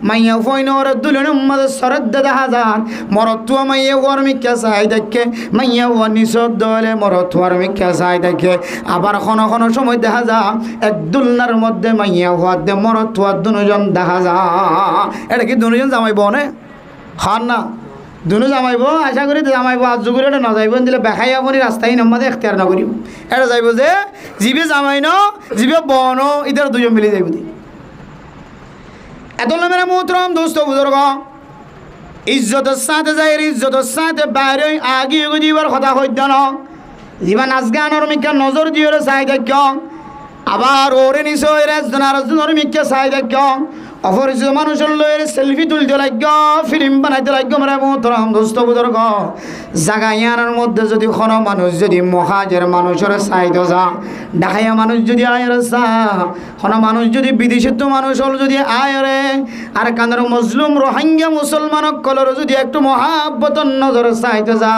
মাইয়া ফইনর দুলন উম্মদ সরদ হাজার মরতুয়া মাইয়া ওয়ারমিকা চাই দেখে মাইয়া ওয়া নিসদ দলে মরতুয়ার মিকা চাই দেখে আবার খন সময় দেখা যা এক দুলনার মধ্যে মাইয়া হওয়ার দে মরতুয়া দুজন দেখা যা এটা কি দুজন জামাইব না খান না দুনো জামাইব আশা করি জামাইব আজ যুগের এটা নজাইব দিলে বেখাই আপনি রাস্তায় নামাতে এখতিয়ার না করিব এটা যাইব যে জিবে জামাই ন জিবে বন ইধার দুজন মিলে যাইব দি এত মেরা মোহতরম দোস্ত বুজুর্গ ইজ্জতের সাথে যাই ইজ্জতের সাথে বাইরে আগিয়ে দিবার কথা হইত না জীবন নাচ গানের মিকা নজর দিয়ে চাই দেখ আবার ওরে নিচে আরেকজনের মিকা চাই দেখ অপরিচিত মানুষের লয়ে সেলফি তুলতে লাগ ফিল্ম বানাইতে লাগ মেরা মোহতরম দোস্ত বুজুর্গ জাগাইয়ানের মধ্যে যদি কোনো মানুষ যদি মহাজের মানুষের চাইতে যা ঢাকাইয়া মানুষ যদি আয়ের চা কোনো মানুষ যদি বিদেশিত মানুষ হল যদি আয়রে আর কানের মুসলিম রোহিঙ্গা মুসলমানক কলর যদি একটু মহাব্বতর নজর চাইতে যা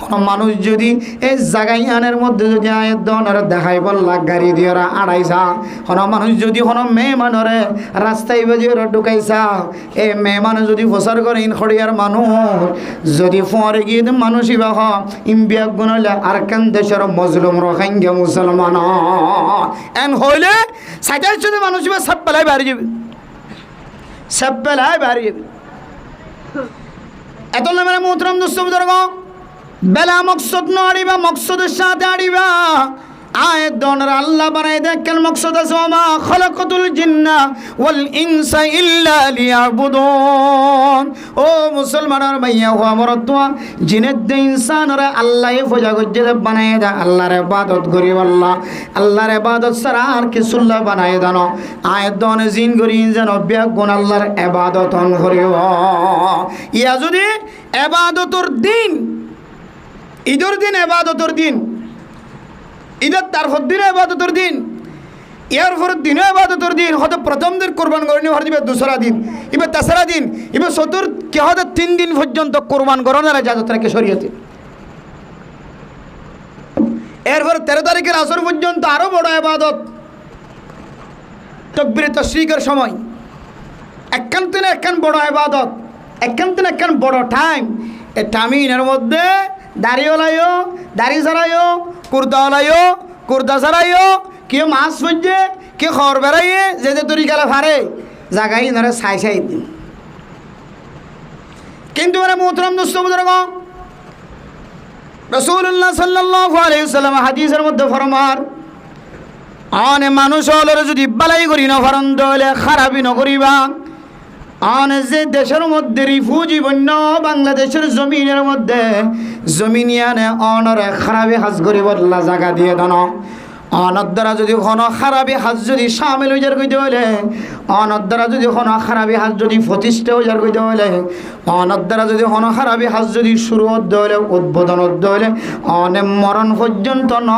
কোনো মানুষ যদি এই জাগাইয়ানের মধ্যে যদি আয়ের দনের দেখাই বললা গাড়ি দিয়ে আড়াইছা কোনো মানুষ যদি কোনো মেয়ে মানরে রাস্তায় ঢুকাইছা এই মেয়ে মানুষ যদি প্রচার করে ইন খড়িয়ার মানুষ যদি ফরে গিয়ে মানুষই বাহ ইম্বিয়া গুণলে আর কেন দেশের মজলুম রোহিঙ্গা মুসলমান এন হইলে সাইটার সাথে মানুষ সব বেলায় বাড়ি যাবে সব বেলায় বাড়ি যাবে এত মেরে মোহতরম দোস্ত বুজুর্গ বেলা মকসদ ন আড়িবা মকসদের সাথে আড়িবা আয়াত দনের আল্লাহ বানাই দেখেন মকসদ আছে ওমা খলাকাতুল জিন্না ওয়াল ইনসা ইল্লা লিয়াবুদুন ও মুসলমানের মাইয়া ও আমার তো জিনের দে ইনসানরা আল্লাহ ফজা গজ্জে বানাই দা আল্লাহর ইবাদত করি আল্লাহ আল্লাহর ইবাদত ছাড়া আর কিছু না বানাই দানো আয়াত দনে জিন করি যেন বেগুন আল্লাহর ইবাদত অন করিও ইয়া যদি ইবাদতর দিন ঈদের দিন ইবাদতর দিন ঈদের তার দিনে ইবাদতের দিন ইয়ার পরের দিনও ইবাদতের দিন হয়তো প্রথম দিন কোরবান করেনি হয়তো এবার দোসরা দিন এবার তেসরা দিন এবার কে হয়তো 3 দিন পর্যন্ত কোরবান করানোর ইজাজত রাখে শরীয়তে এরপর 13 তারিখের আসর পর্যন্ত আরো বড় ইবাদত তাকবীরে তাশরিকের সময় একখান বড় ইবাদত একখান বড় টাইম এই টাইমের মধ্যে দাড়িওয়ালাইও দাড়ি ছাড়াইও কুর্তাওয়ালাইও কুর্তা ছাড়াইও কেউ মাছ পড়ছে কেউ খড় বেড়াইয়ে যে তরি গেলে ফারে জাগাই ধরে ছাই দিন কিন্তু মানে মোহতরম দোস্ত বুজুর্গ রাসূলুল্লাহ সাল্লাল্লাহু আলাইহি ওয়াসাল্লাম হাদিসের মধ্যে ফরমান আনে মানুষ হলরে যদি বালাই করি না ফরন দলে খারাপই ন করিবা আন যে দেশের মধ্যে রিফুজি বন্য বাংলাদেশের জমিনের মধ্যে জমিনিয়ানে অনরে খারাপি হাজ করি বদলা জায়গা দিয়ে দান অনর দ্বারা যদি কোনো খারাপি হাজ যদি সামিল হয়ে যার কইতে হলে অনর দ্বারা যদি কোনো খারাপি হাজ যদি প্রতিষ্ঠা হয়ে যার কইতে হলে অনর দ্বারা যদি কোনো খারাপি হাজ যদি শুরু হতে হলে উদ্বোধন হতে হলে অনে মরণ পর্যন্ত ন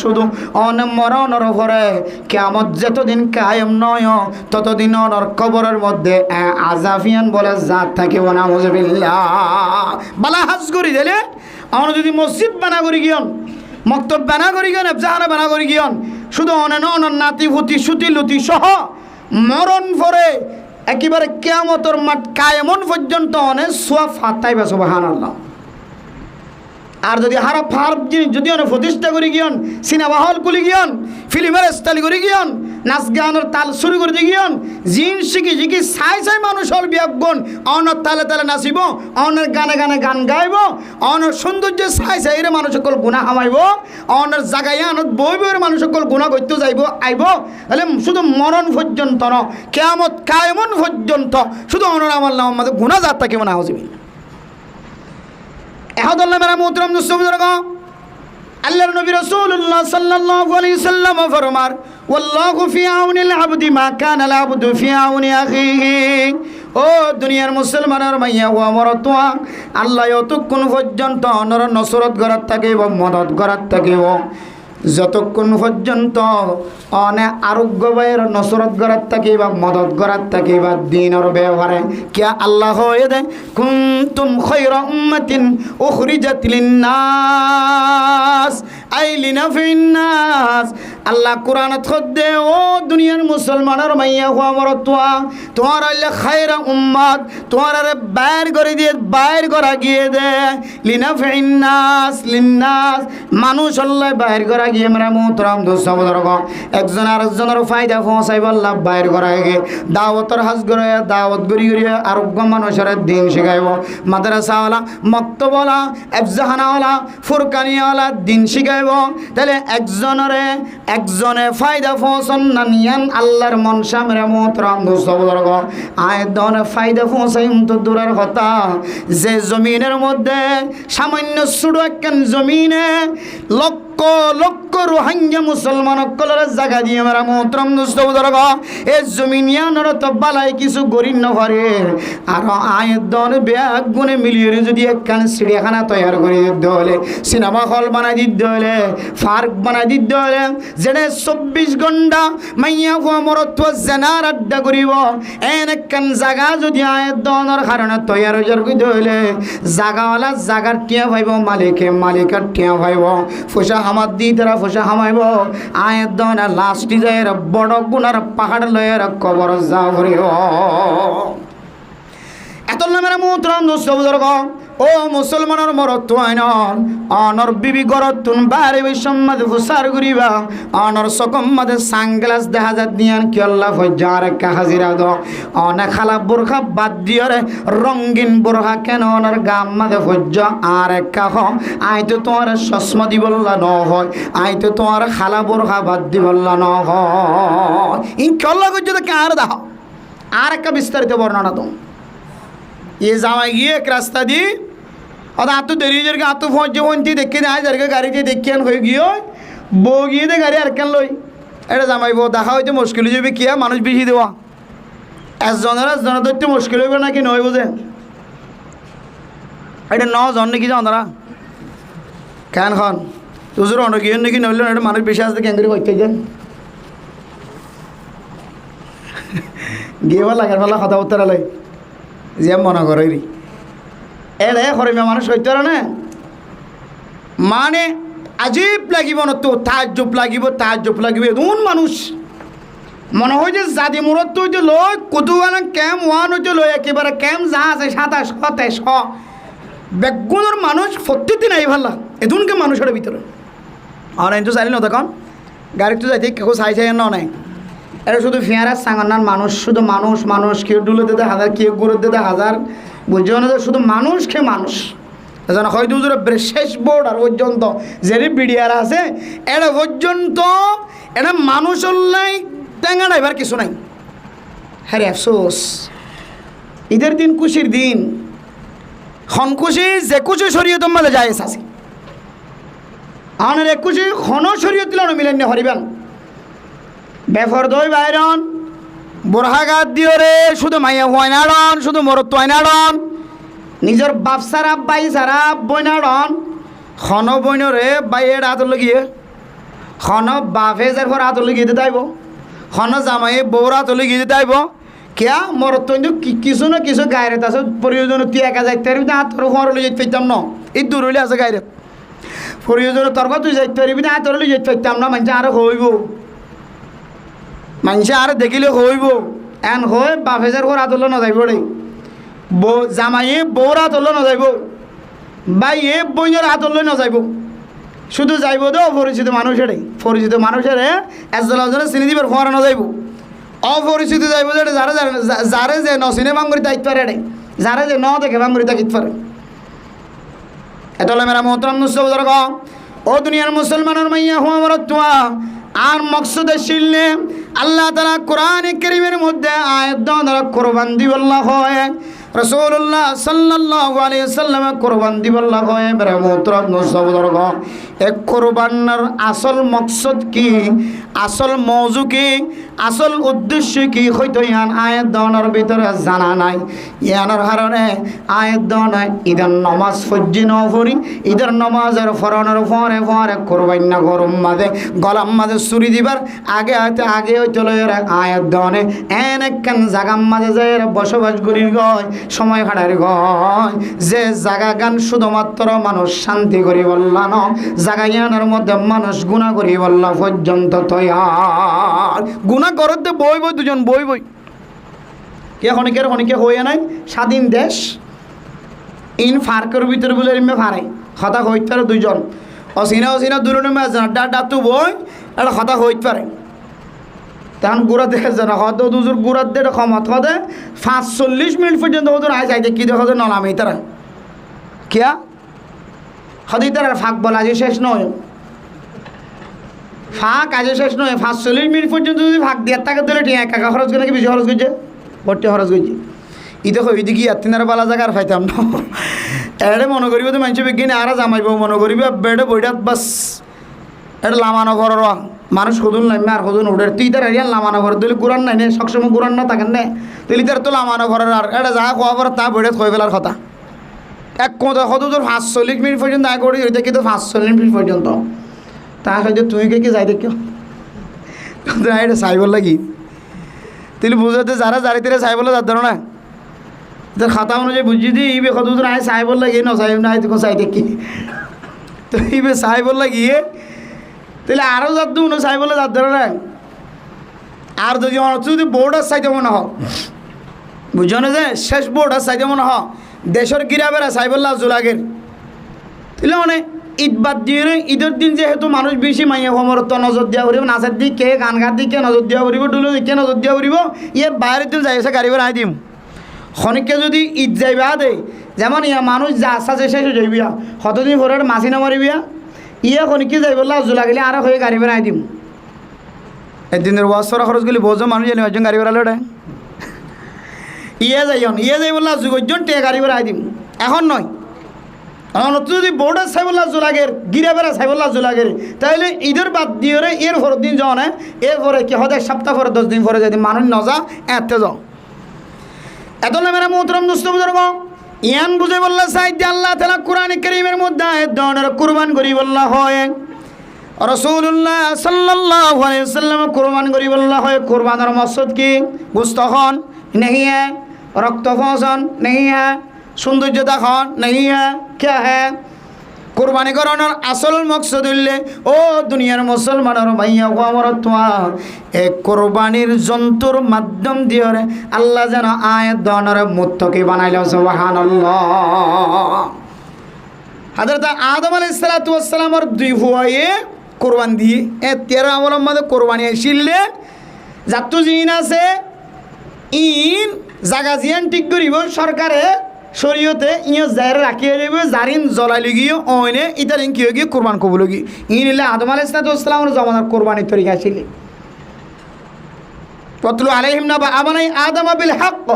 শুধু অনে মরণের পরে কিয়ামত যতদিন কায়েম নয় ততদিন অনর কবরের মধ্যে আজাফিয়ান বলে জাত থাকিব না নাউজুবিল্লাহ বালা হাজ করি দিলে আমরা যদি মসজিদ বানা করি গিয়ন মক্তব বানা করি গিয়ন জাহানা বানা করি গিয়ন শুধু অনে অনর নাতি ফুতি সুতি লুতি সহ মরণ পরে একেবারে কিয়ামতের মাঠ কায়েমন পর্যন্ত অনেক সোয়াব ফাতাইবা সুবহানাল্লাহ আর যদি হারাপ হারাপ জিনিস যদি অনেক প্রতিষ্ঠা করি গিয়ন সিনেমা হল খুলি গিয়ন ফিল্মের স্টাইল করি গিয়ন নাচ গানের তাল শুরু করে গিয়ন জিন শিখি চাই মানুষ হল বিয়াগুন অনর তালে তালে নাচিব অনের গানে গানে গান গাইব অনের সৌন্দর্য চাই এর মানুষ সকল গুণা হামাইব অনের জায়গায় আনত বই বইয়ের মানুষ সকল গুণা করতে যাইব আইব তাহলে শুধু মরণ পর্যন্ত ন কিয়ামত কায়েমন পর্যন্ত শুধু অনর আমার নাম আমাদের গুণা যাত থাকে মনে হওয়া এহাদুল্লাহ মেরা মোহতরম দোস্ত বুজুর্গ আল্লাহর নবী রাসূলুল্লাহ সাল্লাল্লাহু আলাইহি সাল্লাম ফরমার ওয়াল্লাহু ফি আউনিল আবদি মা কানাল আবদু ফি আউনি আখিহি ও দুনিয়ার মুসলমানের মাইয়া ও আমার তো আল্লাহ যতক্ষণ পর্যন্ত অনর নসরত করার থাকিব মদত করার থাকিব যতক্ষণ পর্যন্ত অনে আরোগ্য বাইর নসরত গড়াত থাকে বা মদত গড়াত থাকে বা দিনের ব্যবহারে কিয়া আল্লাহ হয়ে দে কুনতুম খায়রা উম্মাতিন উখরিজাত লিন্নাস আই লিনাফিন নাস। আল্লাহ কোরআনত খদ্দে ও দুনিয়ার মুসলমানের মাইয়া হওয়া মরতুয়া তোমার আল্লাহ খায়রা উম্মাত তোমার বাইর করে দিয়ে বাইর করা গিয়ে দে লিনাফিন নাস লিন্নাস মানুষ আল্লাহ বাইর করা গিয়ে আমরা মোহতরম দোস্ত বুজুর্গ একজন আরেকজনের ফায়দা পৌঁছাইব আল্লাহ বাইর করা গিয়ে দাওয়াতের হাজ করে দাওয়াত গড়ি গড়িয়ে আরোগ্য মানুষের দিন শিখাইব মাদ্রাসাওয়ালা মক্তবওয়ালা এফজাহানাওয়ালা ফুরকানিয়াওয়ালা দিন শিখাইব। তাহলে একজনে ফায়দা পৌঁছন না নিয়ান আল্লাহর মন সামনে মোহতরম দোস্ত বুজুর্গ আয়ের দনে ফায়দা পৌঁছাই তো দূরের কথা যে জমিনের মধ্যে সামান্য ছোট একখান জমিনে লক্ষ লক্ষ রোহিঙ্গা মুসলমান সকলের জায়গা দিয়ে আমরা মোহতরম দোস্ত বুজুর্গ এই জমিনিয়ানোর তো বালাই কিছু গরিব না পারে আর আয়ের দন ব্যাগ গুণে মিলিয়ে যদি একখান চিড়িয়াখানা তৈরি করে দিতে হলে সিনেমা হল বানাই দিতে হলে পার্ক বানাই দিতে হলে যেটা 24 ঘন্টা মাইয়া হওয়া মরত্ব জেনার আড্ডা করিব এন একখান জায়গা যদি আয়ের দনের কারণে তৈরি করতে হলে জাগাওয়ালা জাগার টিয়া পাইব মালিকের টিয়া পাইব ফসা হামার দি তারা ফসা হামাইব আয়ের দন লাস্টি যায় বড় গুনার পাহাড় লয়ের কবর যাও করিব। এত নামের মোহতরম দোস্ত বুজুর্গ ও মুসলমানের মরত্ব আইনন অনর বিবি গরতুন বারে বিসম্মাদ ফুসার করিবা অনর সকম্মাদে সানগ্লাস দেখা যা দিয়ান কি আল্লাহ ফজার কা হাজিরা দ অনে খালা বোরখা বাদ দিয়রে রঙিন বোরখা কেন অনর গাম্মাদে ফজ্জ আর একা হ আইতো তোমার চশমা দিবল্লা ন হয় আইতো তোমার খালা বোরখা বাদ দিবল্লা ন হয় ইন কি আল্লাহ কইছো তো কার দাও আর একটা বিস্তারিত বর্ণনা তো ये जावा गए एक रास्ता दी और आतो दरी जर के आतो फोन जो उनती देखे जाए जर के गाड़ी के देखे न कोई गियो बो गिए दे गाड़ी अरकन लोई ऐसा जामाई वो देखा हो तो मुश्किल जो भी किया मानुष भी ही देवा ऐसा जना तो इतने मुश्किल हो ना कि नौ बुझे ऐसा नौ जानने की जाना कैन खान दूसरों ने किया नहीं कि नौ लोग मानुष भी शायद कैंगरी को इतने गे वाला कर वाला खाता उत्तर लाई যে মনে করে এরে হরিমা মানুষ হইতে না মানে আজীব লাগিব না তো তাজ্জব লাগিব এমন মানুষ মনে হয় যে জাদি মূরত হইতে লই কতগুলো ক্যাম ওয়ান হইতে লই একেবারে ক্যাম যা আছে 27 বেগুনের মানুষ প্রত্যেকদিন আই ভাল্লা এদুনকে মানুষের ভিতরে আর তো চাইলি না তখন গাড়ি তো যাইতে কেউ চাই না নাই এটা শুধু ফেয়ারার সাঙ্গান্নার মানুষ শুধু মানুষ কেউ ডুলে দিতে হাজার কেউ গুঁড়ো দিতে হাজার বুঝছে না যে শুধু মানুষকে মানুষ যেন হয়তো শেষ বোর্ড আর পর্যন্ত যে বিডিআর আছে এটা পর্যন্ত এটা মানুষের নাই টেঙ্গা নাই এবার কিছু নাই হ্যাঁ রে আফসোস ঈদের দিন খুশির দিন খন খুশি যে খুশি শরীয়ত মাঝে যায় আছে আনের এক খুশি খন শরীয়ত দিল মিলেন হরিবেন বেফর দই বাইরন বোরহাগাত দিও রে শুধু মাইয়া হয়নাড়ন শুধু মরত হয়নাড়ন নিজের বাপ সারা বাই সারা বইনাড়ন খন বইনরে বাইয়ের হাত লগিয়ে খন বাপে যার পর হাত লগিয়ে দিতে আইব খন জামাই বউর হাত লগিয়ে দিতে আইব কেয়া মরত কিছু না কিছু গায়ের আছে প্রয়োজন তুই একা যাইতে পারবি না হাতর হর লই যেতে পারতাম না এই দূর হইলে আছে গায়ের প্রয়োজন তর্ক তুই যাইতে পারবি না হাতর লই যেতে পারতাম না মানুষ আরো হইব মানুষে আর দেখিলে হইব এন হয় বাপেজার ঘর হাত হলে নযাইব রে জামাইয়ে বউর হাত হলে নযাইব বাইয়ে বইনের হাত হলে নযাইব শুধু যাইব তো অপরিচিত মানুষের একজনে চিনি দিবার খোয়ার নযাইব অপরিচিত যাইব যে যারে যে নচিনে বাঙ্গুরি দায়িত্ব পারে রে যারে যে ন দেখে বাঙ্গুরি দায়িত্ব পারে এটা হলো মেরা মোহতরম নুসব ও দুনিয়ার মুসলমানের মাইয়া হুয়া মরতুয়া আর মকসুদে শিলনে আল্লাহ তাআলা কোরআনে কারীমের মধ্যে আয়াত দ্বারা কোরবান দিবল্লাহ হয় রাসূলুল্লাহ সাল্লাল্লাহু আলাইহি ওয়াসাল্লাম কুরবান দিবল্লাহ হয় বেরে মুহতরম নসবদরগ এক কুরবানের আসল মকসদ কি, আসল মওজু কি, আসল উদ্দেশ্য কি হয়তো ইয়ান আয়াত দনের ভিতরে জানা নাই। ইয়ানোর কারণে আয়াত দনায় ঈদের নামাজ ফজ্জি ন পড়ি, ঈদের নামাজের ফরনের পরে পরে কুরবান না গরম মাঝে গলাম মাঝে চুরি দিবার আগে হয়তো আগে হয়তো আয়াত দনে এন একখান জাগাম মাঝে যায় বসবাস করি গয়, সময় কাটার গয়, যে জাগা গান শুধুমাত্র মানুষ শান্তি করি বললা ন, জাগা ইয়ানের মধ্যে মানুষ গুণা করি বললা পর্যন্ত তৈয়ার। গুণা করতে বই বই দুজন বই বই কে খনিকের খনিকে হয়ে নাই স্বাধীন দেশ ইন ফার্কের ভিতরে বলে রিমে ফারে হতা হইতে পারে দুজন অচিনা অচিনা দুজনে ডাটু বই এটা হতা হইতে পারে। তখন গুড়া দেখে জানা হয়তো দুজোর গুড়ার দিয়ে ক্ষমত হতে 45 মিনিট পর্যন্ত হতো আয় যাইতে কি দেখো নলামে তারা কিয়া হতে তারা ফাঁক বলা আজ শেষ নয়, ফাঁক আজ শেষ নয়। 45 মিনিট পর্যন্ত যদি ফাঁক দিয়ে তাকে দিলে ঠিক একা খরচ করে নাকি বেশি খরচ করছে, ভর্তি খরচ করছে। ই দেখো ওই দিকে তিনার বালা জায়গা আর পাইতাম না। এটা মনে করিব তো মানুষ বিজ্ঞানী আর জামাইব মনে করিব বেড়ে বইটাত বাস এটা লামানো ঘর মানুষ সদুন নামে আর সদুন উঠে তুই তার এরিয়ান লামানো ঘর দিলে গুরান নাই নে সবসময় গুরান না থাকেন নে তুই তার তো লামানো ঘরের আর এটা যা খোয়া পর তা বইটা থই ফেলার কথা। এক কথা কত তোর 45 মিনিট পর্যন্ত আয় করি ওইটা কিন্তু 45 মিনিট পর্যন্ত তা হয়তো তুই কে যাই দেখিও এটা চাইবল লাগি তুই বুঝাতে যারা জারি তেরে চাইবলে যার ধরো না তোর খাতা অনুযায়ী বুঝি দিই ইবে কত দূর আয় চাইবল লাগি ন চাই না তোকে চাই দেখি তো ইবে চাইবল লাগিয়ে তাহলে আরও যার দু চাই বলে যার ধরে না। আর যদি বোর্ডার চাইতে মনে হোক বুঝো না যে শেষ বোর্ডার চাইতে মনে হোক দেশের গিরা বেড়া চাই বললা জোলাগের তাহলে মানে ঈদ বাদ দিয়ে ঈদের দিন যেহেতু মানুষ বেশি মাইয়া সমরত নজর দেওয়া করিব, নাচের দিকে গান গার দিকে নজর দেওয়া করিব, ডুলো দিকে নজর দেওয়া করিব। ইয়ে বাইরের দিন যাই আছে গাড়ি বেড়াই দিম খনিককে যদি ঈদ যাইবা দে যেমন ইয়া মানুষ যা আসা শেষ হয়ে যাইবিয়া কতদিন পরে মাছি না মারিবিয়া ইয়ে খনিকে যাই বললা জোলা গেলে আর হয়ে গাড়ি বেড়াই দিম। একদিনের ওয়াশরা খরচ গেলে বোঝো মানুষ জানি একজন গাড়ি বেড়ালো ওটা ইয়ে যাই বললা যুগজন টে গাড়ি বেড়াই দিম এখন নয়। এখন যদি বোর্ডার সাইবল্লা জোলাগের গিরা বেড়া সাইবল্লা জোলাগের তাহলে ঈদের বাদ দিয়ে এর পরের দিন যাও না এরপরে কি হতে সপ্তাহ পরে 10 দিন পরে যদি মানুষ নজা এতে যাও এত না মেরা মোহতরম দোস্ত বুজুর্গ ইয়ান বুঝে বললা সাইদ আল্লাহ তাআলা কোরআনে কারীমের মধ্যে আয়াত দনের কুরবান করি বললা হয় রাসূলুল্লাহ সাল্লাল্লাহু আলাইহি ওয়াসাল্লাম কুরবান করি বললা হয়। কুরবানের মকসদ কি? গোশত খন नहीं है, रक्त फौसन नहीं है, সৌন্দর্যতা খন नहीं है, क्या है? কুরবানি করানোর আসল মকসদ হইলে ও দুনিয়ার মুসলমানের ভাইয়া ও আমার তোয়া এই কুরবানির জন্তুর মাধ্যম দিয়ে আল্লাহ যেন আয়াত দনের মুত্তাকি বানাইলো সুবহানাল্লাহ। হযরত আদম আলাইহিস সালাতু ওয়াস সালামের দুই ভুয়ায়ে কুরবান দিয়ে 13 আমলের মধ্যে কুরবানি আসিলে যাতু জিন আছে ইন জাগা জিয়ান ঠিক করিব সরকারে শরীয়তে ইয়ে জায়রে রাখিয়ে দেবে জারিন জ্বলাইলে গিয়ে ওইনে ইতারিন কি গিয়ে কুরবান কবুল গিয়ে ইনিলে আদম আলাইহিস সালামের জমানার কুরবানির তরিকা ছিল। ওয়াতলু আলাইহিম নাবা আমানাই আদম বিল হক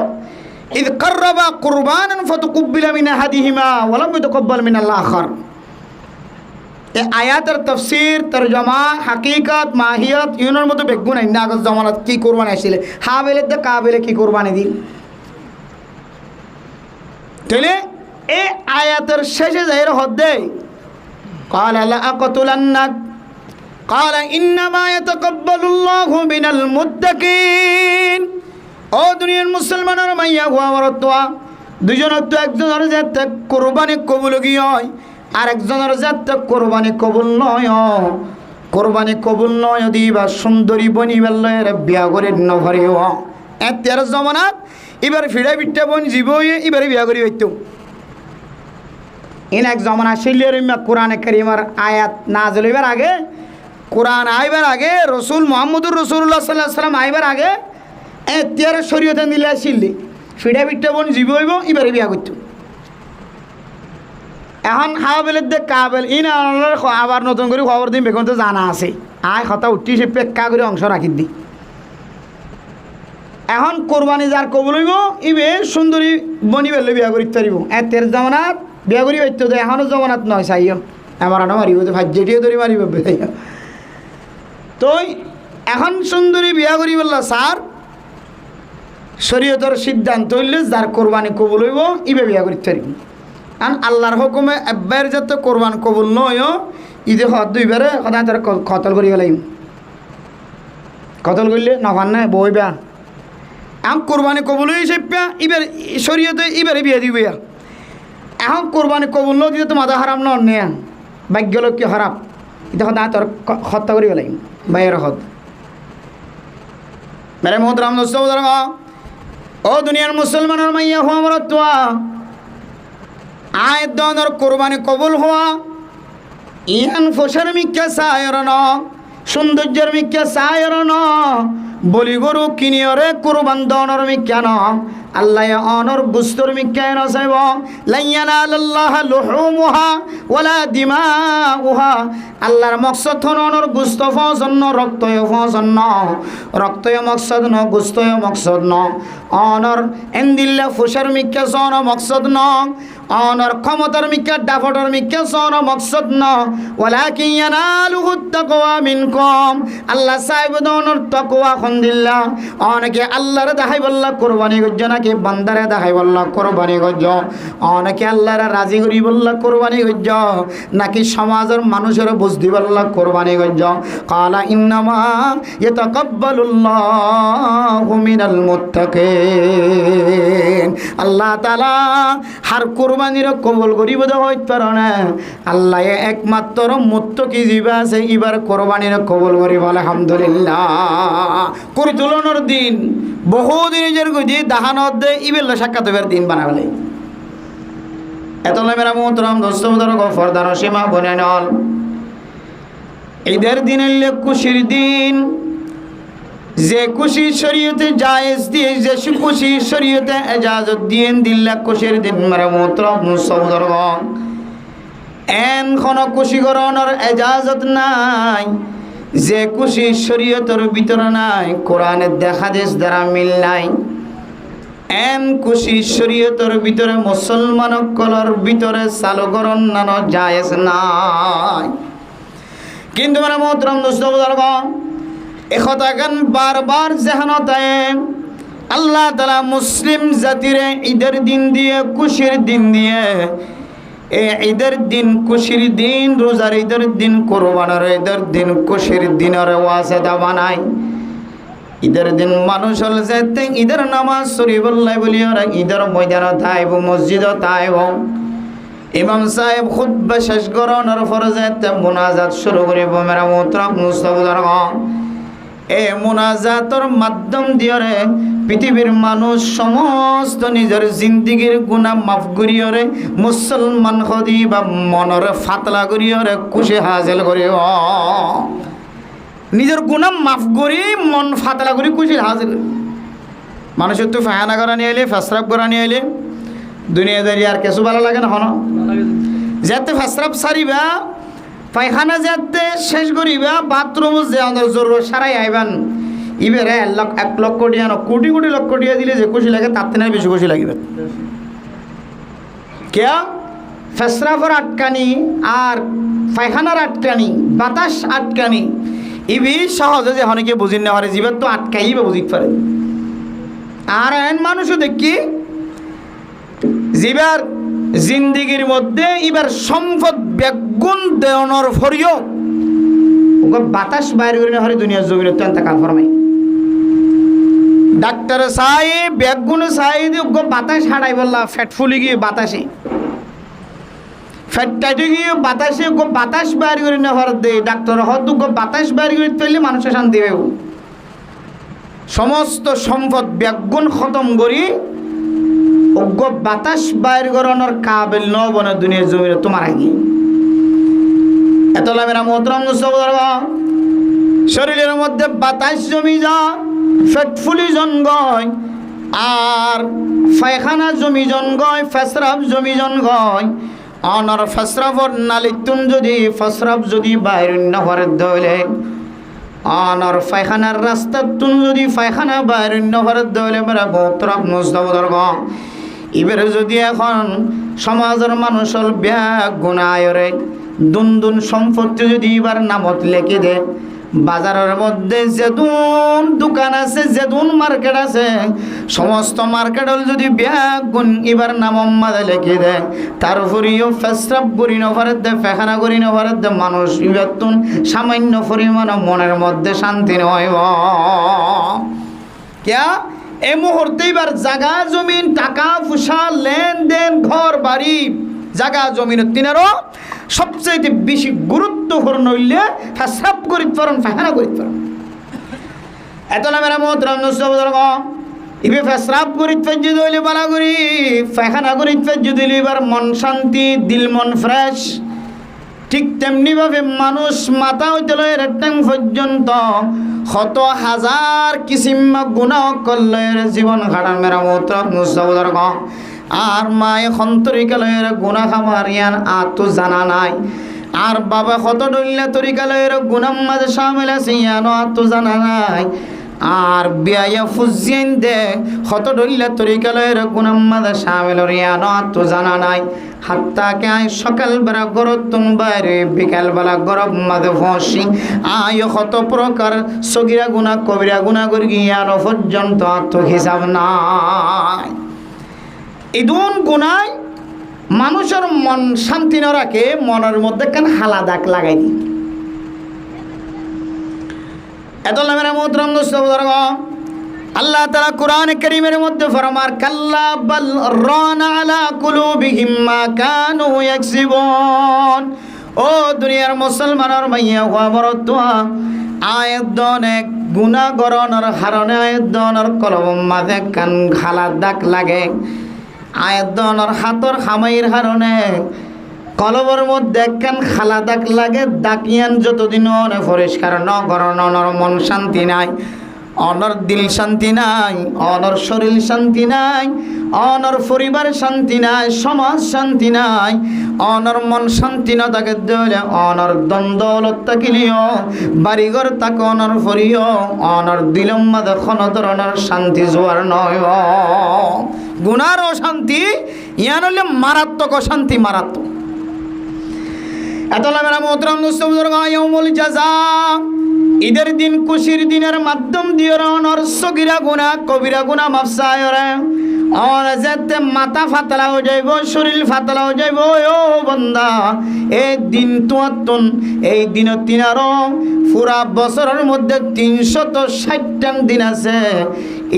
ইয করবা কুরবানান ফাতুকব্বিলা মিন আহাদিহিমা ওয়া লাম ইতাকাব্বাল মিনাল আখার। এই আয়াতের তাফসীর তরজমা হাকিকত মাহিয়ত ইউনের মতো বেগুন নাই না আগত জমানাত কি কুরবানি আসলে হাবেলে দে কাবেলে কি কুরবানি দিন তাহলে এই আয়াতের শেষে যাইর হদ্দে قال لا اقتلنك قال انما يتقبل الله من المتقين। ও দুনিয়ার মুসলমানের মাইয়া গোয়ারতোয়া দুজনের তো একজনের যাতে কুরবানি কবুল গিয়ে হয় আর একজনের যাতে কুরবানি কবুল নয়। কুরবানি কবুল নয় দিবা সুন্দরী বনি বেল্লের বিয়া করে নভরিও এতের জমানাত এবার ফিরে বিটটা বোন জীব এবারে বিয়া করি হইতো ইন এক জমানা শিলের কোরআনে কারীমের আয়াত নাযিল হইবার আগে কোরআন আইবার আগে রসুল মুহাম্মদুর রাসূলুল্লাহ সাল্লাল্লাহু আলাইহি ওয়াসাল্লাম আইবার আগে এতিয়ার শরীয়তে দিলে শিল্লি ফিরে বিটটা বোন জীব হইব এবারে বিয়া করতো। এখন হাবেলের দে কাবেল ইন আবার নতুন করে খবর দিন বেগুন তো জানা আছে আয় কথা উঠি সে পেক্কা করে অংশ রাখি দি। এখন কোরবানি যার কবুল হইব ইবে সুন্দরী বনি বেলে বিয়া করিতে পারিব এতের জামানাত বিয়া করি পাইতো তো এখনও জামানাত নয় চাইও আমার আনা মারিব তো ভাজ্যটিও ধরে মারিব তো এখন সুন্দরী বিয়া করি বললা স্যার শরীয়তের সিদ্ধান্ত হইলে যার কোরবানি কবুল হইব ইবে বিয়া করিতে পারিব কারণ আল্লাহর হুকুমে একবার যাতে কোরবান কবুল নয়ও ঈদে দুইবারে সদায় তারা কতল করি গেলাম কতল করলে নখান না বইবা এখন কোরবানি কবুল হয়েছে ইবার শরীয়তে ইবারে বিয়ে দিবে এখন কোরবানি কবুল ন দিতে তো মাথা হারাম ন নেয়া ভাগ্য লোক কি হারাম এটা সদায় তোর হত্যা করি গেলাম বাইরের হদ মেরে মোহতরাম দোস্ত ও দুনিয়ার মুসলমানের মাইয়া হওয়া আমার তোয়া আয় দনের কোরবানি কবুল হওয়া ইহান ফসর মিক্কা সায়র ন সৌন্দর্যের মিক্কা সায়র ন বলি গরু কিনিয়রে কোরবান দনের মিক্কা ন আল্লাহ অনর গুস্তর মিক্কা ন সাইব লাইয়ানাল্লাহ লুহুমুহা ওয়ালা দিমাউহা আল্লাহর মকসদ হন অনর গুস্ত ফসন্ন রক্তয় ফসন্ন রক্তয় মকসদ ন গুস্তয় মকসদ ন অনর এন্দিল্লা ফুসার মিক্কা সন মকসদ ন অনর ক্ষমতার মিক্কা ডাফটর মিক্কা সন মকসদ ন ওয়ালাকিন ইয়ানালুহু তাকওয়া মিনকুম আল্লাহ সাহেব দনর তাকওয়া খন্দিল্লা অনেকে আল্লাহর দেখাই বললা কোরবানি গজ্জ নাকি বান্দারে দেখাই বললা কোরবানি গজ্জ অনেকে আল্লাহর রাজি করি বললা কোরবানি গজ্জ নাকি সমাজের মানুষের বুঝদি বললা কোরবানি গজ্জ কালা ইন্নামা ইয়াতাকাব্বালুল্লাহু মিনাল মুত্তাকিন আল্লাহ তাআলা হার কোরবানির কবুল করিব দে হইত পারে না আল্লাহ একমাত্র মুত্তাকি জিবা আছে এবার কোরবানির কবুল করিব আলহামদুলিল্লাহ করি তুলনের দিন বহুদিন নিজের গদি দাহানত দে ইবেল সাক্ষাতের দিন বানাবলে এতলে মেরা মোহতরম দোস্ত ফরদার সীমা বনে নল ঈদের দিন হইলে খুশির দিন যে খুশি শরীয়তে জায়েজ দিয়ে যে খুশি শরীয়তে ইজাজত দিয়ে দিল্লা খুশির দিন মেরা মোহতরম মুসলমানগণ এন কোন খুশি করানোর ইজাজত নাই যে খুশি শরীয়তের ভিতরে নাই কোরআনের দেখা দেশ দ্বারা মিল নাই এন খুশি শরীয়তের ভিতরে মুসলমান কলর ভিতরে চালু করন নানো জায়েজ নাই কিন্তু মানে মোহতরম দোস্ত বুজুর্গণ একথা গান বারবার জেহানতায় আল্লাহ তাআলা মুসলিম জাতিরে ঈদের দিন দিয়ে খুশির দিন দিয়ে ঈদের দিন খুশির দিন রোজার ঈদের দিন কোরবানের ঈদের দিন খুশির দিনের ওয়াসিতা বানাই ঈদের দিন মানুষ হল যেতে ঈদের নামাজ শরীফুল্লাহ বলি ওরা ঈদের ময়দান থাইব মসজিদ থাইব ইমাম সাহেব খুতবা শেষ করানোর পরে যেতে মুনাজাত শুরু করিব মেরা মোহতরম মুস্তাফিজুর এ মুনাজাতর মাধ্যম দিয়ে পৃথিবীর মানুষ সমস্ত নিজের জিন্দিগির গুনাহ মাফ করিয়রে মুসলমান হদি বা মনের ফাতলা করিয়রে খুশি হাসিল করিব নিজের গুনাহ মাফ করি মন ফাতলা করি খুশি হাসিল মানুষের তো ফায়না করা নিয়ে এলে ফাসরাব করা নিয়ে এলে দুনিয়াদারি আর কিছু ভালো লাগে না হন যাতে ফাসরাব সারিবা পায়খানা যাতে শেষ করিবা বাথরুম যে জরুর সারাই আইবান ইবেরে 1 লক্ষ টিয়া কোটি কোটি লক্ষ টিয়া দিলে যে খুশি লাগে তার থেকে বেশি খুশি লাগবে কে ফেসরাফর আটকানি আর পায়খানার আটকানি বাতাস আটকানি ইবি সহজে যে অনেকে বুঝিন না পারে জীবের তো আটকাইবে বুঝিতে পারে আর এন মানুষও দেখি জীবের জিন্দিগির মধ্যে এবার সম্পদ বেগুন দেওয়ানোর ফরিও ওকে বাতাস বাইরে করে না হরে দুনিয়ার জমিন অত্যন্ত কাল ফরমাই ডাক্তার সাহেব বেগুন সাহেব ওকে বাতাস হারাই বললা ফ্যাট ফুলি গিয়ে বাতাসে ফ্যাট টাইটে গিয়ে বাতাসে ওকে বাতাস বাইরে করে না হরে দে ডাক্তার হয়তো ওকে বাতাস বাইরে করে পেলে মানুষের শান্তি পাবে সমস্ত সম্পদ বেগুন খতম করি ওগো বাতাস বাইর করানোর কাবিল ন বনে দুনিয়ার জমিনে তোমার আগে এতলা মেরা মোহতরম মুস্তাফিজুর শরীরের মধ্যে বাতাস জমি যা পেট ফুলি জন্ময় আর পায়খানা জমি জন্ময় ফেসরাব জমি জন্ময় অনর ফেসরাবর নালিতুন যদি ফেসরাব যদি বাইর না করে দইলে অনর পায়খানার রাস্তার তুন যদি পায়খানা বাইর নহরের দলে মেরা বতরাপ মুস্তাবদর গ এবারে যদি এখন সমাজের মানুষের ব্যাগ গুণায়রে দুন সম্পত্তি যদি এবার নামত লেখে দে বাজারের মধ্যে যেদুন দোকান আছে যেদুন মার্কেট আছে সমস্ত মার্কেটল যদি ব্যাগ গুণ এবার নাম মাদে লেখে দেয় তার উপরেও ফেসরাপ করি নভারের দে পেখানা করি নভারের দে মানুষ এবার তুন সামান্য পরিমাণ মনের মধ্যে শান্তি নয় ক্যা এই মুহূর্তে এবার জাগা জমিন টাকা পয়সা লেনদেন ঘর বাড়ি জাগা জমিন তিনারও সবচেয়ে বেশি গুরুত্বপূর্ণ হইলে ফেসরাপ করিতে পারেন পায়খানা করিতে পারেন এত না মেরা মোহতরম নসবদর ইবে ফেসরাপ করিতে পারছি দইলে বালা করি পায়খানা করিতে পারছি দিলে এবার মন শান্তি দিল মন ফ্রেশ ঠিক তেমনিভাবে মানুষ মাথা হইতে লয় টাইম পর্যন্ত শত হাজার কিসিম গুণা করলের জীবন খাটান মেরা মোহতরম নসবদর আর মায়ে সন্তরিকালয়ের গুণা খামার ইয়ান তো জানা নাই আর বাবা কত ডলিয়া তরিকালয়ের গুণাম মাঝে সামিল আছে ইয়ানো তো জানা নাই আর বিয়া ফুজিয়েন দে কত ডলিয়া তরিকালয়ের গুণাম মাঝে সামিল ইয়ানো তো জানা নাই হাত্তাকে আয় সকাল বেলা গরব তুন বাইরে বিকাল বেলা গরব মাঝে ফসি আয় কত প্রকার সগিরা গুণা কবিরা গুণা করি ইয়ানো পর্যন্ত তো হিসাব নাই ইদুন গুনায় মানুষের মন শান্তি না রাখে মনের মধ্যে কেন হালা দাগ লাগাই দি এত মেরা মোহতরম দোস্তবুজুর্গ আল্লাহ তাআলা কোরআন কারীমের মধ্যে ফরমার কাল্লা বাল রানা আলা কুলুবিহিম মা কানু ইয়াকসিবুন ও দুনিয়ার মুসলমানের মাইয়া হওয়া বড়তুয়া আয়াত দনেক গুনাহ গরনের হারণে আয়াত দনের কলব মাঝে কান হালা দাগ লাগে আয়াতর হাতর খামাইয়ের কারণে কলবর মধ্যে একখান খালা দাগ লাগে দাকিয়ান যতদিন পরিষ্কার ন করেন অনর মন শান্তি নাই অনর দিল শান্তি নাই অনর শরীর শান্তি নাই অনর পরিবার শান্তি নাই সমাজ শান্তি নাই অনর মন শান্তি না তাকে দিলে অনর দ্বন্দ্বলত তাকিলিও বাড়িঘর তাকে অনর ফরিও অনর দিলম মাঝে কোনো ধরনের শান্তি জোয়ার নয় গুনার অশান্তি ইয়ান হলে মারাত্মক অশান্তি মারাত্মক এতলা মেরা মোহতরম দোস্তবুজুর্গ ইয়াউমুল জাযা ঈদের দিন খুশির দিনের মাধ্যম দিয়ে অনর সগিরা গুনাহ কবিরা গুনাহ মাফ চায়রে और যেতে মাথা ফাতলা হয়ে যাইব শরীর ফাতলা হয়ে যাইব ও বান্দা এই দিন তোয়াতুন এই দিন তিনারো পুরা বছরের মধ্যে 360টা দিন আছে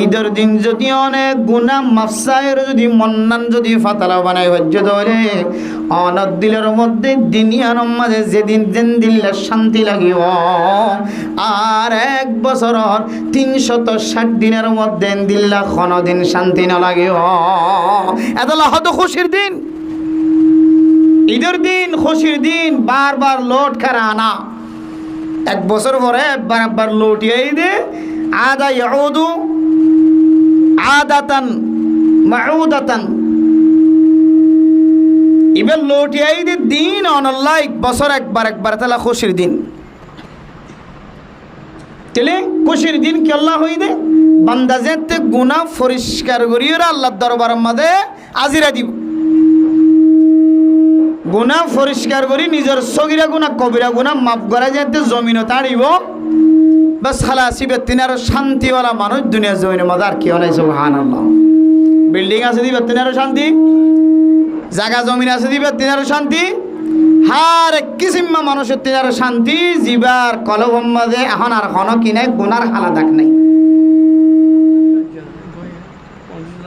ঈদের দিন যদি অনেক গুনাহ মাফসায়ের যদি মন্নান যদি ফাতলা বানাই হজ্জ ধরে অনর দিলের মধ্যে দুনিয়ার মাঝে যেদিন দিন দিলে শান্তি লাগিব আর এক বছরের 360 দিনের মধ্যে দিল্লা কোনদিন শান্তি না লাগে এতলা হতো খুশির দিন ঈদের দিন খুশির দিন বারবার লোট খারা আনা এক বছর পরে বারবার লোটিয়াই দে আদা ইয়াউদু আদাতান মাউদাতান ইবে লোটিয়াই দে দিন অনল্লাহ এক বছর একবার তালা খুশির দিন তেলে খুশির দিন কি আল্লাহ হই দে বান্দা যেতে গুনাহ পরিষ্কার করিয়ে আল্লাহর দরবারের মধ্যে আজিরা দিব গুনাহ পরিষ্কার করি নিজের সগিরা গুনাহ কবিরা গুনাহ মাফ করা যেতে জমিনও তাড়িব বাস খালাসি বেতিনার শান্তিওয়ালা মানুষ দুনিয়া জমিনের মধ্যে আর কি হলে সুবহানাল্লাহ বিল্ডিং আছে দিবে তিনার শান্তি জায়গা জমিন আছে দিবে তিনার শান্তি হার কিসিমা মানুষের তিনার শান্তি জীবার কলবম মাঝে এখন আর কোনো কিনে গুনার হালা দাগ নাই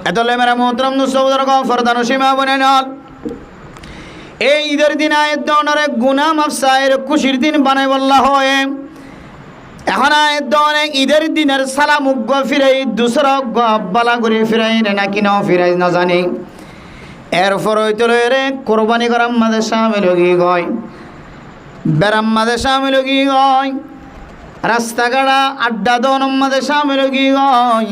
এতলে মেরা মোহতরম দোস্তবুজুর্গ ফরদান সীমা বনে নল এই ঈদের দিন আয়াত দনরে গুনাহ মাফ চায়ের খুশির দিন বানাই বল্লা হয় এখন আয়াত দনে ঈদের দিনের সালাম উগ্গ ফিরাই দুসর বালা করে ফিরাই না কিনা ফিরাই না জানি এরপর হইতে রে কোরবানি করার মাঝে সামিল হয়ে গয় বেড়াম মাঝে সামিল হয়ে গয় রাস্তাঘাটা আড্ডা দনের মাঝে সামিল হয়ে গয়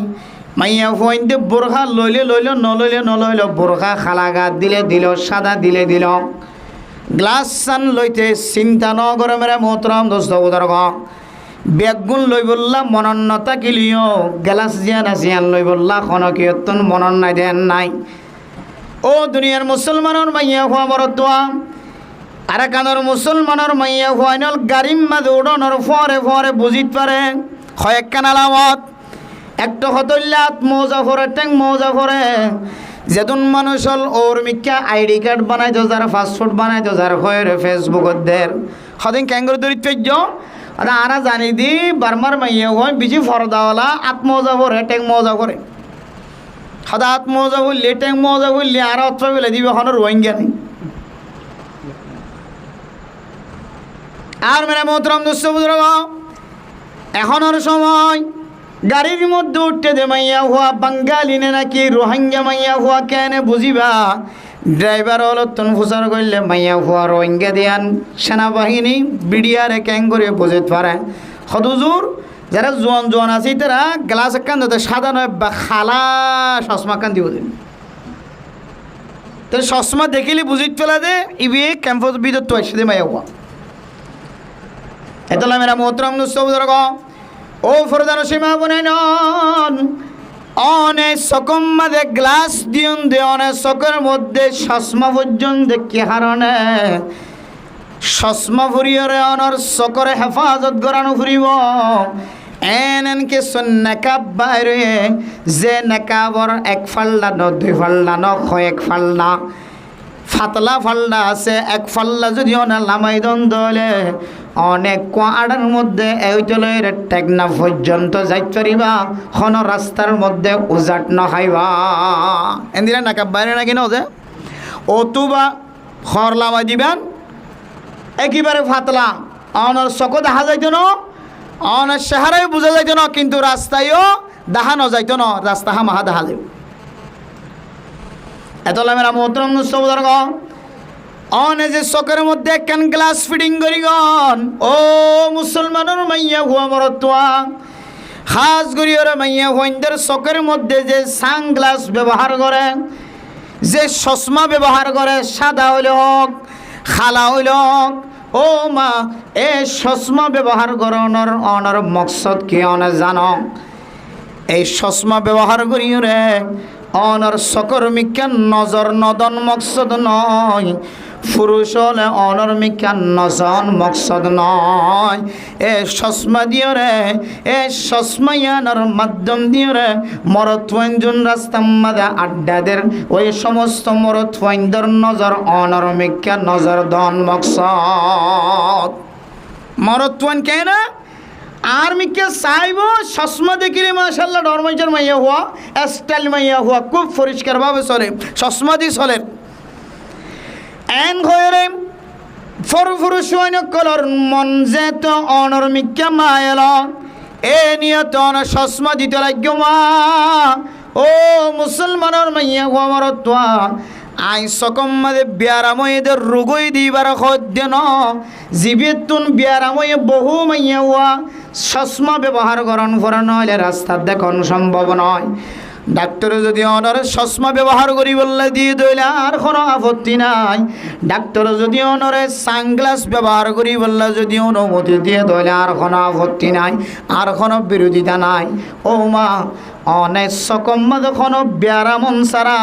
মাইয়া ফোনতে বোরখা লইলে নলইলে বোরখা খালাগা দিল সাদা দিল গ্লাস সান লইতে চিন্তা ন করে মেরে মোহতরম দোস্তবুজুর্গ বেগুন লই বললা মনন্নতা কিলিও গেলাস জিয়ান আসিয়ান লই বললা কোনো কীর্তন মনন নাই দেন নাই। ও দুনিয়ার মুসলমানের মাইয়া হওয়া মরতোয়া আর কানোর মুসলমানের মাইয়া হওয়াইনল গাড়ির মাঝে উড়ানোর ফরে ফরে বুঝিত পারে কয়েকখান আলামত। একটা হতল্লাত মৌজা ফরে ট্যাং মৌজা ফরে যেতুন মানুষ হল ওর মিক্কা আইডি কার্ড বানাইতো যারা পাসপোর্ট বানাইতো যার হয়ে ফেসবুকত দের সদিন ক্যাঙ্গুর দরিত পেজ আর আরা জানি দি বারমার মাইয়া হয় বিজি ফরদাওয়ালা আত্মজা করে ট্যাং মজা করে সদা আত্মজা করলে ট্যাং মজা করলে আর অত্র বেলে দিবে এখন রোহিঙ্গা নেই। আর মেরা মোহতরম দোস্ত বুজুর্গ এখনের সময় গাড়ির মধ্যে উঠতে দে মাইয়া হওয়া বাঙ্গালি নে নাকি রোহিঙ্গা মাইয়া হওয়া কেন বুঝিবা। ড্রাইভার অলতন ফুসার করলে মাইয়া হওয়া রোহিঙ্গা দিয়ান সেনাবাহিনী বিডিআরে ক্যাং করে বুঝতে পারে। হদুজুর যারা জোয়ান জোয়ান আছে তারা গ্লাস কান দিতে সাদা নয় বা খালা চশমা কান দিব দিন তো চশমা দেখিলে বুঝিত ফেলা দে ইবি ক্যাম্পাস ভিতর তো আসে দে মাইয়া হওয়া। এতলা মেরা মোহতরম দোস্ত বুজুর্গ ও ফরদার সীমা বনে নন অনেক সকম মাঝে গ্লাস দিয়ন দে অনেক চকের মধ্যে চশমা পর্যন্ত কি হারণে চশমা ফুরিয়রে অনর চকরে হেফাজত করানো ফুরিব এনকে নেকাব বাইরে যে নেকাবর এক ফাল্লা ন দুই ফাল্লা ন এক ফাল্লা ফাতলা ফাল্লা আছে এক ফাল্লা যদি না লামাই দলে অনেক কোয়াড়ার মধ্যে এইতলের টেকনা পর্যন্ত যাইতে পারিবা কোনো রাস্তার মধ্যে উজাট নখাইবা এদিনা নাকাব বাইরে নাকি না যে অতুবা খর লামাই দিবেন একেবারে ফাতলা অনর চকো দেখা যাইত ন অনের চেহারাই বোঝা যাইত না কিন্তু রাস্তায়ও দেখা নযাইত ন রাস্তা হামাহা দেখা যাব। এতলা মেরা মোহতরম বুজুর্গ অনে যে চকের মধ্যে একখান গ্লাস ফিটিং করি গন ও মুসলমানের মাইয়া হুয়া মরতুয়া খাস করি ওরা মাইয়া হুয়াইন্দের চকের মধ্যে যে সানগ্লাস ব্যবহার করে যে চশমা ব্যবহার করে সাদা হইলে হোক খালা হইলে হোক ও মা এ চশমা ব্যবহার করানোর অনার মকসদ কি অনে জানো এই চশমা ব্যবহার করি রে অনর চকর মিকা নজর নদন মকসদ নয় পুরুষ হলে অনর মিকা নজন মকসদ নয় এ চশমা দিয়ে রে এ চশমা ইয়ানোর মাধ্যম দিয়ে রে মরত ওয়াইনজন রাস্তার মাঝে আড্ডাদের ওই সমস্ত মরত ওয়াইনদের নজর অনর মিকা নজর দন মকসদ মরত ওয়াইন কেন আর মিকে চাইব চশমা দেখিলে মাশাআল্লাহ ডরমাইজার মাইয়া হওয়া স্টাইল মাইয়া হওয়া খুব পরিষ্কারভাবে চলে চশমা দিয়ে চলে এন ঘরে ফরফুরুষ কলর মন যে তো অনর মিকা মায়েল এ নিয়ত অন চশমা দিতে লাগবে মা ও মুসলমানের মাইয়া হওয়া মরতোয়া আই সকম মাঝে বিয়ারাময়েদের রোগই দিবার সদ্য ন জীবেতুন বিয়ারাময়ে বহু মাইয়া হওয়া চশমা ব্যবহার করন নহলে রাস্তার দেখুন সম্ভব নয়। ডাক্তারে যদি অনরে চশমা ব্যবহার করি বললে দিয়ে দইলে আর কোনো আপত্তি নাই। ডাক্তারে যদি অনরে সানগ্লাস ব্যবহার করি বললে যদি অনুমতি দিয়ে দইলে আর কোনো আপত্তি নাই আর কোনো বিরোধিতা নাই। ও মা অনেক সকম কোনো ব্যারামন সারা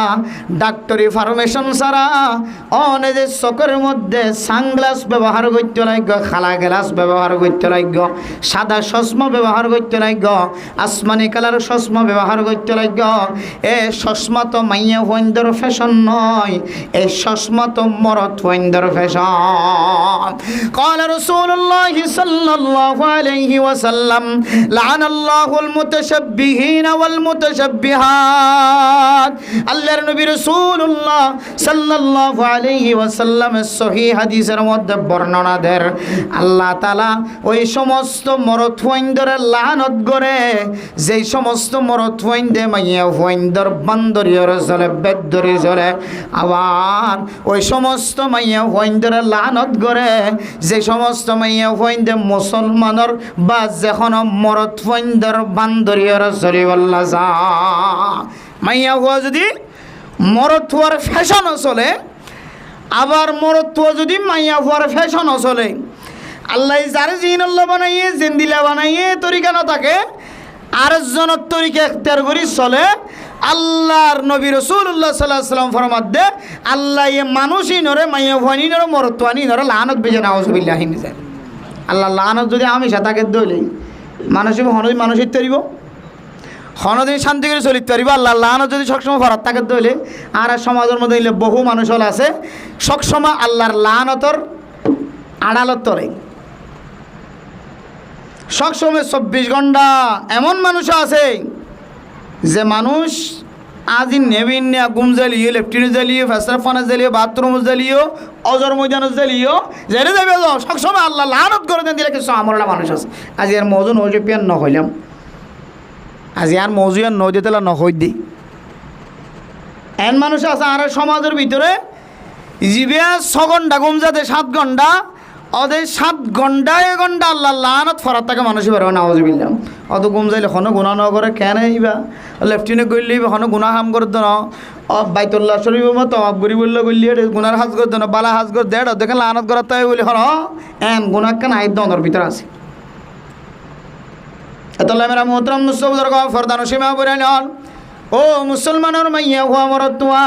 ডাক্তারি ফার্মেশন সারা অনেক যে চকের মধ্যে সানগ্লাস ব্যবহার করতে লাগবে খালা গ্লাস ব্যবহার করতে লাগবে সাদা চশমা ব্যবহার করতে লাগবে আসমানি কালার চশমা ব্যবহার করতে লাগবে এ চশমা তো মাইয়া ওয়াইন্দর ফ্যাশন নয় এই চশমা তো মরত ওয়াইন্দর ফ্যাশন। قال رسول الله صلى الله عليه وسلم لعن الله المتشبهين والمتشبهات আল্লাহর নবী রাসূলুল্লাহ সাল্লাল্লাহু আলাইহি ওয়াসাল্লামের সহিহ হাদিসের মধ্যে বর্ণনা দেন আল্লাহ তাআলা ওই সমস্ত মরদ ওয়াইন্দরে লানত করে যেই সমস্ত মরদ ওয়াইন্দে মাইয়া ওয়াইন্দর বান্দরিয়র চলে বেদরি চলে আবার ওই সমস্ত মাইয়া ওয়াইন্দরে লানত করে যে সমস্ত মাইয়া ওয়াইন্দে মুসলমানের বা যেখন মরদ ওয়াইন্দর বান্দরিয়র চলে আল্লাহ যা মাইয়া হওয়া যদি মরদ হওয়ার ফ্যাশনও চলে আবার মরদ হওয়া যদি মাইয়া হওয়ার ফ্যাশনও চলে আল্লাহ যারে জিনুল্লাহ বানাইয়ে জিন্দিলা বানাইয়ে তরিকা না থাকে আরেকজনের তরিকা এখতিয়ার করি চলে আল্লাহর নবী রাসূলুল্লাহ সাল্লাল্লাহু আলাইহি সাল্লাম ফরমাদ্দে আল্লাহ এ মানুষই নরে মাইয়া ভনি নরে মরতওয়ানি নরে লানত বেজে নাউজুবিল্লাহ মিজান আল্লাহ লানত যদি আমি সাতাকে দইলে মানুষের তৈরিব হনদিন শান্তি করে চলিতে পারিব আল্লাহ লানত যদি সবসময় ফরাত তাকে দইলে আর সমাজের মধ্যে বহু মানুষ হল আছে সবসময় আল্লাহর লানতর আড়ালত তরে সবসময় 24 ঘন্টা এমন মানুষ আছে যে মানুষ আজি নেবিন না গুম জ্বালিয়ে লেফটিনে জ্বালিয়ে ফেসরাফানা জ্বালিয়ে বাথরুম জ্বালিয়েও অজর ময়দান জ্বালিয়েও জেনে যাবে সবসময় আল্লাহ লানত করে দেন দিলে কিছু আমরলা মানুষ আছে আজি আর মৌজু নজে পিয়ান ন হইলাম আজি আর মৌজু আর নদী তেলা নহই দি এন মানুষ আছে আর সমাজের ভিতরে জিবে 6 ঘন্টা গুম যাতে 7 ঘন্টা ওদের 7 ঘন্টায় ঘন্টা আল্লাহ লানত ফরাত থাকে মানুষই পারবে না আউযুবিল্লাহ অত গুম যাইলে কোনো গুনাহ ন করে কেন ইবা লেফটিনে গইলে কোনো গুনাহ হাম করে দেন বাইতুল্লাহ শরীফ মতো গরি বলল গইলে গুনার হাজ করে দেন বালা হাজ করে দেড় দেখেন লানত করা তাই বলি হন এম গুনাহ কেন আইদ দনের ভিতর আছে এতলা মেরা মোহতরম মুসলমানদের কা ফরদান সীমা বলেন ও মুসলমানের মাইয়া হুয়া মরতুয়া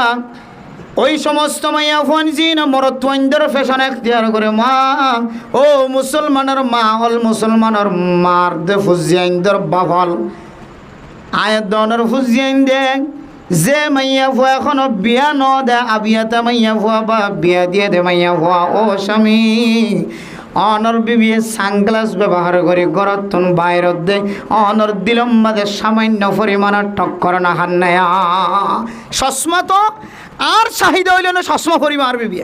ওই সমস্ত মাইয়া ফোয়ানজিন মরত্বইন্দর ফ্যাশন এখতিয়ার করে মা ও মুসলমানের মা হল মুসলমানের মার দে ফুজিয়াইন্দর বাবল আয়াত দনের ফুজিয়াইন দে যে মাইয়া ফুয়া এখনো বিয়া ন দে আবিয়াতে মাইয়া ফুয়া বা বিয়া দিয়ে দে মাইয়া ফুয়া ও স্বামী অনর বিবি সানগ্লাস ব্যবহার করে গরতন বাইরত দে অনর দিলম মাঝে সামান্য পরিমাণের টক্কর না হান্নায়া চশমা তো আর চাহিদা হইল না চশমা পরিবা আর বিবি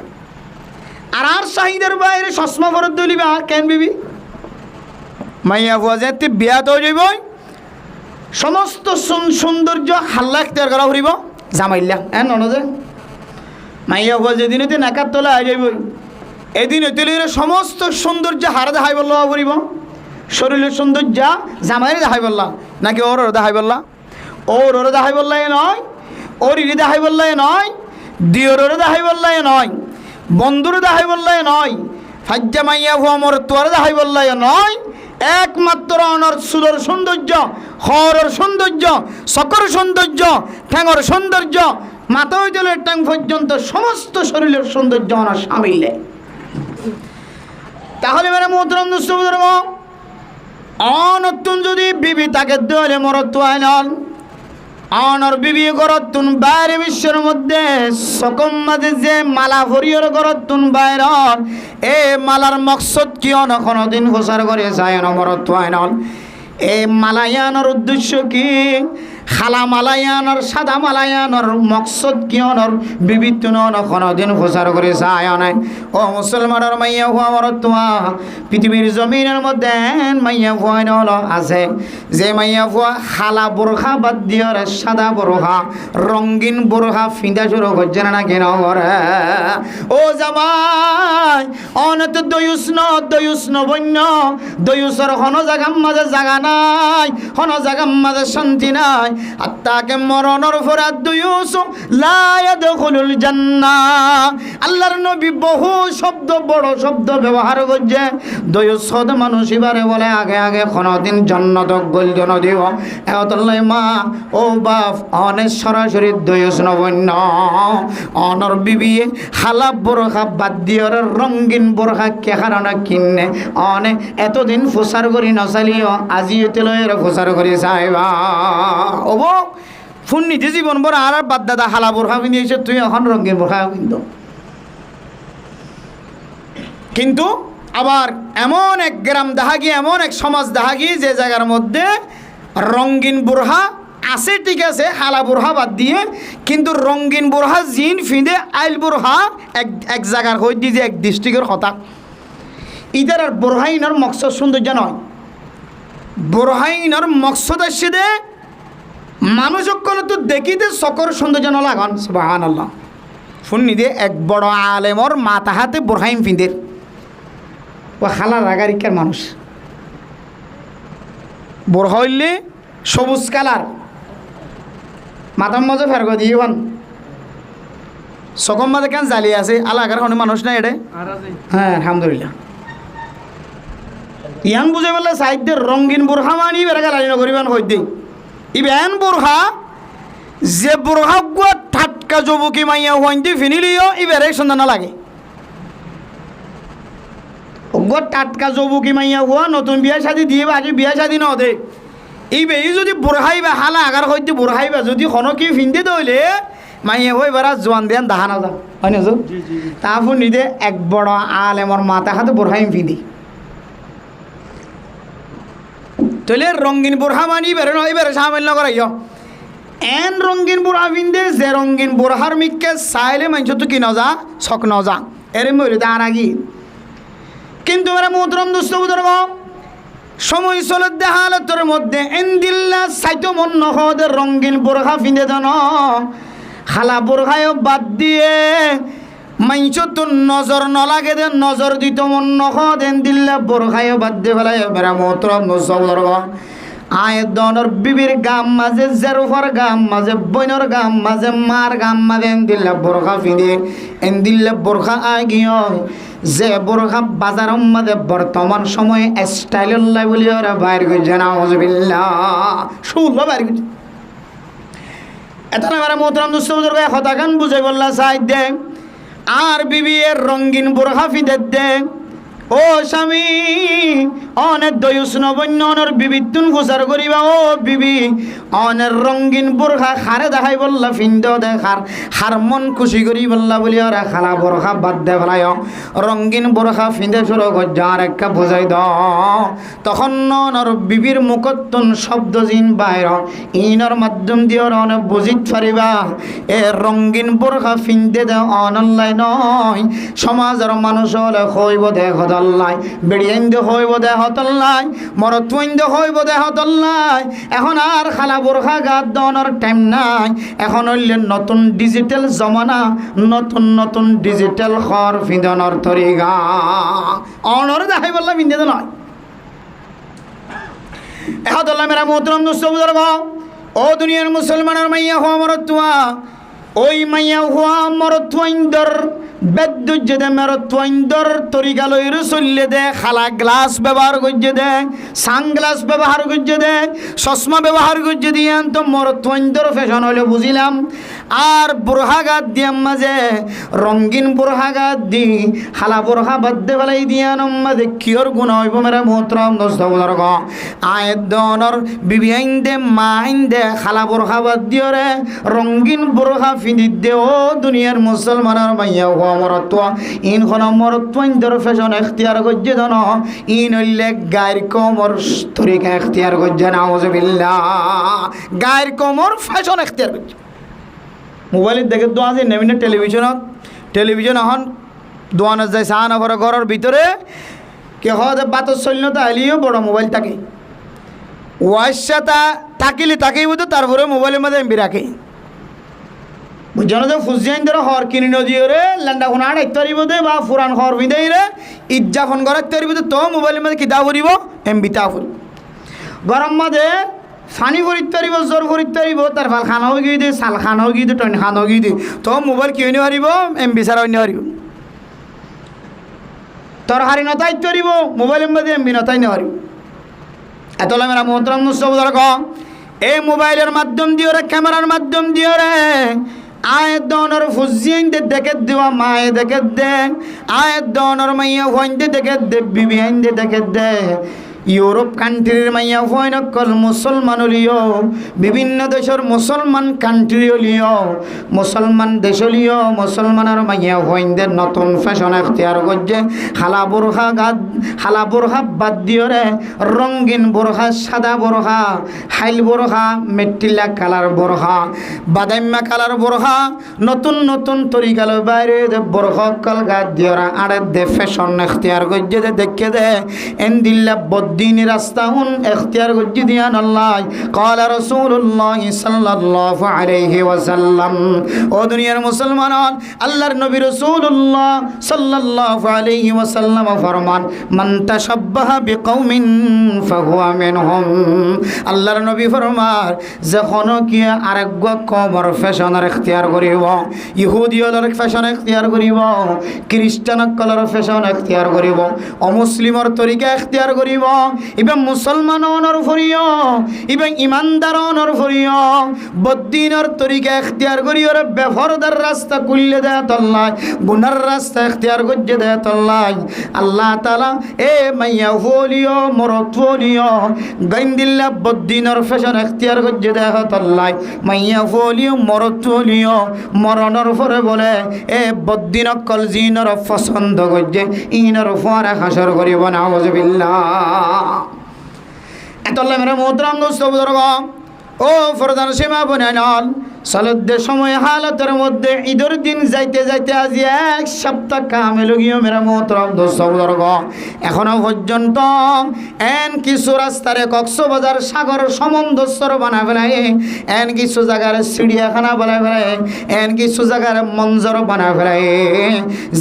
আর চাহিদার বাইরে চশমা ফরত দিলিবা কেন বিবি মাইয়া বুয়া যে বিয়া তো যাইব সমস্ত সৌন্দর্য হাল্লা এখতিয়ার করা ফুরিব জামাইল্লা এন ননদে মাইয়া বুয়া যেদিনতে নাকার তলে আই যাইব এদিন তুলে সমস্ত সৌন্দর্য হারা দেখাই বলল ফুরিব শরীরের সৌন্দর্য জামাইরে দেখাই বললা নাকি ওর দেখাই বললা ওর দেখাই বললাই নয় ওর ইরি দেখাই বললাই নয় দিওর দেখাই বললাই নয় বন্ধুর দেখাই বললাই নয় ফাজ্জা মাইয়া ভুয়া মর তোর দেখাই বললাই নয় একমাত্র অনর সুদর সৌন্দর্য হরর সৌন্দর্য সকর সৌন্দর্য ঠ্যাঙর সৌন্দর্য মাথা হইতে ট্যাং পর্যন্ত সমস্ত শরীরের সৌন্দর্য অনার সামিলে তাহলে মেরে মোহতরম দুষ্টদের অনতুন যদি বিবি তাকে দলে মরত্ব আইনল অনর বিবি গরতুন বাইরে বিশ্বের মধ্যে সকম মাঝে যে মালা ভরিয়র গরতুন বাইর এ মালার মকসদ কি অন কোনদিন প্রচার করে যায় না মরত্ব আইনল এই মালায়ানোর উদ্দেশ্য কি খালা মালায়ানোর সাদা মালায়ানোর মকসদ কি অনর বিবিধ কোনদিন প্রচার করে যায় নাই ও মুসলমানের মাইয়া হুয়া মরতুয়া পৃথিবীর জমিনের মধ্যে মাইয়া হুয়া হলো আছে যে মাইয়া হুয়া খালা বোরখা বাদ দিয়ে সাদা বোরখা রঙিন বোরখা ফিঁদা শুরু করছে না কেন করে ও জামাই অনত দয়ুষ্ণ বন্য দয়ুসর হন জাগাম মাঝে জাগা নাই হন জাগাম মাঝে শান্তি নাই আত্মাকে মরণর ফরাদ দয়ুস লা ইয়াদখুলুল জান্নাহ আল্লাহর নবী বহু শব্দ বড় শব্দ ব্যবহার করছে দয়ুস সদ মানুষ এবারে বলে আগে আগে কোনদিন জান্নাত গলজন দিব এতলাই মা ও বাপ অনেক সরাসরি দয়ুস নবন্য অনর বিবি হালা বোরখা বাদ দিয়ে রঙিন বোরখা কে কারণে কিনে অনেক এতদিন প্রচার করি নচালিও আজি এতেলয়ের প্রচার করি চাইবা ওব ফোন নিতে জীবন বড় আর বাদ দাদা হালা বোরখা পিন্ধিয়েছে তুই এখন রঙিন বোরখা কিন্তু আবার এমন এক গ্রাম দাহাগি এমন এক সমাজ দাহাগি যে জায়গার মধ্যে রঙিন বোরখা আছে ঠিক আছে হালা বোরখা বাদ দিয়ে কিন্তু রঙিন বোরখা জিন ফিঁদে আইল বোরখা এক জায়গার হয়ে দিয়ে যে এক ডিস্ট্রিক্টের কথা ইদার আর বোরহাইনার মকসদ সৌন্দর্য নয় বোরহাইনার মকসদ আসছে দে মানুষ তো দেখিতে সকর সৌন্দর্য ন লাগান সুবহানাল্লাহ শুনি দে এক বড় আলেমর মাথা হাতে বোরহাইন ফিঁদের ও হালা রাগারিকার মানুষ বোরহা হইলে সবুজ কালার মাথার মজা ফেরগো দিয়ে হন সকম মাঝে কেন জ্বালিয়ে আছে আলাগার কোনো মানুষ না এটা হ্যাঁ আলহামদুলিল্লাহ ইয়ান বুঝে বললে সাহিত্যের রঙিন বোরখা মানি বেড়ে গেল করিবেন হই দিই ইবেন বোরখা যে বোরখা গুয়া ঠাটকা যুবকি মাইয়া হইন্দি ফিনিলিও ইবেরে সন্ধ্যা না লাগে গুয়া টাটকা যুবকি মাইয়া হুয়া নতুন বিয়া শাদি দিয়ে আগে বিয়া শাদি ন দে ইবে যদি বোরহাইবা হালা আগার হইতে বোরহাইবা যদি হনকি ফিনতে দইলে মাইয়া হই বেড়া জোয়ান দেন দাহা না যা হয় না তা ফুনি দে এক বড় আলেমর মাথা হাতে বোরহাইম ফিদি তইলে রঙিন বোরহা মানি বেরে নয় বেরে সামিল না করাইও এন রঙিন বোরহা ফিনদে যে রঙিন বোরহার মিককে চাইলে মানুষ তো কি নজা ছক নজা এরে মরে তার আগি কিন্তু এরা মোহতরম দুস্থ বুজুর্গ সময় চলে দেহালতের মধ্যে এন্দিল্লা সাইতো মন নহদের রঙিন বোরখা ফিন্দে দেন খালা বোরখায় বাদ দিয়ে মাইছ তো নজর নলাগে দে নজর দিত মন নহদ এন্দিল্লা বোরখায় বাদ দিয়ে ফেলাই এরা মোহতরম দুস্থ বুজুর্গ আয় দনর বিবির গাম মাঝে জেরুফার গাম মাঝে বইনর গাম মাঝে মার গাম মাঝে এন্দিল্লা বোরখা ফিন্দে এন্দিল্লা বোরখা আগিয় যে বোরখা বাজার মধ্যে বর্তমান সময়ে স্টাইল্লাহ বলি ওরা বাইর করছে না হজবিল্লা শুনলো বাইর করছে এত না আমার মোহতরম দুস্থ বুজুর্গ হতাকান বুঝে বললা সাইড দে আর বিবি এর রঙিন বোরখা ফিদে দে ও স্বামী অনেক দয়ুস নবন্য অনের বিবিতুন গোসার করিবা ও বিবি অনের রঙিন বোরখা খারে দেখাই বললা ফিন্দ দেখার হার মন খুশি করি বললা বলি ওরা খালা বোরখা বাদ দে ফেলায় রঙিন বোরখা ফিন্দে শুরু যার একটা বোঝাই দ তখন অনর বিবির মুখতন শব্দ জিন বাইর ইনর মাধ্যম দিয়ে অনেক বুঝিত পারিবা এ রঙিন বোরখা ফিন্দে দে অনলাই নয় সমাজের মানুষ হলে হইব দেখ হতল্লাই বেড়িয়েন্দ হইব দে হতল্লাই মরত্বইন্দ হইব দে হতল্লাই এখন আর খালা বোরখা গাত দনের টাইম নাই এখন হইলে নতুন ডিজিটাল জমানা নতুন নতুন ডিজিটাল খর ফিদনের তরিগা অনর দেখাই বললাম ইন্দিয়া নয় এহতল্লা মেরা মোহতরম দুস্থ বুজুর্গ ও দুনিয়ার মুসলমানের মাইয়া হওয়া মরত্তুয়া ওই মাইয়া হওয়া মরত্বইন্দর বেদ্যুত দে মেরত্বইন্দর তরিকালইর চললে দে খালা গ্লাস ব্যবহার করছে দে সানগ্লাস ব্যবহার করছে দে চশমা ব্যবহার করছে দিয়ে তো মরত্বইন্দর ফ্যাশন হলে বুঝিলাম আর বোরহাগাত দিয়ে মাঝে রঙিন বোরহাগাত দি খালা বোরহা বাদ্যে ফেলাই দিয়ে মাঝে কিয়র গুণ হইব মেরা মোহতরম দোস্ত বুজুর্গ আয়ের দনর বিবি আইন দে মা আইন দে খালা বোরহা বাদ দিও রে রঙিন বোরহা ফিনি দে ও দুনিয়ার মুসলমানের মাইয়া মরত্ব ইন খন মরত্ব ইন্দর ফ্যাশন এখতিয়ার করছে ধন ইন হইলে গায়ের কমর তরিকা এখতিয়ার করছে নাউজুবিল্লাহ গায়ের কমর ফ্যাশন এখতিয়ার করছে মোবাইলের দেখে তো আছে নেমিনে টেলিভিশন এখন দোয়ানো যায় সাহানা করে ঘরের ভিতরে কে হতে বাতর শৈল্যতা আলিও বড় মোবাইল থাকে ওয়াইসাতা থাকিলে তাকেই বুঝতো তারপরে মোবাইলের মধ্যে এমবি রাখে বুঝানো যে ফুজিয়ান ধরো হর কিনি নদীও রে ল্যান্ডা ফোন আড়াই তরিব দে বা ফুরান হর বিদেই রে ইজ্জা ফোন করার তরিব তো মোবাইলের মধ্যে কিতা ফুরিব এমবি তা ফুরিব গরম মাঝে ফানি ফরিত তরিব জোর ফরিত তরিব তার ফাল খানাও গিয়ে দে সাল খানাও গিয়ে দে টন খানাও গিয়ে দে তো মোবাইল কি হইনি হারিব এমবি ছাড়া হইনি হারিব তোর হারি নতাই তরিব মোবাইলের মধ্যে এমবি নতাই নে হারিব এত মেরা মোহতরম মুস্তফা ধর এই মোবাইলের মাধ্যম দিও রে ক্যামেরার মাধ্যম দিও রে আয়ের দনর ফুজিয়েন দে দেখে দেওয়া মায়ে দেখে দে আয়ের দনর মাইয়া হইন দে দেখে দে বিবি আইন দে দেখে দে ইউরোপ কান্ট্রির মাইয়া হইন কল মুসলমান লিও বিভিন্ন দেশের মুসলমান কান্ট্রি লিও মুসলমান দেশ লিও মুসলমানের মাইয়া হইন দে নতুন ফ্যাশন এখতিয়ার করছে খালা বোরখা বাদ দিও রে রঙিন বোরখা সাদা বোরখা হাইল বোরখা মেট্টিলা কালার বোরখা বাদাম্মা কালার বোরখা নতুন নতুন তরিকাল বাইরে দে বোরখা কল গাদ দিওরা আড়ে দে ফ্যাশন এখতিয়ার করছে দে দেখে দে এন দিল্লা বদ্দিনী রাস্তা হুন এখতিয়ার গজ্জি দিয়ান আল্লাহ ক্বালা রাসূলুল্লাহ সাল্লাল্লাহু আলাইহি ওয়াসাল্লাম। ও দুনিয়ার মুসলমান, আল্লাহর নবী রাসূলুল্লাহ সাল্লাল্লাহু আলাইহি ওয়াসাল্লাম ফরমান, মান তাশাব্বাহা বিকওমিন ফাহুয়া মিনহুম। আল্লাহর নবী ফরমান, যখন কি আরেক কমর ফ্যাশনের এখতিয়ার করিব, ইহুদিয়র ফ্যাশন এখতিয়ার করিব, খ্রিস্টান কলর ফ্যাশন এখতিয়ার করিব, অমুসলিমর তরিকা এখতিয়ার করিব, ইবা মুসলমানর ফরিয়, ইবা ইমানদারর ফরিয় বদ্দিনের তরিকা এখতিয়ার করিও রে বেফরদার রাস্তা খুললে দেয় তল্লাই, গুনার রাস্তা এখতিয়ার করছে দেয় তল্লাই। আল্লাহ তাআলা এ মাইয়া ফলিও মরত ফলিও গাইন্দিল্লা বদ্দিনের ফ্যাশন এখতিয়ার করছে দেয় তল্লাই, মাইয়া ফলিও মরত ফলিও মরণর পরে বলে এ বদ্দিন কল জিনর পছন্দ করছে ইনর ফরে হাসর করিব না। আউযুবিল্লাহ। এতল্লা মেরা মোহতরম দোস্ত বুজুর্গ, ও ফরদান সীমা বনান সালদের সময় হালতের মধ্যে ঈদের দিন যাইতে যাইতে আজি এক সপ্তাহ কামে লগিও মেরা মোহতরম দোস্ত বুজুর্গ, এখনো পর্যন্ত এন কিছু রাস্তারে কক্সবাজার সাগর সমুদ্র বানা ফেলাই, এন কিছু জায়গার চিড়িয়াখানা বানায় ফেলাই, এন কিছু জায়গার মঞ্জর বানা ফেলাই,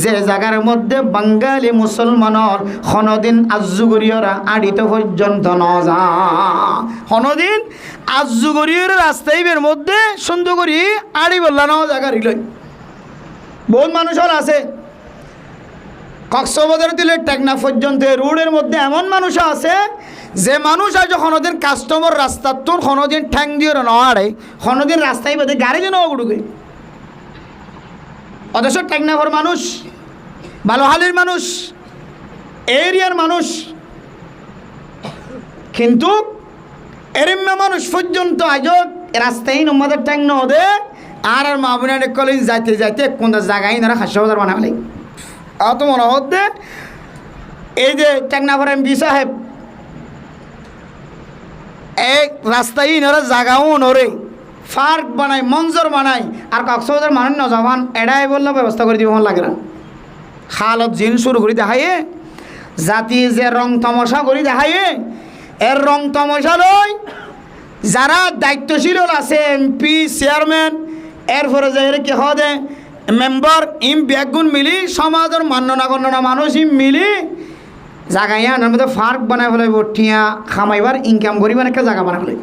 যে জায়গার মধ্যে বাঙালি মুসলমানর হনদিন আজুগরিয়রা আড়িতে পর্যন্ত ন যা, হনদিন আজুগরিয়র রাস্তাইবের মধ্যে সুন্দর করি আড়ি বললা ন জায়গা রিল বহুত মানুষ আছে। কক্সবাজার দিলে টেকনা পর্যন্ত রোডের মধ্যে এমন মানুষ আছে যে মানুষ আজ কোনোদিন কাস্টমার রাস্তা তোর কোনোদিন ঠ্যাং দিয়ে নড়ে, কোনোদিন রাস্তায় বেঁধে গাড়ি যেন উড়ুকে, অথচ টেকনাফর মানুষ, বালোহালির মানুষ, এরিয়ার মানুষ, কিন্তু এরিম্মা মানুষ পর্যন্ত আজ রাস্তায় আমাদের ঠ্যাং নদে আর মা বোনের কলেজ যাইতে যাইতে কোন জায়গায় না হাসপাতাল বানাবলে। অত মনে হতে এই যে টেকনাফর এমপি সাহেব এক রাস্তায় নরে জায়গাও নরে পার্ক বানায়, মঞ্জর বানায়, আর কক্সবাজার মানুষ নজওয়ান এড়াই বললে ব্যবস্থা করে দিব লাগে না। খালত জিন শুরু করে দেখাইয়ে জাতি যে রং তামাশা করে দেখাইয়ে, এর রং তামাশা লই যারা দায়িত্বশীল আছে এমপি চেয়ারম্যান এরপরে যে কি হদে মেম্বার ইম ব্যাগুন মিলি সমাজের মান্য গণ্যনা মানুষ ইম মিলি জায়গায় আনার মধ্যে পার্ক বানাই ফেলাই টিয়া খামাইবার ইনকাম করিবার একটা জায়গা বানাই ফেলাই।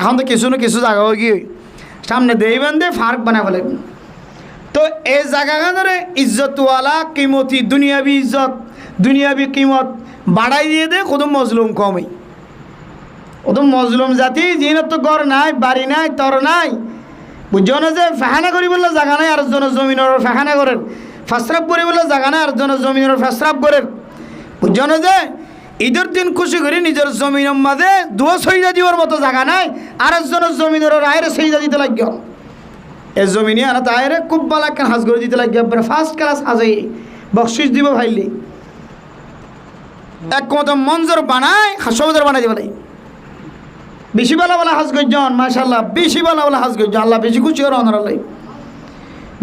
এখন তো কিছু না কিছু জায়গা গিয়ে সামনে দেইবেন দে পার্ক বানাই ফেলাই। তো এই জায়গাখানে ইজ্জতওয়ালা কিমতি দুনিয়াবি ইজ্জত দুনিয়াবি কিমত বাড়াই দিয়ে দে, কত মজলুম কমই, কত মজলুম জাতি যিনি তো ঘর নাই বাড়ি নাই তর নাই, বুঝছো না যে ফেহানা করি বললে জায়গা নাই, আরেকজনের জমিনের ফেহানা করেন, ফাসরাব করি বললে জায়গা নাই, আরেকজনের জমিনের ফাসরাব করেন, বুঝছো না যে ঈদের দিন খুশি করি নিজের জমিনের মাঝে দুয়ো সইজা দিবার মতো জায়গা নাই, আরেকজনের জমিনের আয়ের সইজা দিতে লাগিও, এই জমিনে আনা তাইরে খুব ভালো একটা হাজ করে দিতে লাগিও, ফার্স্ট ক্লাস হাজাই বকশিস দিব ভাইলি, এক মতো মঞ্জর বানায় হাসপাতাল বানাই দিব নাই, বেশি বেলা বলা হাজ গজন মাশাআল্লাহ, বেশি বেলা বলা হাজ গজন আল্লাহ বেশি খুশি আর অনারালাই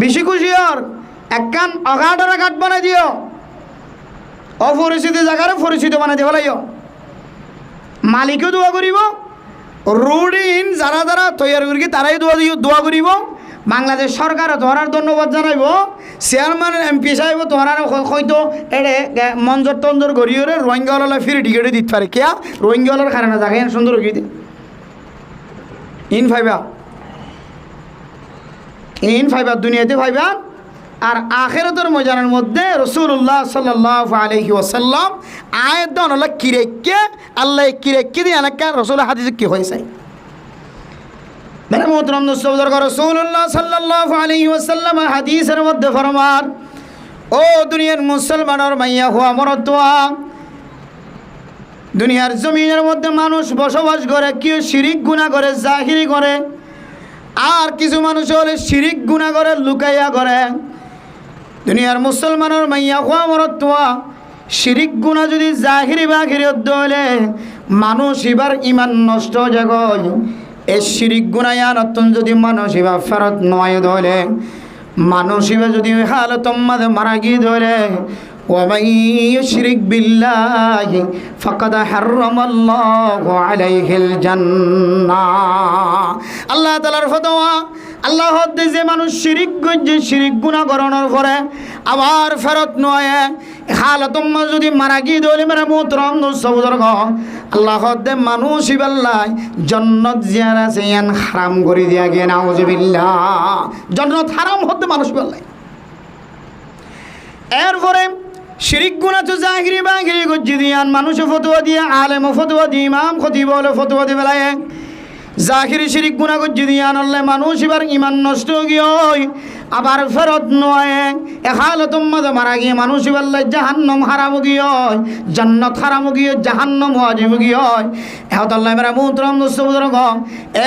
বেশি খুশি আর একখান অগাডারা ঘাট বানাই দিও, অপরিচিত জায়গারে পরিচিত বানাই দিব লাইও, মালিকও দোয়া করিব, রুডিন যারা যারা তৈরি করি তারাই দোয়া করিব, বাংলাদেশ সরকারও তোমার ধন্যবাদ জানাইব, চেয়ারম্যান এমপি সাহেব তোমার হয়তো এড়ে মঞ্জর তঞ্জর গড়িয়ে রোহিঙ্গাওয়ালা ফিরে টিকেটে দিতে পারে, কেয়া রোহিঙ্গাওয়ালার কারণে জায়গায় সুন্দর গিয়ে দে ইন ফাইবা দুনিয়াতে ফাইবা আর আখিরাতের ময়দানের মধ্যে রাসূলুল্লাহ সাল্লাল্লাহু আলাইহি ওয়াসাল্লাম আয়াত দান হলো কিরেকে আল্লাহ কিরেকে দিয়ে আনাকা রাসূল হাদিসে কি হয়েছে মেরা মোহতরম দোস্ত রাসূলুল্লাহ সাল্লাল্লাহু আলাইহি ওয়াসাল্লাম হাদিসের মধ্যে ফরমান, ও দুনিয়ার মুসলমানের মাইয়া হুয়া মরতুয়া, দুনিয়ার জমিনের মধ্যে মানুষ বসবাস করে, কেউ শিরিক গুনাহ করে জাহিরি করে, আর কিছু মানুষ হলে শিরিক গুনাহ করে লুকাইয়া করে। দুনিয়ার মুসলমানের মাইয়া হুয়া মরতুয়া, শিরিক গুনাহ যদি জাহিরি বাহিরি হলে মানুষ এবার ইমান নষ্ট জাগয়, এই শিরিক গুনাহ নতুন যদি মানুষ এবার ফেরত নয় ধরে, মানুষ এবার যদি হালত মাঝে মারা গিয়ে ধরে ومن يشرك بالله فقد حرم الله عليه الجنة আল্লাহ তাআলার ফতোয়া আল্লাহ হদ্দে যে মানুষ শিরিক করছে শিরিক গুনাহ করানোর পরে আবার ফেরত নয় হালাতুম যদি মারা গিয়ে দলে মেরা মোহতরম বুজুর্গ আল্লাহ হদ্দে মানুষ ইবাল্লাহ জান্নাত জিয়ারা সেয়ান হারাম করে দিয়া গে নাউজুবিল্লাহ জান্নাত হারাম হতে মানুষ ইবাল্লাহ এরপরে শিরিক গুনাহ তো জাহিরি বাহিরি গজ্জি দিয়ান মানুষ ফতোয়া দিয়ে আলেম ফতোয়া দিয়ে ইমাম খতিব বলে ফতোয়া দিয়ে বেলায় জাহিরি শিরিক গুনাহ গজ্জি দিয়ান আল্লাহ মানুষ এবার ঈমান নষ্ট গিয়ে আবার ফেরত নয় এহালতুম মাঝে মারা গিয়ে মানুষ বললে জাহান্নাম হারাম গিয়ে জান্নাত হারাম গিয়ে জাহান্নাম ওয়াজিব গিয়ে এহত আল্লাহ মেরা মুহতরম দোস্ত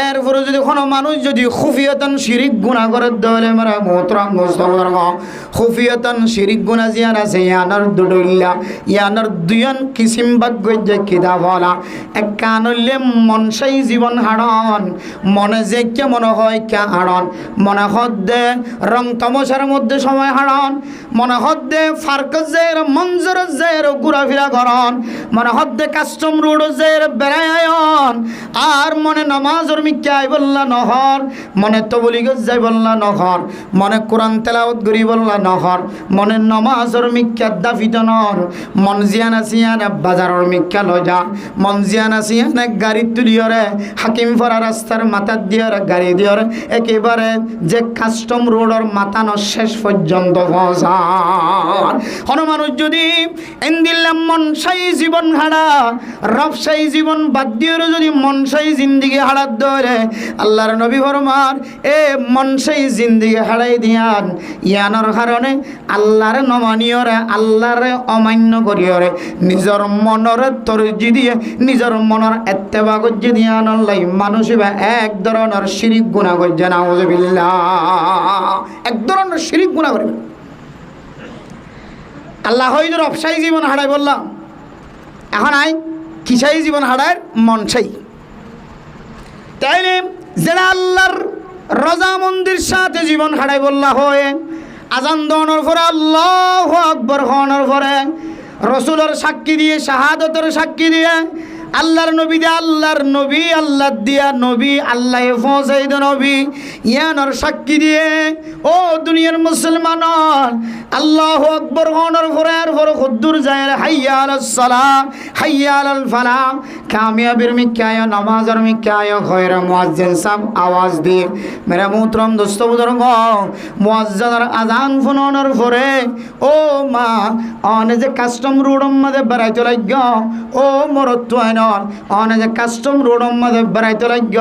এরপরে যদি কোনো মানুষ যদি খুফিয়াতান শিরিক গুনাহ করে দলে মেরা মুহতরম দোস্ত খুফিয়াতান শিরিক গুনাহ জিয়ার আছে ইয়ানার দুডইল্লা ইয়ানার দুইয়ান কিসিম ভাগ্য যে কিদা বলা এক কানলে মনসাই জীবন হাড়ন মনে যে কে মনে হয় কে হাড়ন মনে হদ্দে রং তমসার মধ্যে সময় হারান মনে হদ্দে ফার্কত যায়ের মঞ্জুর যায়ের ঘোরাফেরা করন মনে হদ্দে কাস্টম রোড যায়ের বেড়ায়ন আর মনে নামাজর মিক্কাই বললা নহর মনে তবলিগত যাই বললা নহর মনে কোরআন তেলাওয়াত করি বললা নহর মনে নামাজর মিক্কা দাফিত নর মন জিয়ানা সিয়ানা বাজারর মিক্কা লজা মন জিয়ানা সিয়ানা গাড়ি তুলিয়রে হাকিম ফরা রাস্তার মাথা দিয়রে গাড়ি দিয়রে একেবারে যে কাস্টম রোডর মাতানো শেষ পর্যন্ত পৌঁছান কোন মানুষ যদি এন্দিল্লাম মনসাই জীবন হারা রবসাই জীবন বাদ দিয়ে যদি মনসাই জিন্দিগি হারাত ধরে আল্লাহর নবী ফরমান এ মনসাই জিন্দিগি হারাই দিয়ান ইয়ানোর কারণে আল্লাহর নমানিয়রে আল্লাহরে অমান্য করিয়রে নিজের মনরে তরজি দিয়ে নিজের মনের এত্তেবা গজ্জি দিয়ান আল্লাহ মানুষ এক ধরনের শিরিক গুনাহ করছে নাউজুবিল্লাহ এক ধরনের শিরিক গুনাহ করবে আল্লাহ হয়তো রবসাই জীবন হারাই বললাম এখন আই কিসাই জীবন হারায় মনসাই তাইলে যারা আল্লাহর রজা মন্দির সাথে জীবন হারাই বললা হয়ে আজান দনের পরে আল্লাহু আকবার হওয়ার পরে রসুলের সাক্ষী দিয়ে শাহাদতের সাক্ষী দিয়ে আল্লাহর নবী দিয়ে আল্লাহর নবী আল্লাহ দিয়া নবী আল্লাহ পৌঁছাই দে নবী ইয়ানোর সাক্ষী দিয়ে ও দুনিয়ার মুসলমান আল্লাহু আকবার হওয়ার পরে আর পরে খুদ্দুর যায় হাইয়া আলাস সালাহ হাইয়া আলাল ফালাহ কামিয়াবির মিক্কায় নামাজের মিক্কায় খয়রা মুয়াজ্জিন সাহেব আওয়াজ দিয়ে মেরা মুহতরম দোস্ত বুজুর্গ মুয়াজ্জিনের আজান ফোনানোর পরে ও মা অনে যে কাস্টম রোডের মধ্যে বেড়াইতে লাগ ও মরত্ব অনে যে কাস্টম রোডের মধ্যে বেড়াইতে লাগ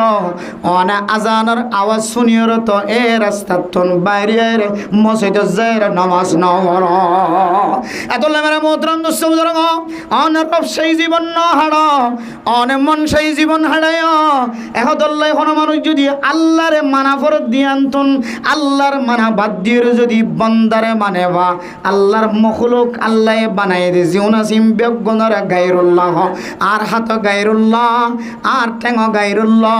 অনে আজানের আওয়াজ শুনিয়র তো এ রাস্তার তন বাইরে মসজিদ যায় নামাজ নওয়ার এত মেরা মুহতরম দোস্ত বুজুর্গ অনে রব সেই জীবন ন হাড় অনে মন সেই জীবন হারায় এহদল্লাই কোন মানুষ যদি আল্লাহরে মানা ফরত দিয়ান্তন আল্লাহর মানা বাদ দিয়ে যদি বন্দারে মানে বা আল্লাহর মখলুক আল্লাহ বানাই দে জিউনা সিম বেগনরা গায়রুল্লাহ আর হাত গায়রুল্লাহ আর ঠ্যাং গায়রুল্লাহ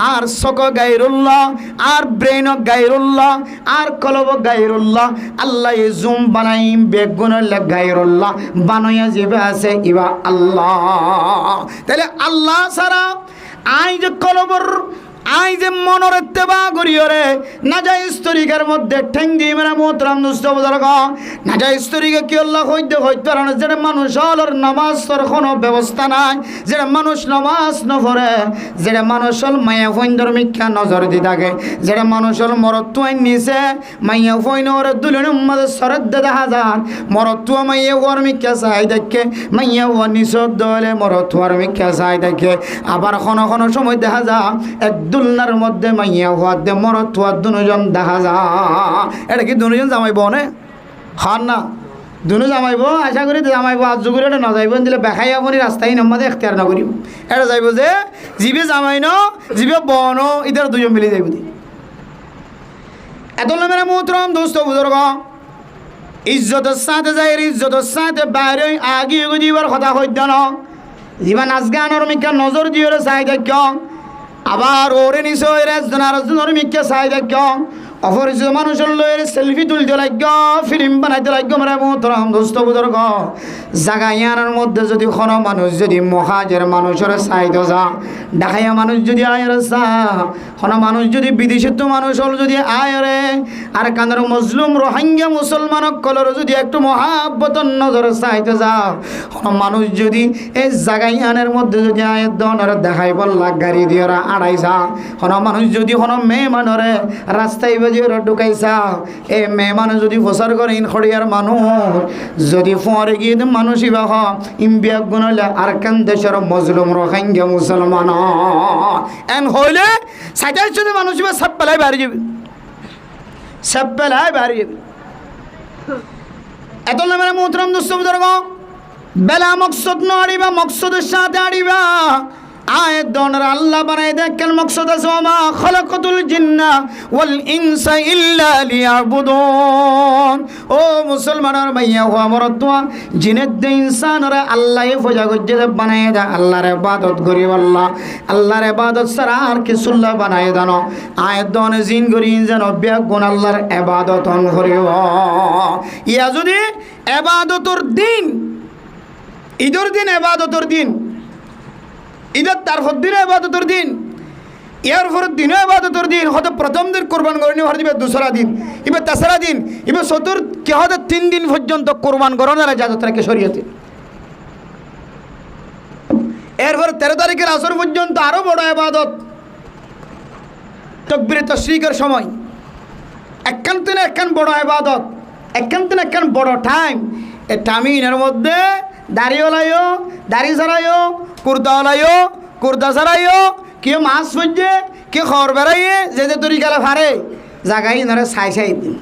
আর চক গায়রুল্লাহ আর ব্রেন গায়রুল্লাহ আর কলব গায়রুল্লাহ আল্লাহ জুম বানাই বেগনর গায়রুল্লাহ বানাইয়া যাবে আছে ইবা আল্লাহ তাহলে আল্লাহ ছাড়া আই যে কলবর আই যে মনের ইত্তেবা করিয়রে নাজাইজ তরিকার মধ্যে ঠেং দিয়ে মেরা মুহতরম দুষ্ট বুজুর্গ নাজাইজ তরিকা কি আল্লাহ হইতে কারণে যেটা মানুষ হলর নামাজ তোর কোনো ব্যবস্থা নাই যেটা মানুষ নামাজ নপড়ে যেটা মানুষ হল মায়া ফৈন্দর মিখ্যা নজর দি থাকে যেটা মানুষ হল মরত্তুয়াই নিছে মাইয়া ফৈনর দুলন উম্মাদ সরদ্দে দেখা যান মরত্তুয়া মাইয়া ওর মিখ্যা চাই দেখে মাইয়া ও নিচত দলে মরত্তুয়ার মিখ্যা চাই দেখে আবার কোনো সময় দেখা যা এক দুলনার মধ্যে মাইয়া হওয়ার দে মরত হওয়ার দুজন দেখা যা এটা কি দুজন জামাইব নে হার না দুনো জামাইব আশা করি জামাইব আজ যুগের এটা না যাইব দিলে বেখাই আপনি রাস্তায় নামাতে এখতিয়ার না করিব এটা যাইব যে জিবে জামাই ন জিবে বন ইধার দুজন মিলে যাইব এত মেরা মুহতরম দোস্ত বুজুর্গ ইজ্জতের সাথে যাই ইজ্জতের সাথে বাইরে আগিয়ে দিবার কথা হইত না জীবা নাচ গানোর মিকা নজর দিয়ে চাই দেখ আবার ওরে নিচে রাজজনের মিকে চাই দেখ অপরিচিত মানুষের লয়ের সেলফি তুলতে লাগ্য, ফিল্ম বানাইতে লাগ্য। মানে মোহতরম দোস্ত বুজুর্গ, জাগাইয়ানের মধ্যে যদি কোনো মানুষ যদি মহাজের মানুষের চাইতে যা, ঢাকাইয়া মানুষ যদি আয়ের চা, কোনো মানুষ যদি বিদেশিত মানুষ হল যদি আয়রে, আর কানের মজলুম রোহিঙ্গা মুসলমান কলর যদি একটু মহাব্বতন নজরে চাইতে যাও, কোনো মানুষ যদি এই জাগাইয়ানের মধ্যে যদি আয়ের দনের দেখাই বললা গাড়ি দিয়ে ওরা আড়াইছা, কোনো মানুষ যদি কোনো মেয়ে মানুরে রাস্তায় বাজি ওরা ঢুকাইছা, এই মেয়ে মানুষ যদি প্রচার করে ইন খড়িয়ার মানুষ যদি ফোঁরে গিয়ে মানুষই বাহ ইম্বিয়া গুণলে আর কান দেশের মজলুম রোহিঙ্গা মুসলমান এন হইলে সাইটার সাথে মানুষ সব পেলায় বাড়ি যাবে, সব পেলায় বাড়ি যাবে। এত না মেরে মোহতরম দোস্ত বুজুর্গ, বেলা মকসদ ন আড়িবা, মকসদের সাথে আড়িবা। আয়ের দনের আল্লাহ বানাই দেখেন মকসদ আছে, ওমা খলাকাতুল জিন্না ওয়াল ইনসা ইল্লা লিয়াবুদুন। ও মুসলমানের মাইয়া হওয়া মরতুয়া জিনের দে ইনসানরা আল্লাহে ফজা গজ্জে বানাই দা, আল্লাহর ইবাদত করি, আল্লাহর ইবাদত ছাড়া আর কিছুল্লা বানাই দানো। আয়ের দনে জিন করি যেন বেগুন আল্লাহর ইবাদত করিব। ইয়া যদি ইবাদতর দিন, ঈদের দিন ইবাদতর দিন, ঈদের তার দিন ইবাদতের দিন, এর পরের দিনও ইবাদতের দিন, হয়তো প্রথম দিন কোরবান করেনি, হয়তো এবার দোসরা দিন, এবার তেসরা দিন, এবার কে হয়তো 3 দিন পর্যন্ত কোরবান করানোর ইজাজত রাখে শরীয়তে। এরপর 13 তারিখের আসর পর্যন্ত আরো বড় ইবাদত, তাকবীরে তাশরিকের সময় একখান বড় ইবাদত, একখান বড় টাইম। এই টাইমের মধ্যে দাড়িওয়ালাইও দাড়ি ছাড়াইও, কুর্তাওয়ালাইও কুর্তা ছাড়াইও, কেউ মাছ ফুজছে, কেউ খড় বেড়াইয়ে যে যে তরি গেলে ভারে জাগাই ধরে ছাই দিন।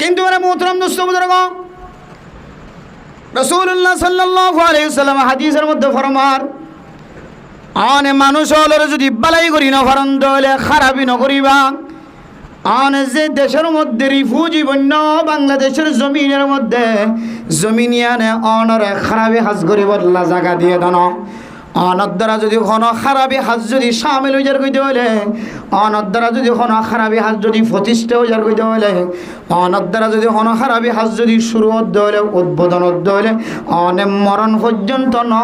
কিন্তু মানে মোহতরম দোস্ত বুজুর্গ, রাসূলুল্লাহ সাল্লাল্লাহু আলাইহি ওয়াসাল্লাম হাদিসের মধ্যে ফরমান, অনে মানুষ হলের যদি বালাই করি না ফরন দলে খারাপই নকরিবা। অনে যে দেশের মধ্যে রিফিউজি বন্য বাংলাদেশের জমিনের মধ্যে জমিনিয়ানে অনরে খারাপি হাজ করি বদলা জায়গা দিয়ে দান। অনর দ্বারা যদি কোনো খারাপি হাজ যদি সামিল হয়ে যার কইতে হলে, অনর দ্বারা যদি কোনো খারাপি হাজ যদি প্রতিষ্ঠা হয়ে যার কইতে হলে, অনর দ্বারা যদি কোনো খারাপি হাজ যদি শুরু হতে হলে, উদ্বোধন হতে হলে, অনে মরণ পর্যন্ত ন,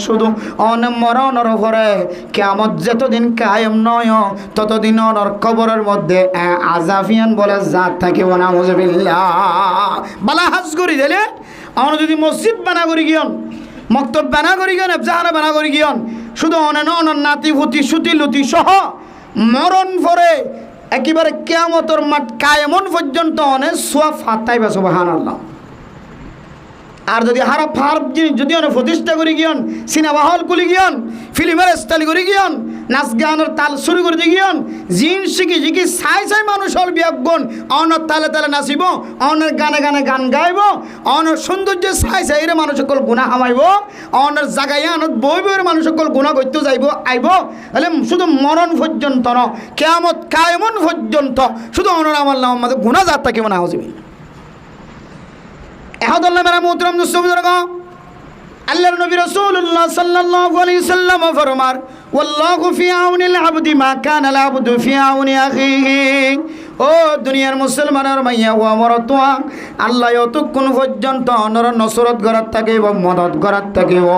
শুধু অনে মরণের পরে কিয়ামত যতদিন কায়েম নয় ততদিন অনর কবরের মধ্যে আজাফিয়ান বলে জাত থাকিব না। মুজবিল্লাহ বালা হাজ করি দিলে অন যদি মসজিদ বানা করি গিয়ন, মক্তব বানা করি গিয়ন, এফজাহানা বানা করি গিয়ন, শুধু অনেন অনর নাতি ফুতি সুতি লুতি সহ মরণ পরে একেবারে কিয়ামতের মাঠ কায়েমন পর্যন্ত অনেক সোয়া ফাতাইবা সুবহানাল্লাহ। আর যদি হারাপ জিনিস যদি অনেক প্রতিষ্ঠা করি গিয়ন, সিনেমা হল খুলি গিয়ন, ফিল্মের স্টাইল করি গিয়ন, নাচ গানের তাল শুরু করে দিয়ে গিয়ন, জিন শিখি চাই মানুষ হল বিয়াগুন, অনের তালে তালে নাচিব, অনের গানে গানে গান গাইব, অনের সৌন্দর্য চাই এর মানুষ সকল গুণা হামাইব, অনের জাগাই আনত বই বইয়ের মানুষ সকল গুণা করতে যাইব আইব। তাহলে শুধু মরণ পর্যন্ত ন, কিয়ামত কায়েমন পর্যন্ত শুধু অনর আমার নাম আমাদের গুণা যাত থাকিব না হজিবি। এহাদুল্লাহ মেরা মুহতরম দোস্ত বুজুর্গ, আল্লাহর নবী রাসূলুল্লাহ সাল্লাল্লাহু আলাইহি সাল্লাম ফরমান, ওয়াল্লাহু ফি আউনিল আবদি মা কানাল আবদু ফি আউনি আখিহি। ও দুনিয়ার মুসলমানের মাইয়া ও মরতুয়া, আল্লাহ যতক্ষণ পর্যন্ত অনর নসরত করার থাকিব, মদত করার থাকিব,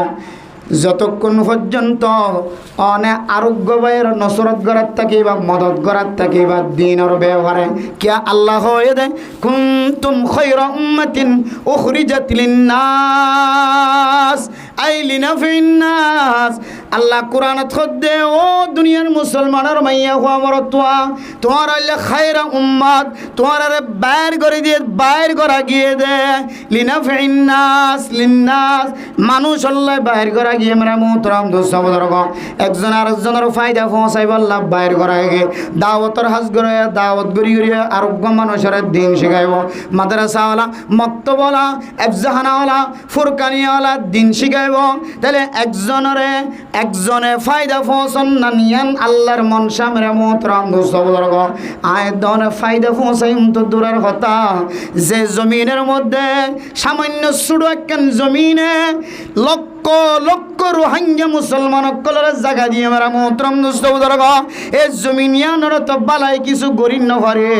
যতক্ষণ পর্যন্ত অনে আরোগ্য ভাইয়ের নসরত করার থাকিবা, মদত করার থাকিবা, দিনের ব্যবহারে কিয়া আল্লাহ হয়ে দে কুনতুম খায়রা উম্মাতিন উখরিজাত লিন্নাস আই লিনাফিন নাস। আল্লাহ কোরআনত খদ্দে, ও দুনিয়ার মুসলমানের মাইয়া হওয়া মরতুয়া, তোমার আল্লাহ খায়রা উম্মাত, তোমার বাইর করে দিয়ে বাইর করা গিয়ে দে লিনাফিন নাস, লিন্নাস মানুষ আল্লাহ বাইর করা গিয়ে আমরা মুহতরম দোস্ত বুজুর্গ, একজন আরেকজনের ফায়দা পৌঁছাইব আল্লাহ বাইর করা গিয়ে দাওয়াতের হাজ করে দাওয়াত গড়ি গড়িয়ে আরোগ্য মানুষের দিন শিখাইব, মাদ্রাসাওয়ালা, মক্তবওয়ালা, এফজাহানাওয়ালা, ফুরকানিয়াওয়ালা দিন শিখাইব। তাহলে একজনে ফায়দা পৌঁছন না নিয়ান আল্লাহর মনসা মেরে মুহতরম দোস্ত বুজুর্গ, আয়দনে ফায়দা পৌঁছাই তো দূরের কথা, যে জমিনের মধ্যে সামান্য ছোট একখান জমিনে লক্ষ লক্ষ লক্ষ রোহিঙ্গা মুসলমান সকলের জায়গা দিয়ে আমরা মোহতরম দুস্থ বুজুর্গ এই জমিনিয়ানোর তো বালাই কিছু গরিব নভরে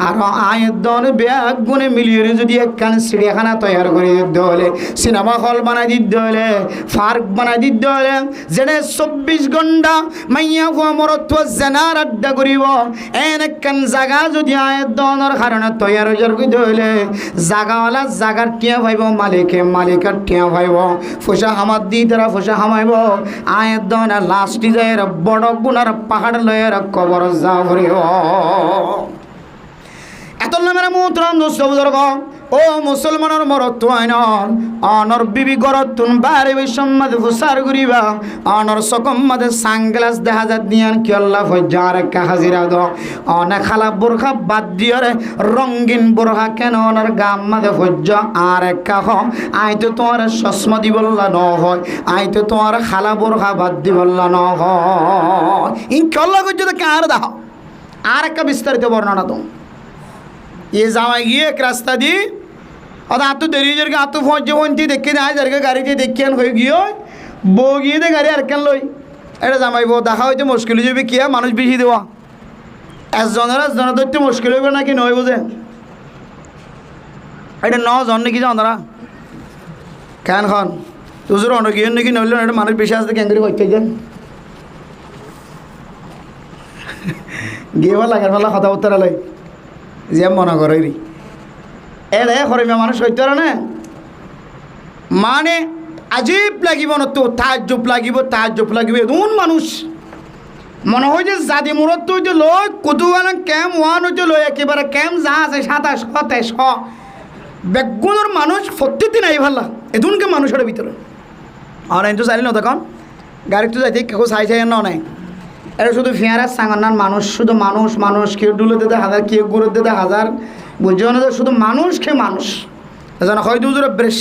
আর আয়ের দন ব্যাগ গুণে মিলিয়ে যদি একখান চিড়িয়াখানা তৈরি করে দিতে হলে সিনেমা হল বানাই দিতে হলে পার্ক বানাই দিতে হলে যেনে 24 ঘণ্টা মাইয়া হুয়া মরত্ব জেনার আড্ডা করিব এন একখান জায়গা যদি আয়ের দনের কারণে তৈরি করতে হলে জাগাওয়ালা জাগার টিয়া ভাইব মালিকের টিয়া ভাইব ফুসা হামার দি তারা ফুসা হামাইব আয়ের দনের লাস্টি যায় বড় গুণার পাহাড় লয়ের কবর যা ভরিব এত নামের মোহতরম দুস্থ বুজুর্গ ও মুসলমানের মরত্ব আইনর অনর বিবি গরতুন বারে বিসম্মাদ ফুসার ঘুরিবা অনর সকম মাদে সানগ্লাস দেখা যা দিয়ান কি আল্লাহ ফজ্জার কা হাজিরা দ অনে খালা বোরখা বাদ দিয়রে রঙিন বোরখা কেন অনর গাম মাদে ফজ্জা আর একা হ আই তো তোমার চশমা দি বললা ন হয় আই তো তোমার খালা বোরখা বাদ দি বললা ন হয় ইন কি আল্লাহ কইতে কার দাও আর একটা বিস্তারিত বর্ণনা তো ये जावा गए एक रास्ता दी और आतो देरी जर के आतो फोन जो उनती देखे ना जर के गाड़ी के देखे हो गयो बो गए दे गाड़ी अरकन लोई এটা জামাই বউ দেখা হইতে মুশকিল যাবে কি মানুষ বেশি দেওয়া একজনের ধরতে মুশকিল হইবে নাকি নয় বুঝে এটা 9 জন নাকি জানারা কেন খন তুজুর অন্য গিয়ে নাকি নইল এটা মানুষ বেশি আসতে কেন করে কইতে যান গিয়ে লাগার ফেলা কথা উত্তর লই যে মনে করে এ হরিমা মানুষ হইতে না মানে আজীব লাগিব না তো তাজ্জব লাগিব এমন মানুষ মনে হয় যে জাদি মূরত হইতে লয় কতুয়ানা ক্যাম ওয়ান হইতে লয় একেবারে ক্যাম যা আছে 27 বেগুনের মানুষ প্রত্যেকদিন আই ভাল্লা এদুনকে মানুষের ভিতরে আর তো চাইলে না তখন গাড়ি তো যাইতে কেউ চাই না নাই এটা শুধু ফিয়ারার সাঙ্গান্নার মানুষ শুধু মানুষ কেউ ডুলে দিতে হাজার কেউ গুঁড়ো দিতে হাজার বুঝছো না শুধু মানুষ খেয়ে মানুষ যেন হয়তো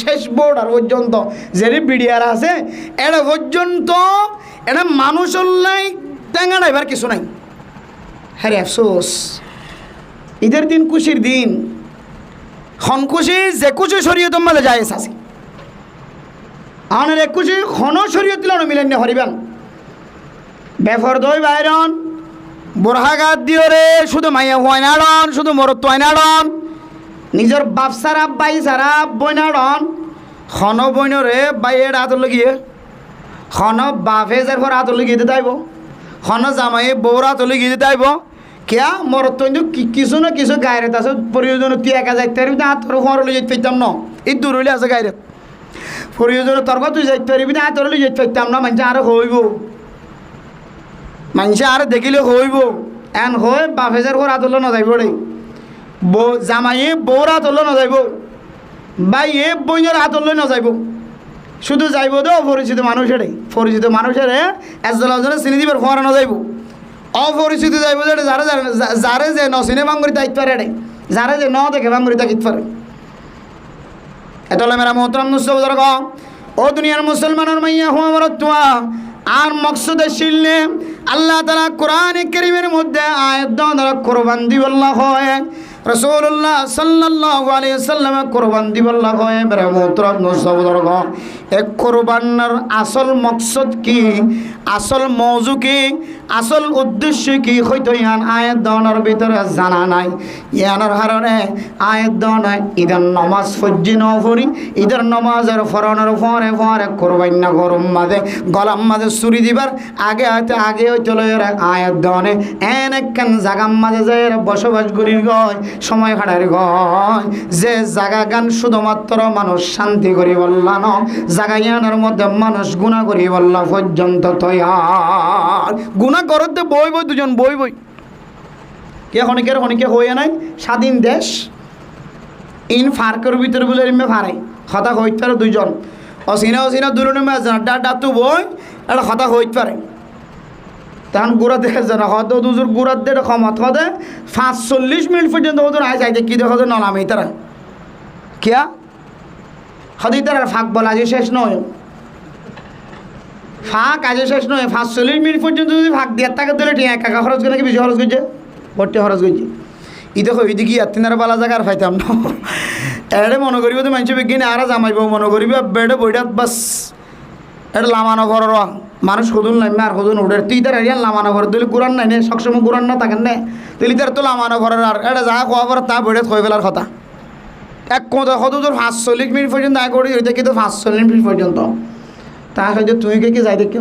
শেষ বোর্ড আর পর্যন্ত যে বিডিআর আছে এটা পর্যন্ত এটা মানুষ নাই টেঙ্গা ড্রাইভার কিছু নাই হ্যাঁ আফসোস ঈদের দিন খুশির দিন খন খুশি যে খুশি শরীয়ত মালে যায় আছে আনের এক খুশি খন শরীয়ত মিলেন হরিবেন বেফর দই বাইরন বোরহাগাত দিও রে শুধু মাইয়া হয়নাড়ন শুধু মরত হয়নাড়ন নিজের বাপ সারা বাই সারা বইনাড়ন খন বইনরে বাইয়ের হাত লগিয়ে খন বাপে যার পর হাত লগিয়ে দিতে আইব খন জামাই বউর হাত লগিয়ে দিতে আইব কেয়া মরত কিছু না কিছু গায়ের আছে প্রয়োজন তুই একা যাইতে পারবি না হাতর ফর লই যেতে পারতাম না এই দূর হইলে আছে গায়ের প্রয়োজন তর্ক তুই যাইতে পারবি না হাতর লই যেতে পারতাম না মানুষ আরো হইব মানুষে আর দেখিলে হইব এন হয় বাপেজার ঘর আতল না যাইব রে জামাইয়ে বউর আতল না যাইব বাইয়ে বইনের আতল না যাইব শুধু যাইব তো অপরিচিত মানুষের একজনে চিনি দিবার ফরানো যাইব অপরিচিত যাইব যে যারে যে ন চিনে বাঙ্গুরি দায়িত্ব পারে রে যারে যে ন দেখে বাঙ্গুরি দায়িত্ব পারে এতলে মেরা মোহতরম নুসব ও দুনিয়ার মুসলমানের মাইয়া হুয়া মরতুয়া আর মকসুদে শিলনে আল্লাহ তাআলা কোরআনে কারীমের মধ্যে আয়াত দ্বারা কোরবান দিবল্লাহ হয় রাসূলুল্লাহ সাল্লাল্লাহু আলাইহি ওয়াসাল্লাম কোরবান দিবল্লাহ হয় মেরা মোহতরম নসব দরগ এক কোরবানের আসল মকসদ কি আসল মওজু কি আসল উদ্দেশ্য কি হয়তো ইয়ান আয়াত দ্বারার ভিতরে জানা নাই ইয়ানোর কারণে আয়াত দ্বারা ঈদের নামাজ ফজ্জি ন পড়ি ঈদের নামাজের ফরনের পরে কোরবান না গরম মাঝে গলাম মাঝে চুরি দিবার আগে চলে আয়াত দ্বারা এন একখান জাগাম মাঝে যে বসবাস করির গয় সময় কাটার গয় যে জাগা গান শুধুমাত্র মানুষ শান্তি করি বললা ন জাগা ইয়ানোর মধ্যে মানুষ গুণা করি বললা পর্যন্ত তৈয়ার গুণা করতে বই দুজন বই কে হনিকে হয়ে নাই স্বাধীন দেশ ইন ফার্কের ভিতরে বুঝে ফারে হতা হইতে পারে দুইজন অচিনা দূরে ডাতু বই এটা হতা হইতে পারে তখন গুড়া দেখে জানা হয়তো দুজোর গুড়ার দিয়ে ক্ষমত হতে 45 মিনিট পর্যন্ত ওদের আয় চাইতে কি দেখো নলামে তারা কিয়া হদি তারা ফাঁক বলা যে শেষ নয় ফাঁক আজ শেষ নয় 45 মিনিট পর্যন্ত যদি ফাঁক দিয়ে টাকা দিলে ঠিক একা খরচ করে নাকি বেশি খরচ করছে ভর্তি খরচ করছে ই দেখো ওই দিকে তিনারা বালা জায়গা আর পাইতাম না এড়ে মনে করিব তো মানুষ বিজ্ঞানী আর জামাইব মনে করিব বেড়ে বইটাত বাস এটা লামানো ঘর মানুষ খুদুন নাই আর খুদুন উঠে তুই তার এরিয়া লামানো ঘর দিলে গুরান নাই নে সবসময় গুরান না থাকেন নে তুই তার তো লামানো ঘরের আর এটা যা খোয়া পর তা বেড়ে থই ফেলার কথা এক কত কত তোর 45 মিনিট পর্যন্ত আগে করি ওইটা কিন্তু 45 মিনিট পর্যন্ত তা হয়তো তুই কি যাই দেখ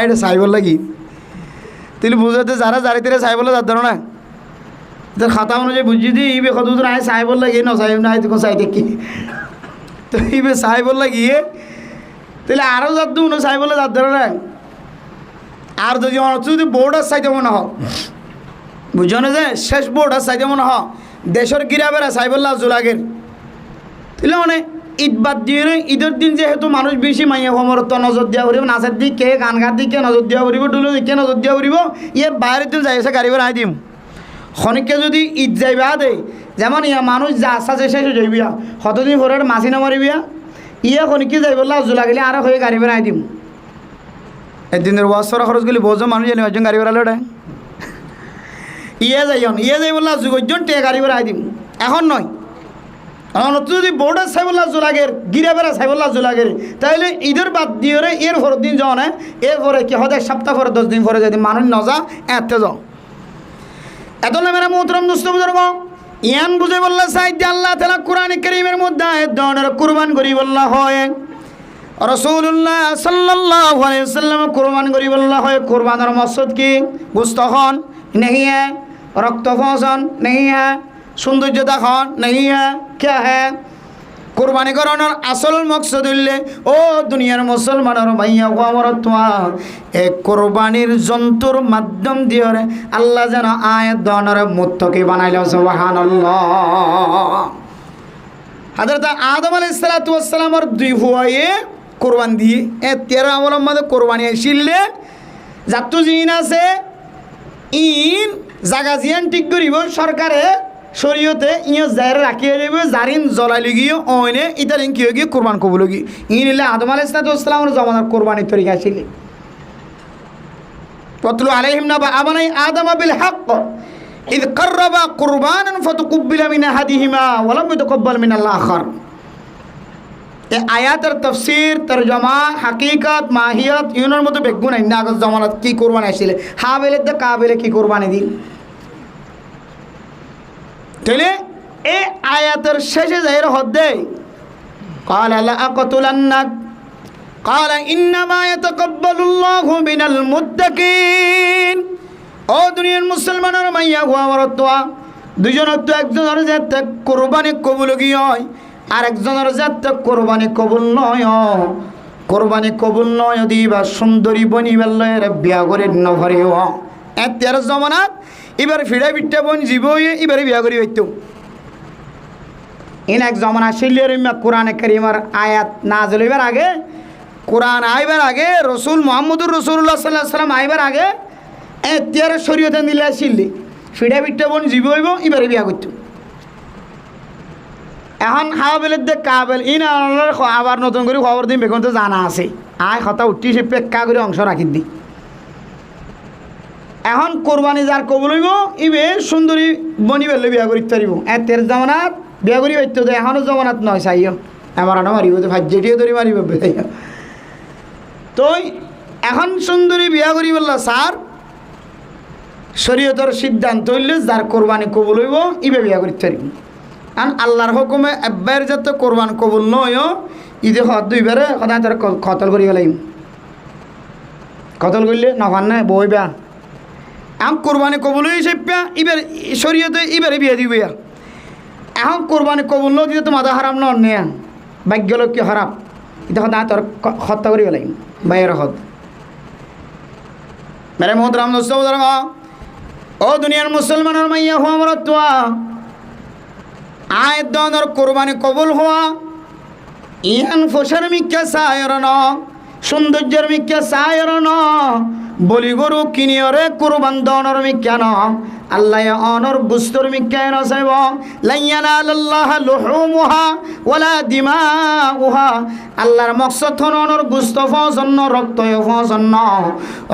এটা সাইবল লাগি তুই বুঝাতে যারা জারিতে সাইবলে যার ধরো না তোর খাতা অনুযায়ী বুঝি দি ইবে কত দূর আয় সাইবল লাগি না সাইব না তুই চাই দেখি তো ইবে সাইবল লাগিয়ে তাহলে আরও যার দু সাইবলে যার ধরো না আর যদি বোর্ডার চাইতে মনে হোক বুঝো না যে শেষ বোর্ডার চাইতে মনে হোক দেশের গিরাবেরা সাইবল্লাহ জুলাগের তাহলে মানে ঈদ বাদ দিয়ে ঈদের দিন যেহেতু মানুষ বেশি মাইয়া সমরত নজর দিয়া করিব নাচের দিকে গান গার দিকে নজর দিয়া করিব ডুলো দিকে নজর দিয়া করিব ইয়ে বাইরের দিন যাই আছে গাড়ি বেড়াই দিম খনিককে যদি ঈদ যাইবা দে যেমন ইয়া মানুষ যা আসা শেষ হয়ে যাইবিয়া কতদিন পরে মাছি না মারিবিয়া ইয়ে খনিককে যাইবল্লাহ জুলা গেলে আরও হয়ে গাড়ি বেড়াই দিম একদিনের ওয়াশরা খরচ গেলে বোঝো মানুষ জানি একজন গাড়ি বেড়ালে ওটা ইয়ে যাই বললা যুগজন টে গাড়ি বেড়াই দিম এখন নয় এখন যদি বোর্ডার সাইবল্লাহ জোলাগের গিরাবেরা সাইবল্লাহ জোলাগের তাহলে ঈদের বাদ দিয়ে এর পরের দিন যাও না এরপরে কি হতে 1 সপ্তাহ পরে 10 দিন পরে যদি মানুষ নজা এতে যাও এত না মেরা মোহতরম দোস্ত বুজুর্গ ইয়ান বুঝে বললা সাইদ আল্লাহ তাআলা কোরআনে কারীমের মধ্যে আয়াত দনের কুরবান করি বললা হয় রাসূলুল্লাহ সাল্লাল্লাহু আলাইহি ওয়াসাল্লাম কুরবান করি বললা হয় কুরবানের মকসদ কি গোশত খন नहीं है रक्त फौसन नहीं है सौंदर्यता খন नहीं है क्या है कुर्बानी कराনোর আসল মকসদ হইলে ও দুনিয়ার মুসলমানের ভাইয়া ও আমার তোয়া এই কুরবানির জন্তুর মাধ্যম দিয়ে আল্লাহ যেন আয়াত দনের মুত্তাকি বানাইলো সুবহানাল্লাহ হযরত আদম আলাইহিস সালাতু ওয়াস সালামের দুই হুয়ায়ে কুরবান দিয়ে এ 13 আমলের মধ্যে কুরবানি আসিলে যাতু জিন আছে ইন জাগা জিয়ান ঠিক করিব সরকারে শরীয়তে ইয়ে জায়রে রাখিয়ে দেবে জারিন জ্বলাইলে গিয়ে অইনে ইতালিন কি গিয়ে কোরবান কবুল গিয়ে ইনিলে আদম আলাইহিস সালামের জমানার কোরবানির তরিকা ছিল ওয়াতলু আলাইহিম নাবা আবানাই আদম বিল হক ইদ করবা কুরবানান ফাতুকবিলা মিন আহাদিহিমা ওয়া লাম ইতাকাব্বাল মিন আল আখার এই আয়াতের তাফসীর তরজমা হাকিকত মাহিয়ত ইউনের মতো বেগুন নাই না আগত জমানাত কি কোরবানি আসছিল হাবেলে দে কাবেলে কি কোরবানি দিন তাহলে এই আয়াতের শেষে যাইর হদ্দে قال لا اقتلنك قال انما يتقبل الله من المتقين ও দুনিয়ার মুসলমানের মাইয়া গোয়া তোয়া দুজনের তো একজনের যাতে কোরবানি কবুল গিয়ে হয় আর একজনের যাতে কোরবানি কবুল নয় কোরবানি কবুল নয় দিবা সুন্দরী বনিবার লয়ের বিয়া করে নভরিও এর জমানাত এবার ফিরে বিট্টা বোন জীব এবারে বিয়া করি হইতো ইন এক জমানা শিলিয়ার কোরআনে কারীমের আয়াত নাযিল হইবার আগে কোরআন আইবার আগে রসুল মুহাম্মদুর রাসূলুল্লাহ সাল্লাল্লাহু আলাইহি ওয়াসাল্লাম আইবার আগে এতিয়ার শরীয়তে দিলে শিলি ফিরে বিট্টা বোন জীব হইব এবারে বিয়া করতো এখন হাবেলের দে কাবেল ইন আবার নতুন করে খবর দিন বেগুন তো জানা আছে আয় কথা উঠি সে পেক্কা করে অংশ রাখি দি এখন কোরবানি যার কবুল হইব ইবে সুন্দরী বনি বেলে বিয়া করি পারিব এতের জমানাত বিয়া করি পাইতো তো এখনও জমানাত নয় চাইও আমার আনা মারিব তো ভাজ্যটিও ধরি মারিব তো এখন সুন্দরী বিয়া করি বললা স্যার শরীয়তের সিদ্ধান্ত হইলে যার কোরবানি কবুল হইব ইবে বিয়া করি পারিব আন আল্লাহর হুকুমে একবার যাতে কোরবান কবুল নয় ঈদে হদ দুইবারে সদায় তার কতল করি গেলাম কতল করলে নখান না বইবা এখন কোরবানি কবুল হয়ে সেপা এবার শরীয়তে এবারে বিয়ে দিবে এখন কোরবানি কবুল ন দিতে তো মাথা হারাম নন নে ভাগ্য লোক কি হারাম এটা সদায় তোর হত্যা করি গেলাম বাইয়ের হদ মেরে মোহতরাম দোস্ত ও দুনিয়ার মুসলমানের মাইয়া হওয়া আমার তোয়া আয় দনের কোরবানি কবুল হওয়া ইহান ফসর মিক্কা সায়র ন সৌন্দর্যের মিক্কা সায়র ন বলি গরু কিনিয়রে কোরবান দনের মিক্কা ন আল্লাহ অনর গুস্তর মিক্কা ন সাইব লাইয়ানাল্লাহ লুহুমুহা ওয়ালা দিমাউহা আল্লাহর মকসদ হন অনর গুস্ত ফসন্ন রক্তয় ফসন্ন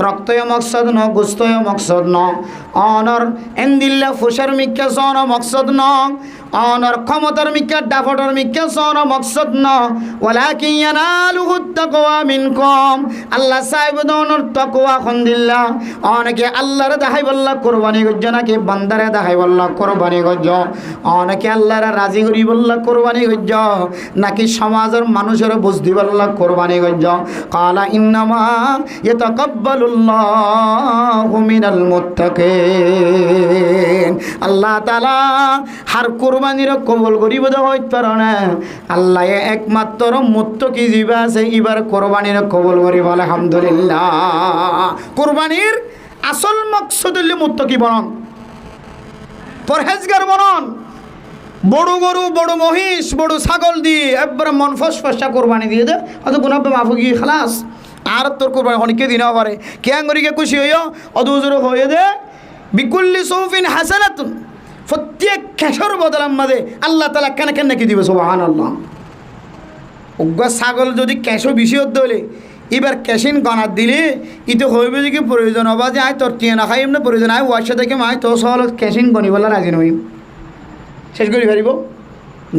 রক্তয় মকসদ ন গুস্তয় মকসদ ন অনর এন্দিল্লা ফুসার মিক্কা সন মকসদ ন অনর ক্ষমতার মিক্কা ডাফটর মিক্কা সন মকসদ ন ওয়ালাকিন ইয়ানালুহু তাকওয়া মিনকুম আল্লাহ সাহেব দনর তাকওয়া খন্দিল্লা অনেকে আল্লাহর দাহাই বল্লা কুরবানি গজ্জ নাকি বান্দারে দাহাই বল্লা কুরবানি গজ্জ অনেকে আল্লাহর রাজি করি বল্লা কুরবানি গজ্জ নাকি সমাজের মানুষের বুঝদি বল্লা কুরবানি গজ্জ কালা ইন্নামা ইয়াতাকাব্বালুল্লাহু মিনাল মুত্তাকিন আল্লাহ তাআলা হার কুরবানির কবুল করিব দে হইত পারে না আল্লাহ একমাত্র মুত্তাকি জিবা আছে এবার কুরবানির কবুল করিব আলহামদুলিল্লাহ কুরবানির আসল মাকসুদ হল মুত্তাকি বনন পরহেজগার বনন বড় গরু বড় মহিষ বড় ছাগল দিয়ে একবারে মন ফসফসা কোরবানি দিয়ে দে অত গুনাহ মাফ গিয়ে খালাস আর তোর কোরবানি অনেকে দিন পারে কে আঙ্গুরিকে খুশি হইও অদুজুর হয়ে দে বিকুল্লি সৌফিন হাসানাতুন প্রত্যেক খেসর বদলাম মাঝে আল্লাহ তাআলা কেন কেন নাকি দিবে সুবহানাল্লাহ উগ্র ছাগল যদি ক্যাশো বেশি হতে হলে এবার ক্যাশিন গনাত দিলে ইতো হইবে যে কি প্রয়োজন হবা যে আয় তোর টিয়া না খাই এমনি প্রয়োজন আয় ওয়ার থেকে মায় তো সহল ক্যাশিন গনিবলা রাজি নই শেষ করি পারিব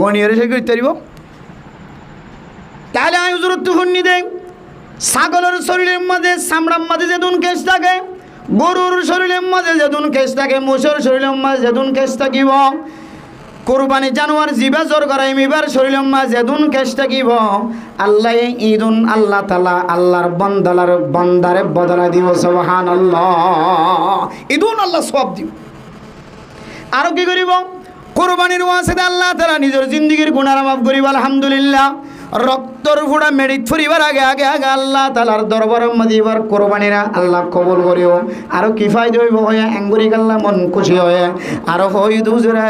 গনিয়ে শেষ করতে পারিব তাহলে আয় হুজুরত্ব শুনি দেয় ছাগলের শরীরের মাঝে চামড়ার মাঝে যেদিন কেশ থাকে গরুর শরীরের মাঝে যেদিন কেশ থাকে মোষের শরীরের মাঝে যেদিন কেশ থাকিব কোরবানি জানোয়ার জিবা জোর করাই মিবার শরীরের মাঝে যেদিন কেশ থাকিব আল্লাহ ঈদুন আল্লাহ তাআলা আল্লাহর বান্দারে বদলা দিব সুবহানাল্লাহ ঈদুন আল্লাহ সওয়াব দিব আর কি করিব কোরবানির ওয়াসিতে আল্লাহ তাআলা নিজের জিন্দেগীর গুনাহ মাফ করিব আলহামদুলিল্লাহ রক্তর ফুড়া মেডিত ফুরিবার আগে আগে আগে আল্লাহ তাআলার দরবারের মধ্যে এবার কোরবানিরা আল্লাহ কবুল করিও আর কি ফায়দা হইব হয়ে আঙ্গুরি গাল্লা মন খুশি হয়ে আর হই দুজরে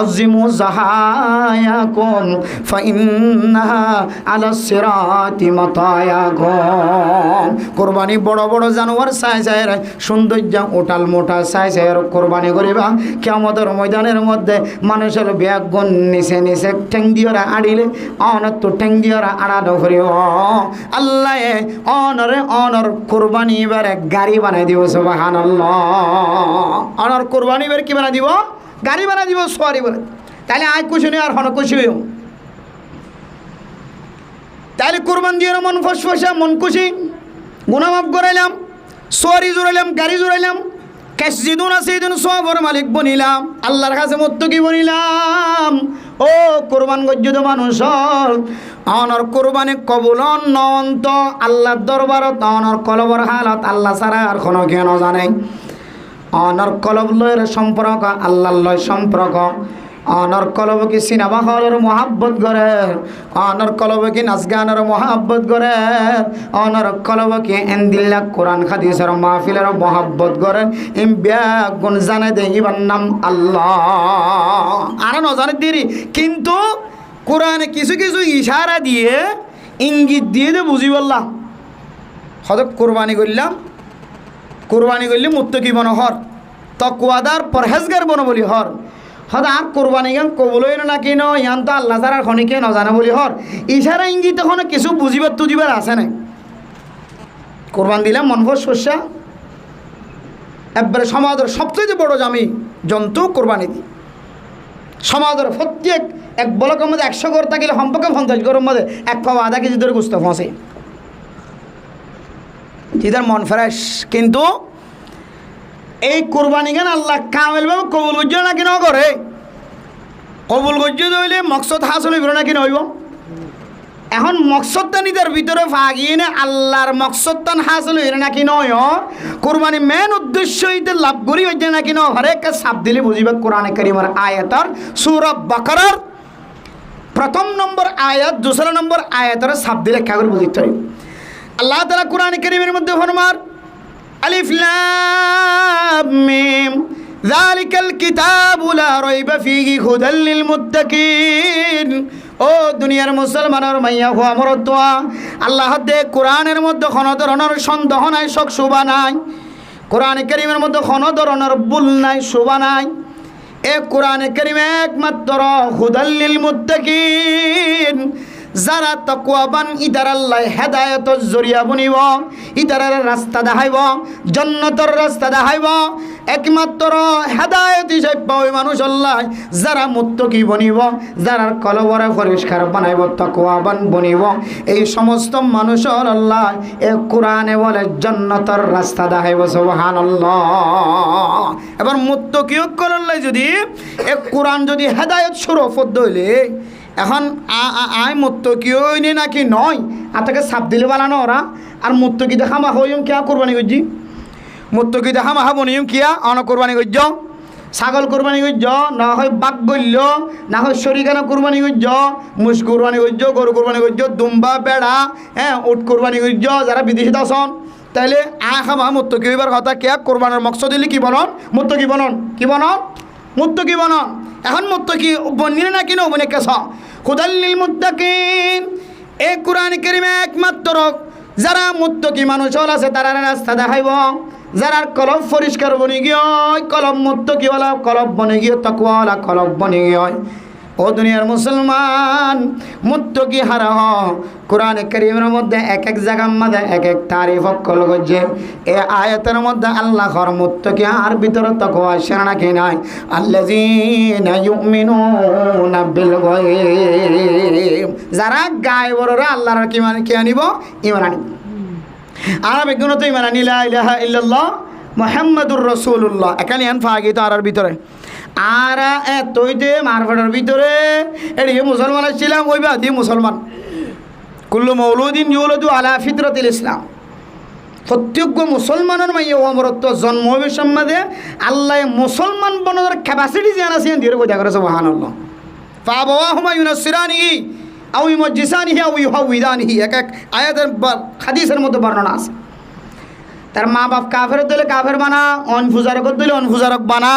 আজিমু জাহায়াকুম ফাইন্নাহা আলা সিরাতি মাতায়াকুম কোরবানি বড় বড় জানোয়ার চাই চাই সৌন্দর্য ওটাল মোটা চাই চাই কোরবানি করিবা কিয়ামতের ময়দানের মধ্যে মানুষের ব্যাগুন নিচে নিচে ঠ্যাং দিয়ে আড়িলে অনত ঠ্যাং দিয়ে আড়ানো করিও আল্লাহ অনর কোরবানি এবারে গাড়ি বানাই দিব সুবহানাল্লাহ অনর কোরবানি এবার কি বানাই দিব গাড়ি বানাই দিব সওয়ারি বলে তাহলে আয় খুশি নেই আর হন খুশি হইও তাহলে কোরবান দিয়ে মন ফসফসা মন খুশি গুনাহ মাফ করাইলাম সওয়ারি জুড়াইলাম গাড়ি জুড়াইলাম ক্যাশ যেদিন আছে সেদিন সওয়াবের মালিক বনিলাম আল্লাহর কাছে মুত্তাকি বনিলাম ও কোরবান গজ্জুদ মানুষ অনর কোরবানি কবুল নন্ত আল্লাহর দরবারত অনর কলবর হালত আল্লাহ ছাড়া আর কোনো কেন জানে অনর কলব লয়ের সম্পর্ক আল্লাহর লয় সম্পর্ক অনর কলব কি সিনেমা হলের মহাব্বত করে অনর কলব কি নাচ গানের মহাব্বত করে অনর কলব কি এন্দিল্লা কোরআন হাদিসের মাহফিলের মহাব্বত করে এম ব্যাগুন জানে দে ইবার নাম আল্লাহ আর ন জানে দেরি কিন্তু কোরআনে কিছু কিছু ইশারা দিয়ে ইঙ্গিত দিয়ে দে বুঝি বললাম হয়তো কোরবানি করলে মুত্তাকি বন হর তাকওয়াদার পরহেজগার বন বলি হর হয়তো আর কোরবানি গান কবলই না কি ন ইয়ান তো আল্লাহ ছাড়া খনিকে নজানে বলি হর ইশারা ইঙ্গিত এখন কিছু বুঝিবার তুজিবার আছে না কোরবান দিলাম মনভর শস্যা একবারে সমাজের সবচেয়ে বড় জামি জন্তু কোরবানি দি সমাজের প্রত্যেক এক বলকের মধ্যে 100 গড় থাকিলে সম্পর্কে 50 গড়ের মধ্যে 1 পাও আধা কেজি ধরে গুস্ত ফসে যেটার মন ফ্রেশ কিন্তু এই কোরবানি গান আল্লাহ কামেল ভাবে কবুল করছে না কি না করে কবুল করছে হইলে মকসদ হাসল হইব না কি নইব এখন মকসদটা নিজের ভিতরে ভাগিয়ে নে আল্লাহর মকসদটা হাসল হইলে না কি নয় কোরবানি মেন উদ্দেশ্য হইতে লাভ করি হইতে না কি নয় হরেক সাপ দিলে বুঝিবে কোরআনে কারীমের আয়াতের সূরা বাকারার প্রথম নম্বর আয়াত 2 নম্বর আয়াতের সাপ দিলে কাগর বুঝিতে হয় আল্লাহ তাআলা কোরআনে কারীমের মধ্যে ফরমান আলিফ লাম মিম যালিকাল কিতাবু লা রাইবা ফীহি হুদাল লিল মুত্তাকিন ও দুনিয়ার মুসলমানের মাইয়া হওয়া মরতোয়া আল্লাহ দে কোরআনের মধ্যে কোনো ধরনের সন্দেহ নাই শক শোভা নাই কোরআনে কারীমের মধ্যে কোনো ধরনের ভুল নাই শোভা নাই এ কোরআনে কারীম একমাত্র হুদাল লিল মুত্তাকিন যারা তাকওয়াবান ইদার আল্লাহ হেদায়েতর জরিয়া বনিব, ইদারের রাস্তা দেখাইব, জান্নাতের রাস্তা দেখাইব। একমাত্র হেদায়েত হিসেবে ওই মানুষ আল্লাহ যারা মুত্তাকি বনিব, যারা কলবরে পরিষ্কার বানাইব, তাকওয়াবান বনিব, এই সমস্ত মানুষের আল্লাহ এই কোরআনে বলে জান্নাতের রাস্তা দেখাইব। সুবহানাল্লাহ। এবার মুত্তাকি করলে যদি এই কোরআন যদি হেদায়েত স্বরূপ হইলে এখন আয় মুত্তাকি হইনি নাকি নয় আতাকে সাপ দিলে বানানো ওরা। আর মুত্তাকি দেখা মা হইম কিয়া কোরবানি করছি, মুত্তাকি দেখা মা বনিম কিয়া অন কোরবানি করছ, ছাগল কোরবানি করছ, না হয় বাঘ গল্য, না হয় শরীকানা কোরবানি করছ, মুস কোরবানি করছ, গরু কোরবানি করছ, দুম্বা বেড়া, হ্যাঁ উট কোরবানি করছ, যারা বিদেশিত আসন। তাইলে খামা মুত্তাকি হইবার কথা কিয়া কোরবানের মকসদ দিলে কি বনন? মুত্তাকি বনন। কি বনন? মুত্তাকি বনন। এখন মুত্তাকি বনিলে না কিনো বনে কেছ হুদাল্লিল মুত্তাকিন। এই কোরআন কারীমে একমাত্র যারা মুত্তাকি মানুষ আছে তারা রাস্তা দেখাইব, যারা কলব পরিষ্কার বনি গিয়ে কলব মুত্তাকিওয়ালা কলব বনে গিয়ে তাকওয়াওয়ালা কলব বনে গিয়ে। ও দুনিয়ার মুসলমান, মুত্তাকি হারা হ। কোরআন কারীমের মধ্যে এক এক জায়গার মধ্যে এক এক তারিফ কল করছে। এই আয়াতের মধ্যে আল্লাহর মুত্তাকি আর ভিতরে তাকওয়া আসে নাকি নাই? আল্লাযীনা ইউমিনুনা বিল গায়ব, যারা গায়বের আল্লাহর কি মানে কি আনিব? ঈমান আনিব। আরবি গুণতে ঈমান আনি লা ইলাহা ইল্লাল্লাহ মুহাম্মাদুর রাসূলুল্লাহ। এখানে আন ফাগিত আর ভিতরে আর তৈতে মারফাটার ভিতরে এদিকে মুসলমান ছিলাম, ওই বাদি মুসলমান। কুল্লু মৌলুদিন ইউলাদু আলা ফিতরাতিল ইসলাম। প্রত্যেক মুসলমানের মাইয়ে অমরত্ব জন্ম হবে সম্মাদে আল্লাহ মুসলমান বনার ক্যাপাসিটি জানা আছে দিয়ে বোঝা করে। সুবহানাল্লাহ। ফাবাওয়াহুমা ইউনাসসিরানিহি আও ইউমাজ্জিসানিহি আও ইউহাউইদানিহি। এক এক আয়াতের হাদিসের মধ্যে বর্ণনা আছে। তার মা বাপ কাফের দিলে কাফের বানা, অনফুজারক দিলে অনফুজারক বানা,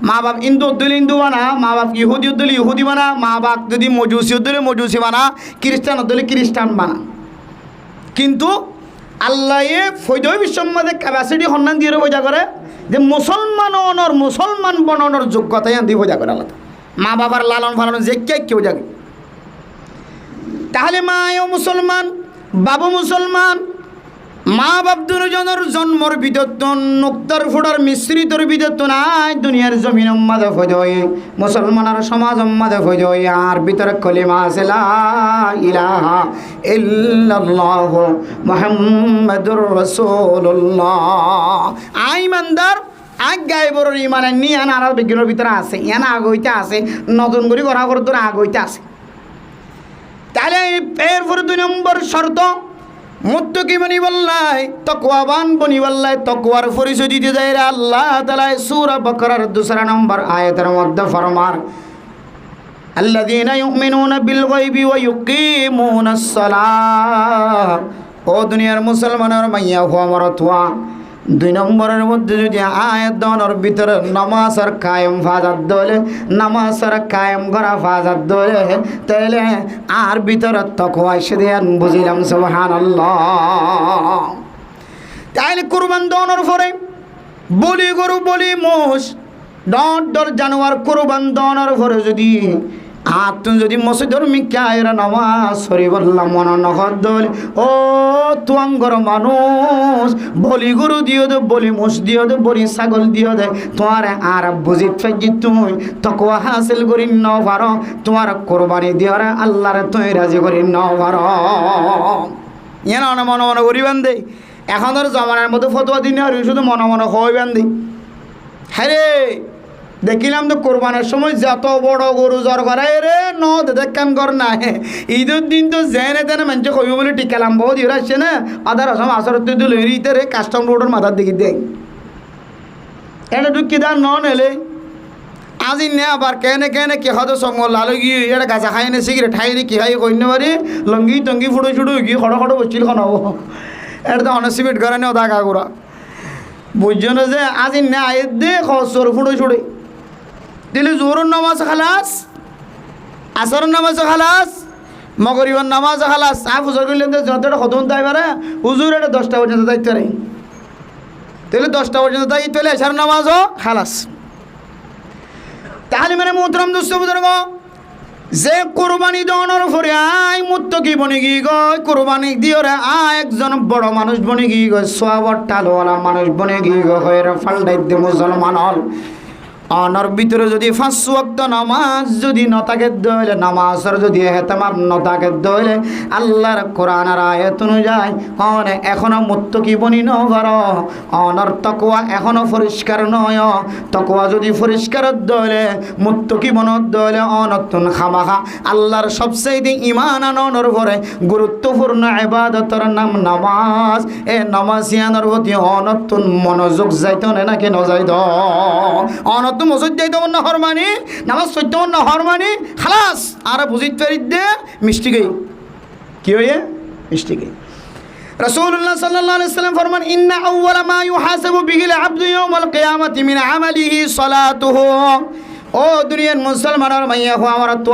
মা বাপ ইন্দু দিলে হিন্দু বানা, মা বাপ ইহুদি দিলে ইহুদি বানা, মা বাপ যদি মজুসি দিলে মজুসি বানা, খ্রিস্টান দিলে খ্রিস্টান বানা। কিন্তু আল্লাহ ফৈদয় বিশ্বম্মাদের ক্যাপাসিটি সন্ধান দিয়ে বোঝা করে যে মুসলমান অনর মুসলমান বনানোর যোগ্যতাই দিয়ে বোঝা করে আলাদা। মা বাবার লালন ফালন যে কেউ জাগে। তাহলে মাও মুসলমান, বাবু মুসলমান, মা বাপ দুজনের জন্মর বিদত্তন নুক্তার ফুটার মিশ্রিতর বিদত্তন আয় দুনিয়ার জমিন মাঝে ফজয় মুসলমানের সমাজ মাঝে ফজয়। আর ভিতরে কলিমা আছে লা ইলাহা ইল্লাল্লাহু মুহাম্মাদুর রাসূলুল্লাহ। আই মানদার আগ গায়বর ইমান নিয়ে আর বিজ্ঞানের ভিতরে আছে, এনা আগইতে আছে, নতুন করে করা করে তোর আগইতে আছে। তাহলে এরপরে 2 নম্বর শর্ত মুত্তাকি বনি বললাই, তাকওয়াবান বনি বললাই, তাকওয়ার পরিচয় দিতে যায় আল্লাহ তাআলা সূরা বাকারার 2 নম্বর আয়াতের মধ্যে ফরমান আল্লাযীনা ইউমিনুনা বিল গায়বি ওয়া ইউকিমুনাস সালাহ। ও দুনিয়ার মুসলমানের মাইয়া হওয়া মরতওয়া 2 নম্বরের মধ্যে যদি আয়াত দনের ভিতরে নামাজের কায়েম ফাজাত দলে, নামাজের কায়েম করা ফাজাত দলে, তাইলে আর ভিতরে তাকওয়া এসে বুঝিলাম। সুবহানাল্লাহ। তাইলে কুরবান দনের পরে বলি গরু বলি মোষ ডর জানোয়ার কুরবান দনের পরে যদি আর তুমি যদি মসজিদের মিকায়ের নামাজ সরি বললাম মনে নহর দল, ও তুয়াঙ্গর মানুষ বলি গরু দিও দে, বলি মোষ দিও দে, বলি ছাগল দিও দে, তোমার আর বুঝি ফেজি তুমি তাকওয়া হাসিল করি ন পারো, তোমার কোরবানি দিওরে আল্লাহর তুই রাজি করি ন পারো। ইয়ে না মনে মনে করিবেন দে। এখনের জমানার মধ্যে ফতোয়া দিন আর শুধু মনে মনে হইবেন দে। হ্যাঁ রে দেখিলাম তো কোরবানের সময় যত বড় গরু জ্বর করায় রে ন দেখান কর না। ঈদের দিন তো জেনে তেনে মানুষ কইব বলে টিকালাম বহুত ইয়ে আসছে না আধার আসাম আসরত দিল ইতে রে কাস্টম রোডের মাথার দিকে দেয় এটা ঢুকি দার ন নেলে আজি নে আবার কেনে কেনে কি হতো সঙ্গ লালো গিয়ে এটা গাছা খাই নে সিগারেট খাই রে কি খাই কইনে পারি লঙ্গি টঙ্গি ফুটো ছুটো গিয়ে খড়ো খড়ো বসছিল খানাবো। এটা তো অনসিমেট করে নে ওদা কাকুরা বুঝছো না যে আজি নে আয়ে দে খর ফুটো ছুটে দিলে জোহরের নামাজ খালাস, আসরের নামাজ খালাস, মগরিবের নামাজ খালাস। হুজুর করলেন যতটা খতম তাই পারে হুজুর এটা 10টা পর্যন্ত দায়িত্ব নেই, তাহলে 10টা পর্যন্ত দায়িত্ব হলে এসার নামাজও খালাস। তাহলে মানে মোহতরম দোস্ত বুজুর্গ যে কোরবানি দেওয়ানোর পরে আয় মুত্তকি বনে গিয়ে গয় কোরবানি দিয়ে রে আয় একজন বড় মানুষ বনে গিয়ে গয় সোয়াবর টালওয়ালা মানুষ বনে গিয়ে গয় ফাল্টাই দিয়ে মুসলমান হল অনর ভিতরে যদি 5 ওয়াক্ত নামাজ যদি নতাকে দইলে নামাজের যদি হেতামাম নতাকে দইলে আল্লাহর কোরআনের আয়াত অনুযায়ী অনে এখনো মুত্তকি বনি নবার অনর তাকওয়া এখনো পরিষ্কার নয় তাকওয়া যদি পরিষ্কার দইলে মুত্তকি বনত দইলে অনতুন খামাখা আল্লাহর সবচেয়ে ঈমান আনর পরে গুরুত্বপূর্ণ ইবাদতের নাম নামাজ এ নামাজিয়ানোর প্রতি অনতুন মনোযোগ যাইতো নাকি নজাইত অনত মসজিদ যাইতে না হরমানি নামাজ পড়তে না হরমানি খালাস আর বুঝিত ফেরিত দে মিষ্টি গই কি হয়ে মিষ্টি গই রাসূলুল্লাহ সাল্লাল্লাহু আলাইহি ওয়াসাল্লাম ফরমান ইন্না আউওয়ালা মা ইউহাসাবু বিহিল আবদু ইয়াউমাল কিয়ামাতি মিন আমালিহি সালাতুহু ও দুনিয়ার মুসলমানের মাইয়া হো আমার তো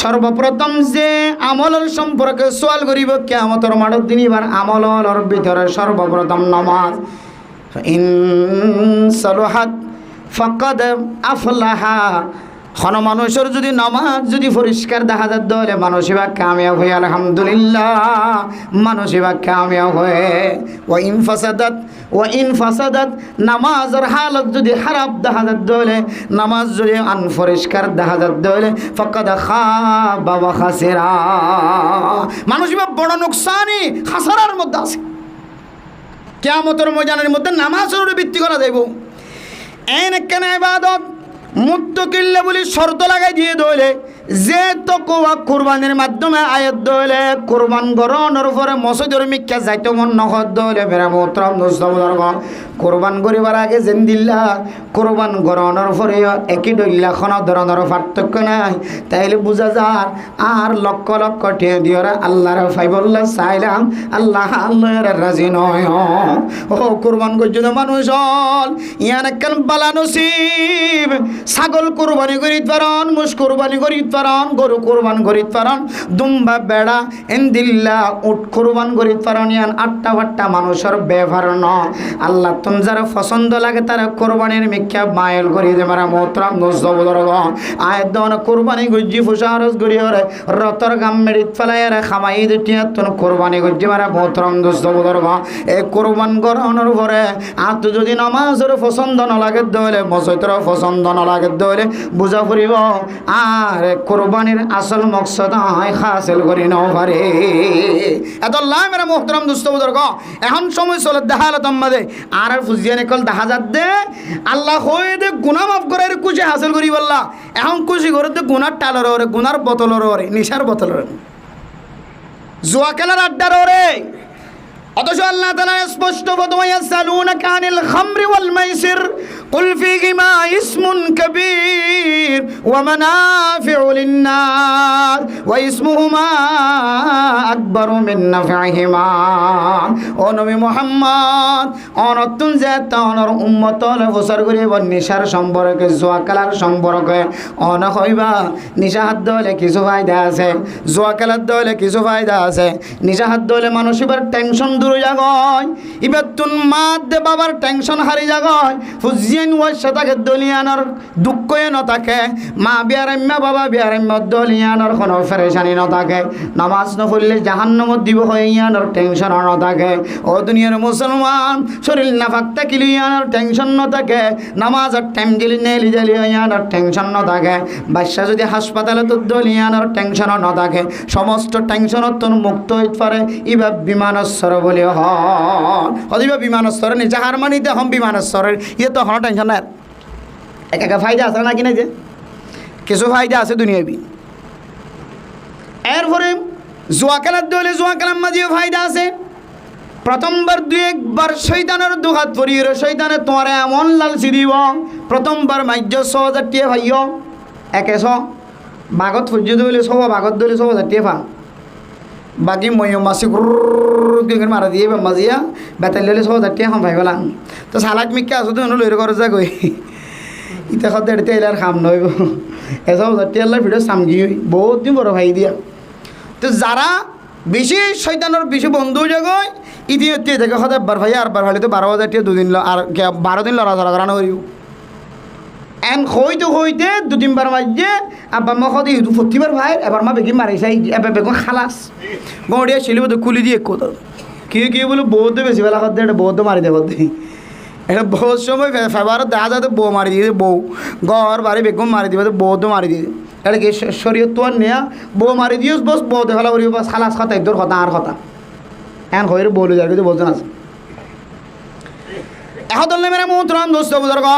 সর্বপ্রথম যে আমলের সম্পর্কে সওয়াল করিব কিয়ামতের মাঠের দিন এবার আমলের ভিতরে সর্বপ্রথম নামাজ ইন সালাহাত ফাকাদ আফলাহা হন মানুষের যদি নামাজ যদি পরিষ্কার দেখা যায় তাহলে মানুষ এবার কামিয়াব হয়ে আলহামদুলিল্লাহ মানুষ এবার কামিয়াব হয়ে ওয়াইন ফাসাদাত নামাজের হালত যদি খারাপ দেখা যায় তাহলে নামাজ যদি আনপরিষ্কার দেখা যায় তাহলে ফাকাদ খাবা ওয়া খাসিরা মানুষ এবার বড় নুকসানি খাসারার মধ্যে আছে কিয়ামতের ময়দানের মধ্যে নামাজের ভিত্তি করা যাইব এন ইবাদত মুত্তাকিল্লা বলি শর্ত লাগাই দিয়ে দইলে যে তাকওয়া কুরবানির মাধ্যমে আয়াত দইলে কুরবান গরনের পরে মসজিদের মিক্কা যাইতে মন নহদ দইলে মেরা মোহতরম দোস্তবুজুর্গ কুরবান করিবার আগে জিন্দিল্লা কুরবান গরনের পরে একই দইল্লা কোনো ধরনের পার্থক্য নাই তাইলে বুঝা যায় আর লক্ষ লক্ষ টিয়া দিওরা আল্লাহর ফাইবুল্লাহ চাইলাম আল্লাহ আল্লাহর রাজি নয় ও কুরবান গজ্জুদ মানুষ হল ইয়ান একখান বালা নসিব ছাগল কুরবানি করিত পারন মুস কুরবানি করিত পারন গরু কুরবান করিত পারন দুম্বা বেড়া এন্দিল্লা উট কুরবান করিত পারন ইয়ান আটটা ভাট্টা মানুষের ব্যবহার ন আল্লাহ তুম যারা পছন্দ লাগে তারা কোরবানির মিথ্যা মাইল করি যে মারা মোহতরম দোস্তবুজুর্গ আয়াত দন কোরবানি গজ্জি ফুসারস গড়িয়রে রতর গাম মেরিত ফেলাইরে খামাই দিটিয়া তুন কোরবানি গজ্জি মারা মোহতরম দোস্তবুজুর্গ এই কোরবান গরনের পরে আর তো যদি নামাজের পছন্দ ন লাগে দলে মসজিদের পছন্দ ন লাগে দলে বুঝা ফুরিব আর কোরবানির আসল মকসদ হাসিল করি ন পারে এত লাই মেরা মোহতরম দোস্তবুজুর্গ এখন সময় চলে দেখালো তোমাদের আর ফুজিয়ান কল দেখা যাত দে আল্লাহ হয়ে দে গুনাহ মাফ করে খুশি হাসিল করি বললা এখন খুশি করে দে গুনার টালর ওরে গুনার বোতলর ওরে নিশার বোতলর জুয়া খেলার আড্ডার ওরে অথচ আল্লাহ তাআলা স্পষ্ট ফতোয়া ইয়াসালুনাকা আনিল খামরি ওয়াল মাইসির কুল ফীহিমা ইসমুন কাবীর ওয়া মানাফিউ লিন-নাস ওয়া ইসমুহুমা আকবারু মিন নাফইহিমা ও নবী মুহাম্মদ অনতুন যে তাওনার উম্মতল ফসর করিব নিশার সম্পর্কে জুয়া খেলার সম্পর্কে অন হইবা নিশা হাত দলে কিছু ফায়দা আছে জুয়া খেলার দলে কিছু ফায়দা আছে নিশা হাত দলে মানুষ এবার টেনশন দূর জাগয় এবার তুন মাত দে বাবার টেনশন হারি জাগয় ফুজিয়েন ওয়ার সাথে দলিয়ানোর দুঃখে ন থাকে মা বিয়ারাম্মা বাবা বিয়ারাম্মা দলিয়ানোর কোনো ফেরেশানি ন থাকে নামাজ ন পড়লে জাহান্নামত দিব হয়ে ইয়ানোর টেনশন ন থাকে ও দুনিয়ার মুসলমান শরীর না ফাঁকতে কিলিয়ানোর টেনশন ন থাকে নামাজের টাইম দিলি নেলি জালি ইয়ানোর টেনশন ন থাকে বাচ্চা যদি হাসপাতালে তো দলিয়ানোর টেনশন ন থাকে সমস্ত টেনশন তোর মুক্ত হইতে পারে এবার বিমানস্থর বলে হদিবা বিমানস্থরে নি জাহার মানিতে হম বিমানস্থরের ইয়ে তো হন টেনশন নাই একা ফায়দা আছে নাকি না যে কিছু ফায়দা আছে দুনিয়াবি এরপরে জুয়া খেলার দলে জুয়া খেলার মাঝেও ফায়দা আছে প্রথমবার দুই একবার শৈতানের দুহাত পরিয়ে শৈতানে তোমার এমন লালচি দিব প্রথমবার মাইজ ৬০০০ টিয়া ভাইও ১০০ বাঘত ফুজিয়ে দিলে সব বাঘত দিলে ৬০০০ টিয়া ভা বাকি ময়ো মাসি গুড় মারা দিয়ে মাজিয়া বেতাল দিলে ৬০০০ টিয়া খাম ভাই পেলাম তো সালাক মিক্কা আছো তো লইরে করে যা গই ইটা খাতে এড়তে এলার খাম নইব ৬০০০ টিয়ার ভিডিও সামগি বহুত দিন বড় ভাই দিয়া তো যারা বেশি শৈতানের বেশি বন্ধু জায়গায় ইতিমধ্যে থেকে হতে বার ভাই আর বার ভাই তো ১২,০০০ টিয়া দুদিন আর ১২ দিন লড়া ধরা করানো করিব এন হইতে 2-3 বার মাঝে আব্বা মা কদি হিদু প্রতিবার ভাই এবার মা বেগি মারি চাই এবার বেগম খালাস গড়িয়া ছিল তো খুলি দিয়ে কোথাও কি বলে বৌদ্ধ বেশি বেলা করতে এটা বৌদ্ধ মারি দেব এটা বহুত সময় ফেভারত দেখা যাতে বউ মারি দিয়ে বউ ঘর বাড়ি বেগম মারি দিবে বৌদ্ধ মারি দিয়ে এটা কি শরীয়ত তো আর নেয়া বউ মারি দিও বস বউ দেখালা করিব বাস খালাস কথা একদর কথা আর কথা এন হয়ে বলে যাবে কিন্তু বলছেন আছে এখন ধরলে মেরে মোহতরাম দোস্ত বুজুর্গ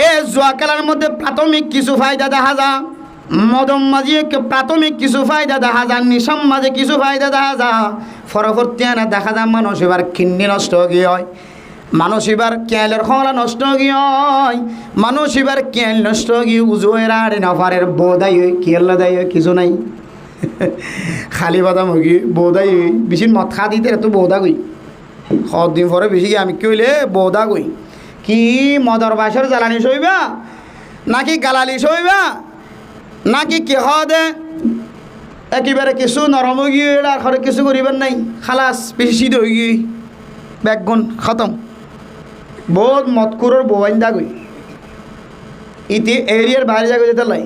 এ জুয়া খেলার মধ্যে প্রাথমিক কিছু ফায়দা দেখা যায় মদম মাঝে প্রাথমিক কিছু ফায়দা দেখা যায় নিশাম মাঝে কিছু ফায়দা দেখা যায় পরবর্তী দেখা যায় মানুষ এবার কিডনি নষ্ট গিয়ে হয় মানুষ এবার কেলের খলা নষ্ট গিয়ে হয় মানুষ এবার কেল নষ্ট গিয়ে উজুয়ের আড়ে নফারের বোধাই হই কেল দাই কিছু নাই খালি বাদাম হই বোধাই হই বেশি মদ খা দিতে এত বোধা গই দিন পরে বেশি আমি কি হইলে বোধা গই কি মদর বাসের জ্বালানি সইবা নাকি গালালি সইবা নাকি কি দে একেবারে কিছু নরম গিয়ে আর ঘরে কিছু করিবার নাই খালাস বেশি সিদ্ধ হয়ে গিয়ে ব্যাগগুন খতম বহুত মতকুরের বোবাইন্দা গই ইতি এরিয়ার বাইরে যাগো যেতে লাই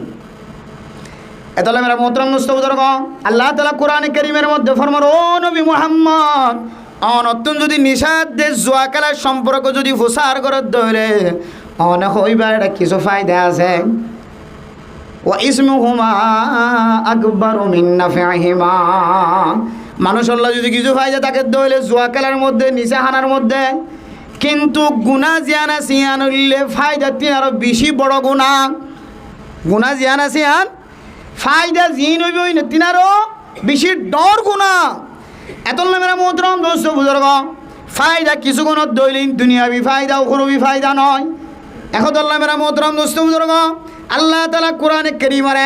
এতলে মেরা মোহতরম দোস্ত বুজুর্গ আল্লাহ তাআলা কোরআনে কারীমের মধ্যে ফরমান ও নবী মুহাম্মদ অনতুন যদি নিষাদ দে জুয়া খেলার সম্পর্ক যদি প্রচার করে ধরে অনেক হইবা এটা কিছু ফায়দা আছে ওয়া ইসমুহুমা আকবারু মিন নাফিহিমা মানুষ আল্লাহ যদি কিছু ফায়দা তাকে ধরে জুয়া খেলার মধ্যে নিশা হানার মধ্যে কিন্তু গুনাহ জিয়ানা সিয়ান হইলে ফায়দা তিন আরো বেশি বড় গুনাহ জিয়ানা সিয়ান ফায়দা জিন হইবে না তিন আরো বেশি ডর গুনাহ এতলে মেরা মোহতরম দোস্ত বুজুর্গ ফায়দা কিছু কোনো দৈলিন দুনিয়াবি ফায়দা উখরবি ফায়দা নয় এখন আল্লাহ মেরা মোহতরম দোস্ত বুজুর্গ আল্লাহ তাআলা কোরআনে কারীমের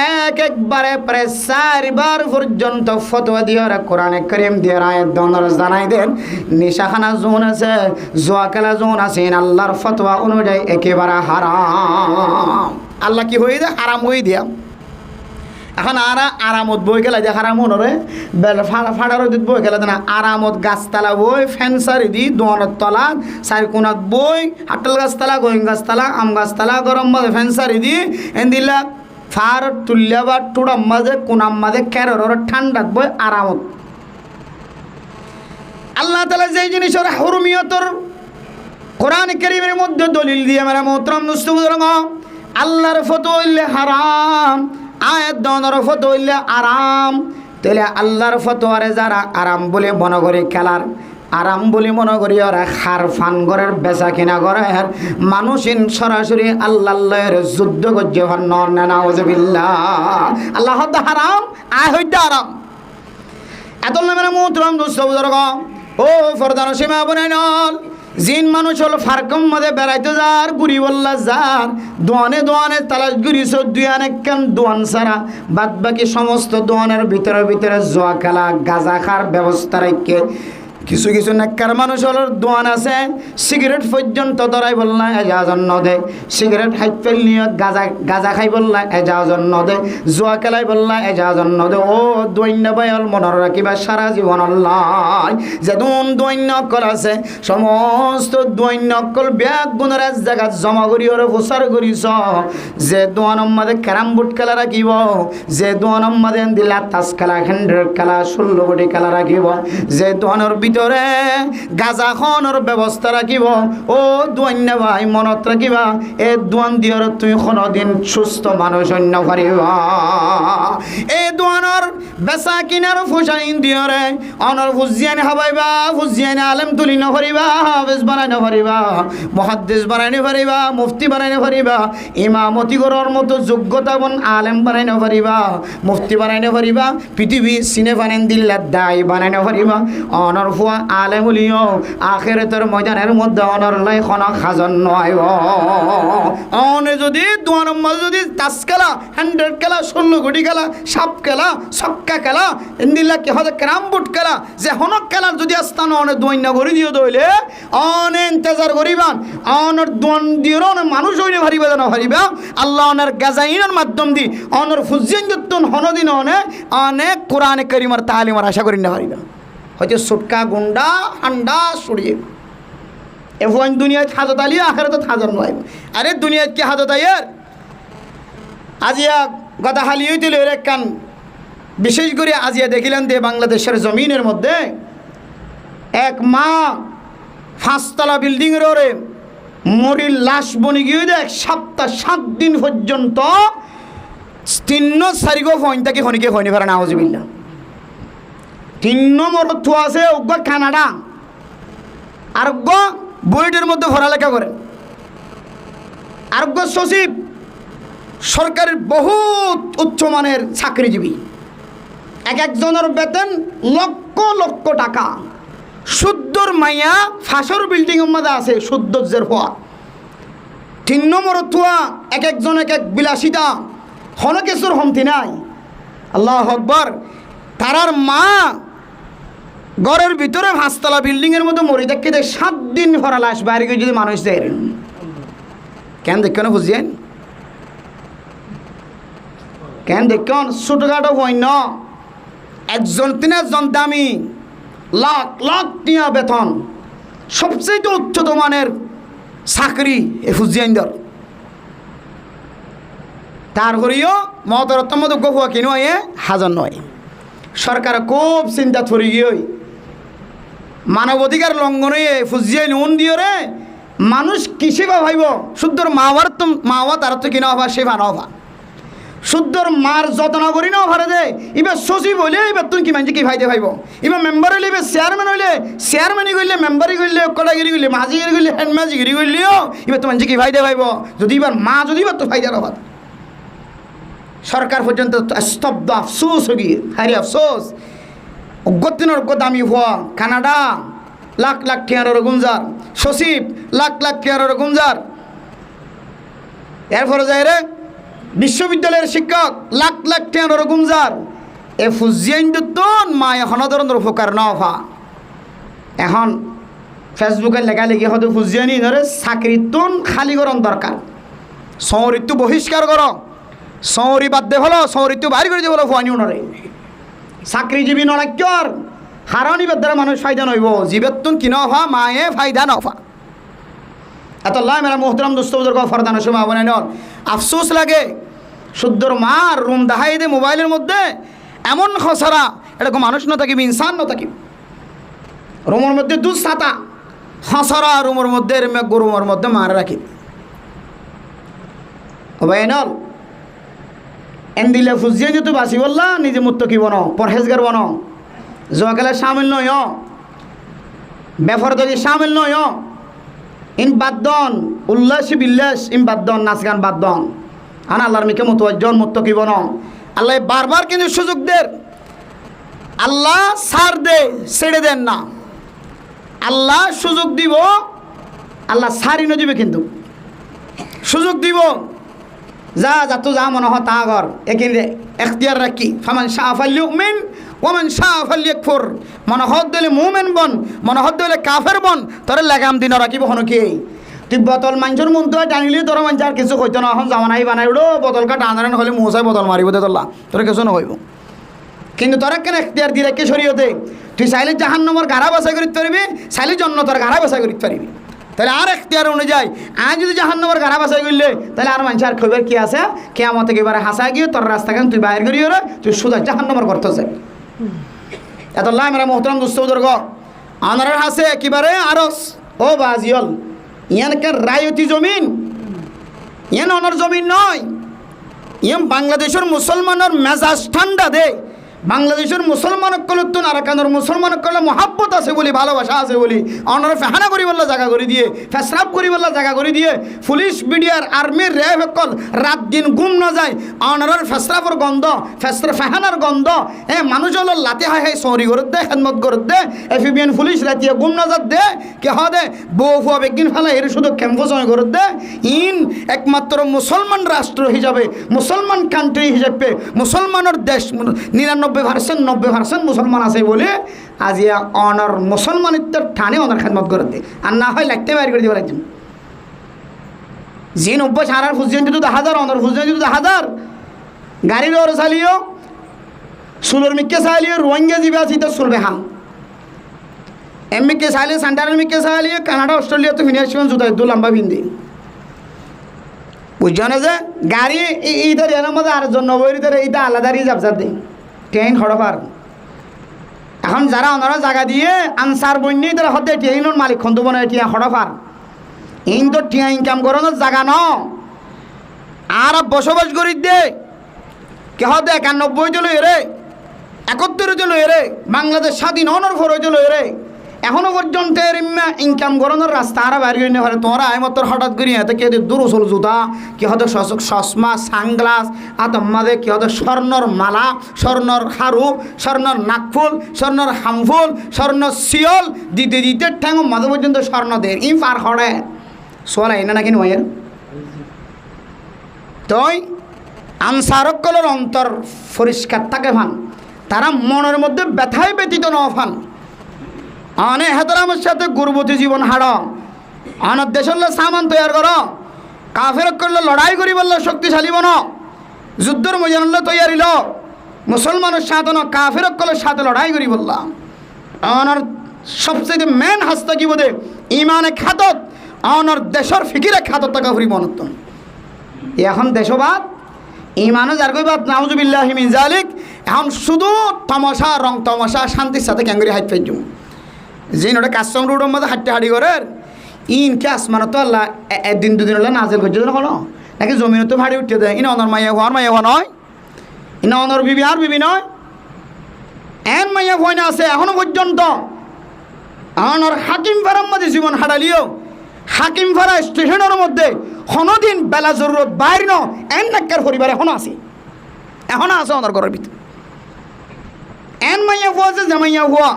একবারে প্রায় 4 বার পর্যন্ত ফতোয়া দিয়ে কোরআনে কারীম দিয়ে আয়াত দনর জানাই দেন নিশাখানা জোন আছে জুয়া খেলা জোন আছে আল্লাহর ফতোয়া অনুযায়ী একেবারে হারাম আল্লাহ কি হয়ে দেয় হারাম হয়ে দিয়া এখন আরামত বই গেলা যে হারাম হনরে ফাড়ার দিত বই গেলা না আরামত গাছতলা বই ফ্যানসারি দি দোয়ানত তলা চারি কোনাত বই হাটল গাছতলা গোয়িং গাছতলা আম গাছতলা গরম মাঝে ফ্যানসারি দি এদিলা ফার তুল্লা বা টুড়াম মাঝে কোনাম মাঝে কেরর ঠান্ডাত বই আরামত আল্লাহ তাআলা যেই জিনিসের হুরমিয়তর কোরআন কারীমের মধ্যে দলিল দিয়ে মেরা মোহতরম দোস্ত বুজুর্গ আল্লাহর ফতোয়া হইলে হারাম আয়াত দনর ফতোয়া হইলে আরাম তাহলে আল্লাহর ফতোয়ারে যারা আরাম বলে মনে করে খেলার আরাম বলে মনে করি ওরা খার ফান ঘরের বেচা কিনা করে মানুষ সরাসরি আল্লাহর যুদ্ধ করছে নাউজুবিল্লাহ আল্লাহ হারাম আয় হইতে আরাম এত মেরা মোহতরম দোস্ত বুজুর্গ ও ফরদান সীমা বনাই নল জিন মানুষ হল ফারকম মধ্যে বেড়াইতে যার গুড়ি বললা যার দোয়ানে তালাশ গুড়ি দুয়ানে কেন দোয়ান ছাড়া বাদ বাকি সমস্ত দোয়ানের ভিতরে জোয়া খেলা গাঁজা খার ব্যবস্থা রেখে কিছু নেককার মানুষ হল দোয়ান আছে সিগারেট পর্যন্ত ধরাই বললা এজাজত নদে সিগারেট হাইট ফেলনিও গাঁজা খাই বললা এজাজত নদে জোয়া খেলাই বললা এজাজত নদে ও দৈন্য বয়ল মনৰ রাখিবা সারা জীবন আল্লাহ যেদুন দৈন্য অকল আছে সমস্ত দৈন্য অকল ব্যাগ গুণের এক জায়গা জমা করি ওর প্রচার করিস যে দোয়ানের মাঝে ক্যারাম বোর্ড খেলা রাখিব যে দোয়ানের মাঝে দিলা তাস খেলা হ্যান্ডেল খেলা 16 কোটি খেলা রাখিব যে দোয়ানের ভিতরে গাজা খনৰ ব্যবস্থা রাখিব ও দোয়ান্য ভাই মনত রাখিবা এই দোয়ান দিয়র তুমি কোনদিন সুস্থ মানুষ অন্য পারিবা এই দোয়ানৰ বেচা কিনার ফুসাইন দিয়রে অনর ফুজিয়ান হাবাইবা ফুজিয়ান আলেম তুলি নভরিবা হাফেজ বানাই নভরিবা মুহাদ্দিস বানাই নভরিবা মুফতি বানাই নভরিবা ইমামতি করার মতো যোগ্যতাবন আলেম বানাই নভরিবা মুফতি বানাই নভরিবা পৃথিবী সিনে বানাই দিল্লা দাই বানাই নভরিবা অনর ফুয়া আলেম হলিও আখিরাতের ময়দানের মধ্যে অনর লাই খন খাজন নয় অনে যদি দোয়ানের মধ্যে যদি তাস খেলা 100 খেলা 16 কোটি খেলা সাপ খেলা ছক্কা খেলা ইন্দিল্লা কি হতে ক্যারাম বোর্ড খেলা যে হনক খেলার যদি স্থান অনে দৈন্য করে দিও দইলে অনে ইন্তজার করিবান অনর দোয়ান দিও না মানুষ হইনে ভারিবা না ভারিবা আল্লাহ অনের গাজাইনের মাধ্যম দি অনর ফুজিন যতন হনদিন অনেক কোরআনে কারীমের তালিমের আশা করি না ভারিবা হয়তো সুটকা গুন্ডা আন্ডা সুড়িয়ে এখন দুনিয়ায় হাজত আলিয়া আখেরাতে হাজার নয় আরে দুনিয়ায় কি হাজত আয়ার আজিয়া গদা হালি হইতে কান বিশেষ করে আজিয়া দেখিলেন যে বাংলাদেশের জমিনের মধ্যে এক মা 5 তলা বিল্ডিংয়ের ওরে মরির লাশ বনি গিয়ে দেখ 7 দিন পর্যন্ত 3-4 ফোন থেকে খনিকে হয়নি পারে নাউজুবিল্লাহ 3 নম্বর থু আছে ওগো কানাডা আর গো বইটের মধ্যে পড়ালেখা করে আর গো সচিব সরকারের বহুত উচ্চমানের চাকরিজীবী একজনের বেতন লক্ষ লক্ষ টাকা শুদ্ধর মাইয়া ফাঁসর বিল্ডিং মধ্যে আছে শুদ্ধের পর 3 নম্বর থুয়া একজন এক বিলাসিতা হনকেশ্বর হমতি নাই আল্লাহু আকবার তারার মা ঘরের ভিতরে 5 তলা বিল্ডিংয়ের মধ্যে মরি দেখতে 7 দিন ভরা লাশ বাইরে গিয়ে যদি মানুষ যায় কেন দেখেন বুঝছেন কেন দেখুন ছোটখাটো বন্য একজন 3 দামি লাখ লাখ টিয়া বেতন সবচেয়ে উচ্চত মানের চাকরি এ ফুজিয়াইন্দর তারপরেও মহতরত্ব মতো গহুয়া কিনো এ হাজার নয় সরকার খুব চিন্তা থরি গিয়ে মানবাধিকার লঙ্ঘন হয়ে ফুজিয়াই নুন দিয়ে রে মানুষ কিসে বা ভাইব শুদ্ধর মাওয়া তার তো কিনা হবা সে ভালো হবা শুদ্ধর মার যত্ন করি না ভারে দে এবার সচিব হইলে এবার তুই কি মানছি কি ভাইতে ভাইব এবার মেম্বার হইলে এবার চেয়ারম্যান হইলে চেয়ারম্যানই করলে মেম্বারই করলে কলাগিরি করলে মাঝিগিরি করলে হ্যান্ডমাঝিগিরি করলেও এবার তো মানছি কি ভাইতে ভাইব যদি এবার মা যদি এবার তো ফাইদার অভাব সরকার পর্যন্ত স্তব্ধ আফসোস হয়ে গিয়ে হারি আফসোস অজ্ঞতিনের অজ্ঞ দামি হওয়া কানাডা লাখ লাখ টিয়ারের গুঞ্জার সচিব লাখ লাখ টিয়ারের গুঞ্জার এরপরে যায় রে বিশ্ববিদ্যালয়ের শিক্ষক লাখ লাখ টিয়ারের গুঞ্জার এ ফুজিয়াইন্দুতন মা এখন ধরনের উপকার না হওয়া এখন ফেসবুকে লেখালেখি হয়তো ফুজিয়ানি ধরে চাকরির তুন খালি করন দরকার সৌরিত্য বহিষ্কার কর সৌরি বাদ দে হলো সৌরিত্য বাড়ি করে দিয়ে বলো ফুয়ানি উনরে চাকরিজীবী নলাক্যর হারানি বেদ্দারা মানুষ ফায়দা নইব জীবেতুন কি নফা মায়ে ফায়দা নফা এত লাই মেরা মোহতরম দোস্ত বুজুর্গ ফরদানের সময় বানাই নল আফসোস লাগে শুদ্ধর মার রুম দেখাই দে মোবাইলের মধ্যে এমন খসরা এরকম মানুষ না থাকিব ইনসান না থাকিব রুমের মধ্যে দুধ ছাতা খসরা রুমের মধ্যে রুমের মধ্যে মার রাখি ও ভাই নল এন দিলে ফুজিয়ে যেহেতু বাসি বললা নিজে মুত্তকি বনো পরহেজগার বনো জোয়াকালে সামিল নয় বেফরদগি সামিল নয় ইন বাদ্দন উল্লাসী বিল্লাস ইন বাদ্দন নাচ গান বাদ্দন আন আল্লাহর মিকে মুতওয়াজ্জন মুত্তকি বনো আল্লাহ বারবার কিন্তু সুযোগ দেন আল্লাহ ছাড় দে ছেড়ে দেন না আল্লাহ সুযোগ দিব আল্লাহ ছাড়ি না দিবে কিন্তু সুযোগ দিব যা তো যা মনে হয় তা ঘর এখানে এখতিয়ার রাখি ফামান শাহ ফাল্যুমিন ওমান শাহ ফাল্যাকফুর মনে হদ দিলে মুমিন বন মনে হদ দিলে কাফের বন তোরে লাগাম দিন রাখিব হন কি তুই বোতল মানুষের মন তো টানিলে তোর মানুষ আর কিছু হইতো না এখন জামানাই বানাই উড়ো বোতলকা টানারেন হলে মৌসাই বোতল মারিব দে তোলা তোর কিছু নহইব কিন্তু তোরা কেন এখতিয়ার দিয়ে রেখে শরীয়তে তুই চাইলে জাহান্নামের গাড়া বাছাই করিতে পারবি চাইলে জন্নতের গাড়া বাছাই করিতে পারবি তাহলে আর এখতিয়ার অনুযায়ী আজ যদি জাহান্নামের গাড়া বাছাই করলে তাহলে আর মানুষ আর খবর কি আছে কেয়ামত একেবারে হাসা গিয়ে তোর রাস্তা কেন তুই বাইর করিও রে তুই সোজা জাহান্নামের করতে চাই এত লাই মেরা মোহতরম দুস্থ বুজুর্গ আনারের হাসে একেবারে আরস ও বাজিয়ল ইয়ানকে রায়তি জমিন ইয়ান অনার জমিন নয় ইয়ান বাংলাদেশের মুসলমানের মেজাজ ঠান্ডা দে বাংলাদেশের মুসলমান কলতুন আর কানোর মুসলমান করলে মহাব্বত আছে বলি ভালোবাসা আছে বলি অনার ফেহানা করি বললা জায়গা করে দিয়ে ফেসরাপ করি বললা জায়গা করে দিয়ে পুলিশ বিডিআর আর্মির র্যাব সকল রাত দিন ঘুম না যায় অনারের ফেসরাপর গন্ধ ফেহানার গন্ধ মানুষ হলো লাতে হয় সৌরি করে দে খেদমত করে দে এফিবিএন পুলিশ রাতিয়ে ঘুম না যাত দে কে দে বউ ফুয়া বেগিন ফেলা এর শুধু ক্যাম্পোসয় করে দে ইন একমাত্র মুসলমান রাষ্ট্র হিসাবে মুসলমান কান্ট্রি হিসেবে মুসলমানের দেশ 99% মুসলমান আছে বলে আজিয়া অনার মুসলমানিত্বের ঠানে অনার খেদমত করে দে আর না হয় লাগতে বাইর করে দিব একজন যে 90 সারার ফুজিয়ান যদি 1000 অনার ফুজিয়ান যদি 1000 গাড়ির ওর চালিও সুলোর মিকে চালিও রোহিঙ্গা জিবে আছি তো চলবে হা এমকে চালিয়ে সেন্টারের মিকে চালিয়ে কানাডা অস্ট্রেলিয়া তো ফিনিয়ার জুতা একটু লম্বা ভিন্দি বুঝছো না যে গাড়ি ইটার এর মধ্যে আর জন্য বইরিদের এইটা আলাদা রিজার্ভ দিই ট্রেন হড়পার এখন যারা ওনারা জায়গা দিয়ে আনসার বন্যি তারা হতে ট্রেনের মালিক খন্দু বনে টিয়া হড়পার ইন তো টিয়া ইনকাম করানোর জায়গা ন আর বসবাস করি দে কে হতে 91 চলো এরে 71 চলো এরে বাংলাদেশ স্বাধীন হওয়ার পর চলো এরে এখনো পর্যন্ত ইনকাম করানোর রাস্তা আর বাইরে নিয়ে হলে তোমরা আইমতর হঠাৎ করি এতে কে দুরসল জুতা কি হতে চশমা সানগ্লাস আতম্মাদে কি হতে স্বর্ণর মালা স্বর্ণর হারু স্বর্ণর নাকফুল স্বর্ণর হামফুল স্বর্ণ শিয়ল দিতে দিতে ঠ্যাং মাঝে পর্যন্ত স্বর্ণ দেয় ই পার হড়ে সোয়াল আইনা নাকি নয়ের তই আনসারকলের অন্তর পরিষ্কার থাকে ভান তারা মনের মধ্যে ব্যথায় ব্যতীত ন ফান আনে হেতরামের সাথে গুরবতী জীবন হাড় আনার দেশের সামান তৈরি করো কাফের করলে লড়াই করি বললে শক্তিশালী বন যুদ্ধর মজানল তৈরি ল মুসলমানের সাথে না কাফের করলে সাথে লড়াই করি বললাম আনার সবচেয়ে মেন হাস্তা কি বোধে ইমানে খাতত আনার দেশের ফিকিরে খাতত টাকা ফুরি মনত্তন এখন দেশবাদ ইমানে যার কই বাদ নাউজুবিল্লাহি মিন জালিক এখন শুধু তমাশা রং তমাশা শান্তির সাথে ক্যাঙ্গুরি হাইট পাইজুম যে ওটা কাস্টম রোডের মধ্যে হাঁটতে হাঁটি করে ইনকে আসমানো তো আল্লাহ একদিন দুদিন হলে নাজেল করছে হলো নাকি জমিনে তো ভাড়ি উঠতে দেয় ইনা অনর মাইয়া হওয়া নয় ইনা অনর বিবি আর বিবি নয় এন মাইয়া ভয় না আছে এখনো পর্যন্ত অনর হাকিম ফারার মধ্যে জীবন হারালিও হাকিম ফারা স্টেশনের মধ্যে কোনোদিন বেলা জরুরত বাইর ন এন নাক্কার পরিবার এখনো আছে অনর ঘরের ভিতরে এন মাইয়া হওয়া যে জামাইয়া হওয়া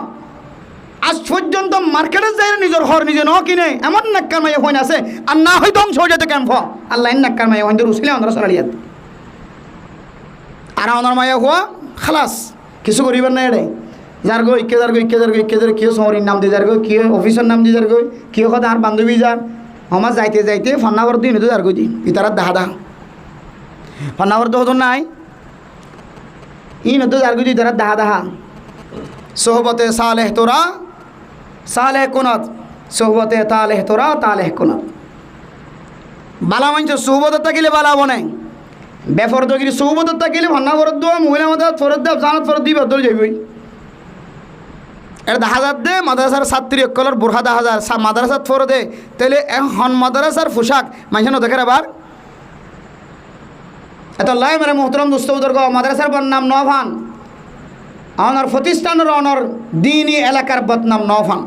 আজ পর্যন্ত মার্কেটে যাই নিজের ঘর নিজে ন কিনে এমন নাক্কার মাইয়া হইন আছে আর না হয় ধ্বংস হয়ে যেতে ক্যাম্প আল্লাহ নাক্কার মাইয়া হইন রুসলে আমরা সরালিয়াত আর আমার মাইয়া হওয়া খালাস কিছু করিবার না এটাই যার গো ইকে কেউ শহরের নাম দিয়ে যার গো কেউ অফিসের নাম দিয়ে যার গো কেউ কথা আর বান্ধবী যার আমার যাইতে যাইতে ফান্নাগর দিন তো যার গো দি ইতারা দাহা ফান্নাগর তো হতো নাই ইন তো যার গো দি তারা দাহা সোহবতে সালেহ তোরা সালেহ কোনত সোহবতে তালেহ তোরা তালেহ কোনত বালা মানছ সোহবত থাকিলে বালা বনে বেফরদ গিরি সোহবত থাকিলে ভান্না ফরত দেওয়া মহিলা মাদার ফরত দেব জানত ফরত দিবে দল যাইবই এটা 10,000 দে মাদ্রাসার ছাত্রী অকলর বুড়া 10,000 মাদ্রাসাত ফরত দে তাহলে হন মাদ্রাসার পোশাক মাইছে ন দেখে আবার এত লাই মেরে মোহতরম দোস্ত বুজুর্গ মাদ্রাসার বদনাম নভান আনার প্রতিষ্ঠানের অনর দিনই এলাকার বদনাম নফান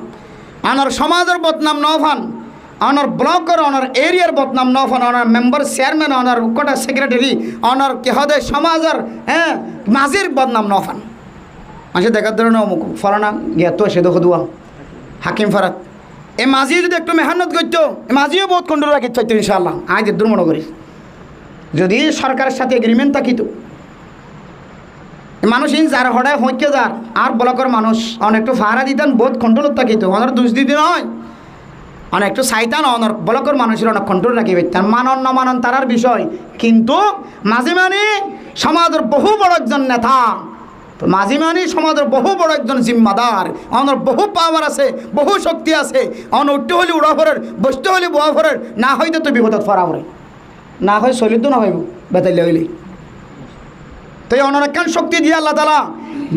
আনার সমাজের বদনাম নফান আনার ব্লকের অনার এরিয়ার বদনাম নফান অনার মেম্বার চেয়ারম্যান অনার কোটা সেক্রেটারি অনার কেহদে সমাজের মাঝির বদনাম নফান মাঝে দেখার ধরনের অমুক ফলানা গিয়াতো সে দেখো দুয়া হাকিম ফারাত এ মাঝি যদি একটু মেহনত করতো এ মাঝিও বহুত কন্ট্রোল রাখি চাইতো ইনশাআল্লাহ আজ দূর মনে করি যদি সরকারের সাথে এগ্রিমেন্ট থাকিত মানুষ ইন যার হড়ায় হইকে যার আর ব্লকের মানুষ অনেকটু ফাড়া দিতেন বহুত কন্ট্রোলত থাকিত অনার দোষ দিতে নয় অনেকটু চাইতান অনর ব্লকের মানুষের অনেক কন্ট্রোল রাখি পাইতেন মানন ন মানন তারার বিষয় কিন্তু মাঝি মানে সমাজের বহু বড় একজন নেতা মাঝি মানে সমাজের বহু বড় একজন জিম্মাদার অনর বহু পাওয়ার আছে বহু শক্তি আছে অন উঠতে হলে উড়া ফরের বসতে হলে বোয়া ফরের না হইতে তো বিপদত ফরা পড়ে না হয় চলিত না হইব বেতাইলে হইলে তো এই অনেক শক্তি দিয়ে আল্লাহ তালা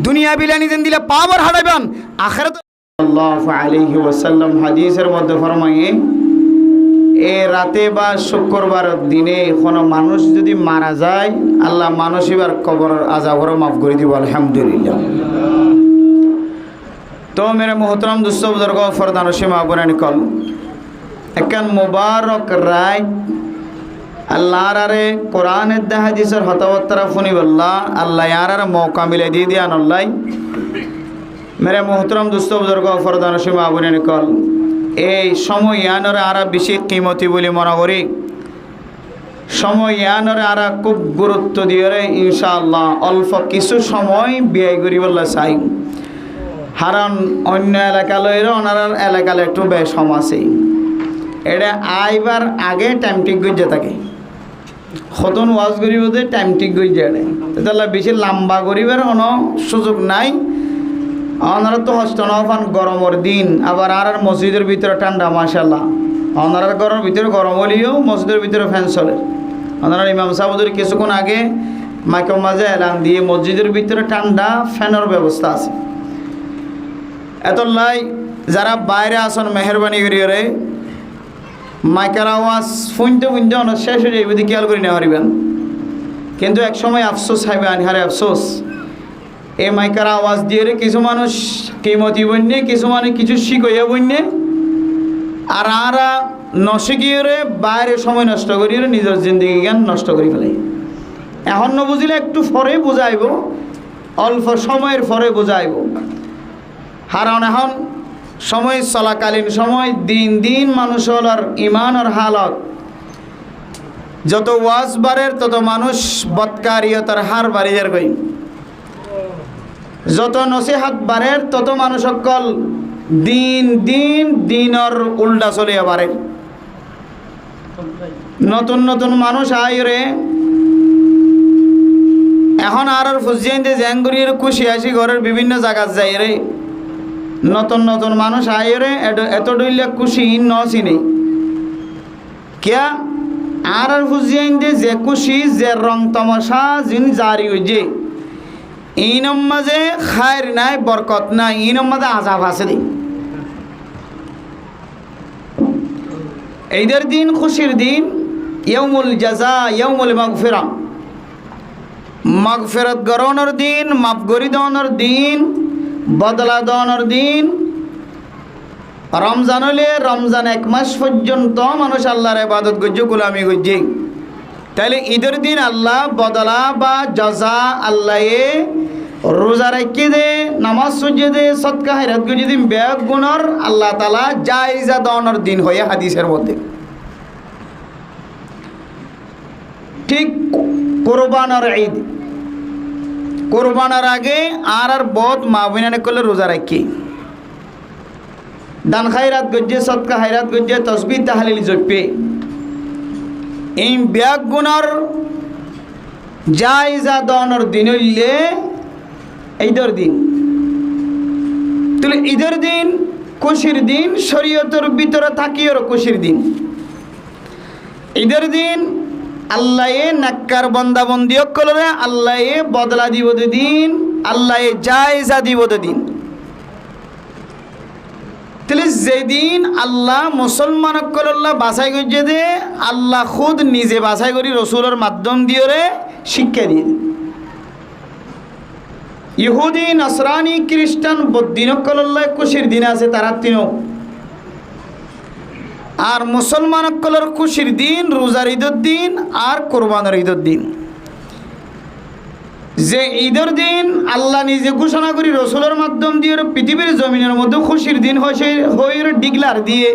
দুনিয়া বিলানি যেন দিলে পাওয়ার হারাইবেন আখিরাত সাল্লাল্লাহু আলাইহি ওয়াসাল্লাম হাদিসের মধ্যে ফরমায়ে এ রাতে বা শুক্রবার দিনে কোনো মানুষ যদি মারা যায় আল্লাহ মানসিবার কবর আযাবর মাফ করে দিব আলহামদুলিল্লাহ তো মেরে মোহতরম দোস্ত বুজুর্গ ফরদান সীমা বনানি কল একখান মুবারক রায় আল্লাহর আরে কোরআনের দা হাদিসের হতাবত্তরা ফুনি বল্লা আল্লাহ ইয়ার মৌকা মিলে দিয়ে দিয়ান আল্লাহ মেরে মোহতরম দোস্ত বুজুর্গ ফরদান সীমা বনানি কল এই সময় ইয়ানরে আরা বেশি কিমতি বলে মনে করি সময় ইয়ানরে আরা খুব গুরুত্ব দিয়ে ইনশাআল্লাহ অল্প কিছু সময় ব্যয় করি বললে চাই হারান অন্য এলাকা লইরে ওনার এলাকালে একটু বেশ সম আছে এটা আইবার আগে টাইম ঠিক গইজে থাকে খতন ওয়াজ করিব যে টাইম ঠিক গইজে তাহলে বেশি লম্বা করিবার কোনো সুযোগ নাই ওনারা তো হস্ত নফান গরমের দিন আবার আর মসজিদের ভিতরে ঠান্ডা মাশাআল্লাহ ওনার ঘরের ভিতরে গরম হলেও মসজিদের ভিতরে ফ্যান চলে আপনারা ইমাম সাহেবদের কিছুক্ষণ আগে মাইকের মাঝে এলান দিয়ে মসজিদের ভিতরে ঠান্ডা ফ্যানের ব্যবস্থা আছে। এত লাই যারা বাইরে আসন মেহরবানি করিয়ে মাইকের আওয়াজ শুনতে শুনতে অনেক শেষ হয়ে যাবে, যদি খেয়াল করে নেওয়া হারিবেন। কিন্তু এক সময় আফসোস হাইবে আনহারে আফসোস, এই মাইকের আওয়াজ দিয়ে কিছু মানুষ কিমতি বন্যে, কিছু মানুষ কিছু শিখইয়া বন্যে, আর আরা নশিকিয়ে বাইরে সময় নষ্ট করিয়ে নিজের জিন্দগি জ্ঞান নষ্ট করে ফেলে। এখন না বুঝলে একটু পরে বুঝাইব, অল্প সময়ের পরে বুঝাইব। কারণ এখন সময় চলাকালীন সময় দিন দিন মানুষের আর ইমানের হালত যত ওয়াজ বাড়ের তত মানুষ বৎকারিয়তার হার বাড়িয়ে গই, যত নসিহাত বাড়ের তত মানুষ সকল দিন দিন দিনের উল্টা চলিয়া বাড়ে। নতুন নতুন মানুষ আইরে এখন আর ফুজিয়াইতে জ্যাঙ্গুরির খুশি আসি ঘরের বিভিন্ন জায়গা যাই রে। নতুন নতুন মানুষ আইরে এত ডইলে খুশি নসি নেই কিয়া আর ফুজিয়াইতে যে খুশি যে রং তমাশা জিন জারি হইছে ইনম মাঝে খায়ের নাই বরকত নাই, ইনম মাঝে আজাব আছে দি। ঈদের দিন খুশির দিন, ইয়াউমুল জাযা ইয়াউমুল মাগফিরা, মাগফিরাত গ্রহণের দিন, মাফ করে দেওয়ানোর দিন, বদলা দেওয়ানোর দিন। রমজান হলে রমজান এক মাস পর্যন্ত মানুষ আল্লাহর ইবাদত করছে, গোলামি করছে। তাহলে ঈদের দিন আল্লাহ বদলা বা জাযা আল্লাহ রোজা রাখি দে, নামাজ সূর্য দে, সদকা হায়রাত করে যদি ব্যাগ গুণর আল্লাহ তালা জায়জা দেওয়ানোর দিন হয়ে হাদিসের মধ্যে। ঠিক কোরবানের ঈদ, কোরবানের আগে আর বহুত মা বোনানে করলে রোজা রাখি, দান খায়রাত গজ্জে, সদকা হায়রাত গজ্জে, তসবিহ তাহলিল জপে। এই ব্যাগ গুণর জায়জা দেওয়ানোর দিন হইলে ঈদের দিন। তাহলে ঈদের দিন খুশির দিন, শরীয়তের ভিতরে থাকিও খুশির দিন। ঈদের দিন আল্লাহ নাক্কার বন্দাবন্দি করে আল্লাহ বদলা দিব দিন, আল্লাহ জায়জা দিব দিন। তাহলে যেদিন আল্লাহ মুসলমান আল্লাহ বাছাই করছে দে, আল্লাহ খুদ নিজে বাছাই করি রসুলের মাধ্যম দিয়ে শিক্ষা দিয়ে। ইহুদি নসরানি খ্রিস্টান বদ্দিনকল্লাহ খুশির দিন আছে তারা তিনও, আর মুসলমান অকলের খুশির দিন রোজার ঈদের দিন আর কোরবানের ঈদের দিন। যে ঈদের দিন আল্লাহ নিজে ঘোষণা করি রসুলের মাধ্যম দিয়ে পৃথিবীর জমিনের মধ্যে খুশির দিন হয়ে ডিগলার দিয়ে।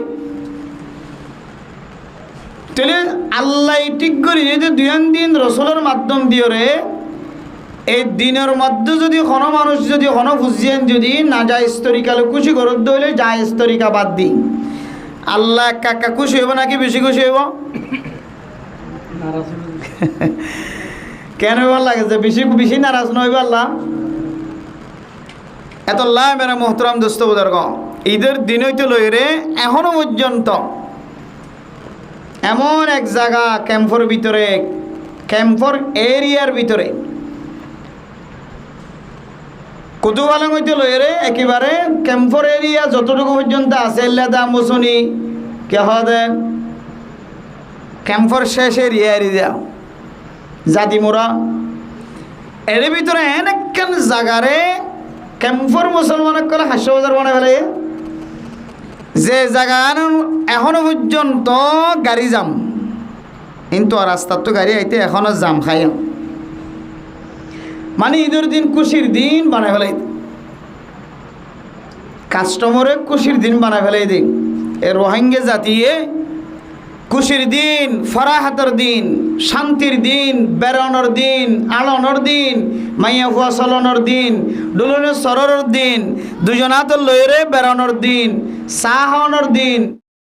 তাহলে আল্লাহ ঠিক করি যে দুই দিন রসুলের মাধ্যম দিয়ে এই দিনের মধ্যে যদি কোনো মানুষ যদি কোনো ফুজিয়েন যদি না যায় স্তরিকালে খুশি করত হইলে যায় স্তরিকা বাদ দিই, আল্লাহ কাকা খুশি হইব নাকি বেশি খুশি হইব? কেন ভাল লাগে যে বেশি বেশি নারাজ নইব আল্লাহ? এত লাই মেরা মোহতরাম দোস্ত বুজুর্গ, ঈদের দিন হইতে লইরে এখনো পর্যন্ত এমন এক জায়গা ক্যাম্পর ভিতরে, ক্যাম্পর এরিয়ার ভিতরে কুতুবালাং হইতে লইরে একেবারে ক্যাম্পর এরিয়া যতটুকু পর্যন্ত আছে লেদা মুসুনি কেহ দেন ক্যাম্পর শেষ এরিয়া এরিয়া জাতিমোড়া এর ভিতরে এনেকেন জায়গারে ক্যাম্পর মুসলমানক কলে হাস্য বাজার বানাই ফেলে, যে জায়গা এখনো পর্যন্ত গাড়ি যাম, কিন্তু আর রাস্তার তো গাড়ি আইতে এখনো জাম খাই। মানে ঈদের দিন খুশির দিন বানাই ফেলাই, কাস্টমারে খুশির দিন বানাই ফেলাই দিন। এ রোহিঙ্গা জাতিয়ে খুশির দিন, ফরাহাতের দিন, শান্তির দিন, বেড়ানোর দিন, আলোনোর দিন, মাইয়া ফুয়া চলনোর দিন, ডুলনের সরোর দিন, দুজন হাতের লইরে বেড়ানোর দিন, চা খাওয়ানোর দিন।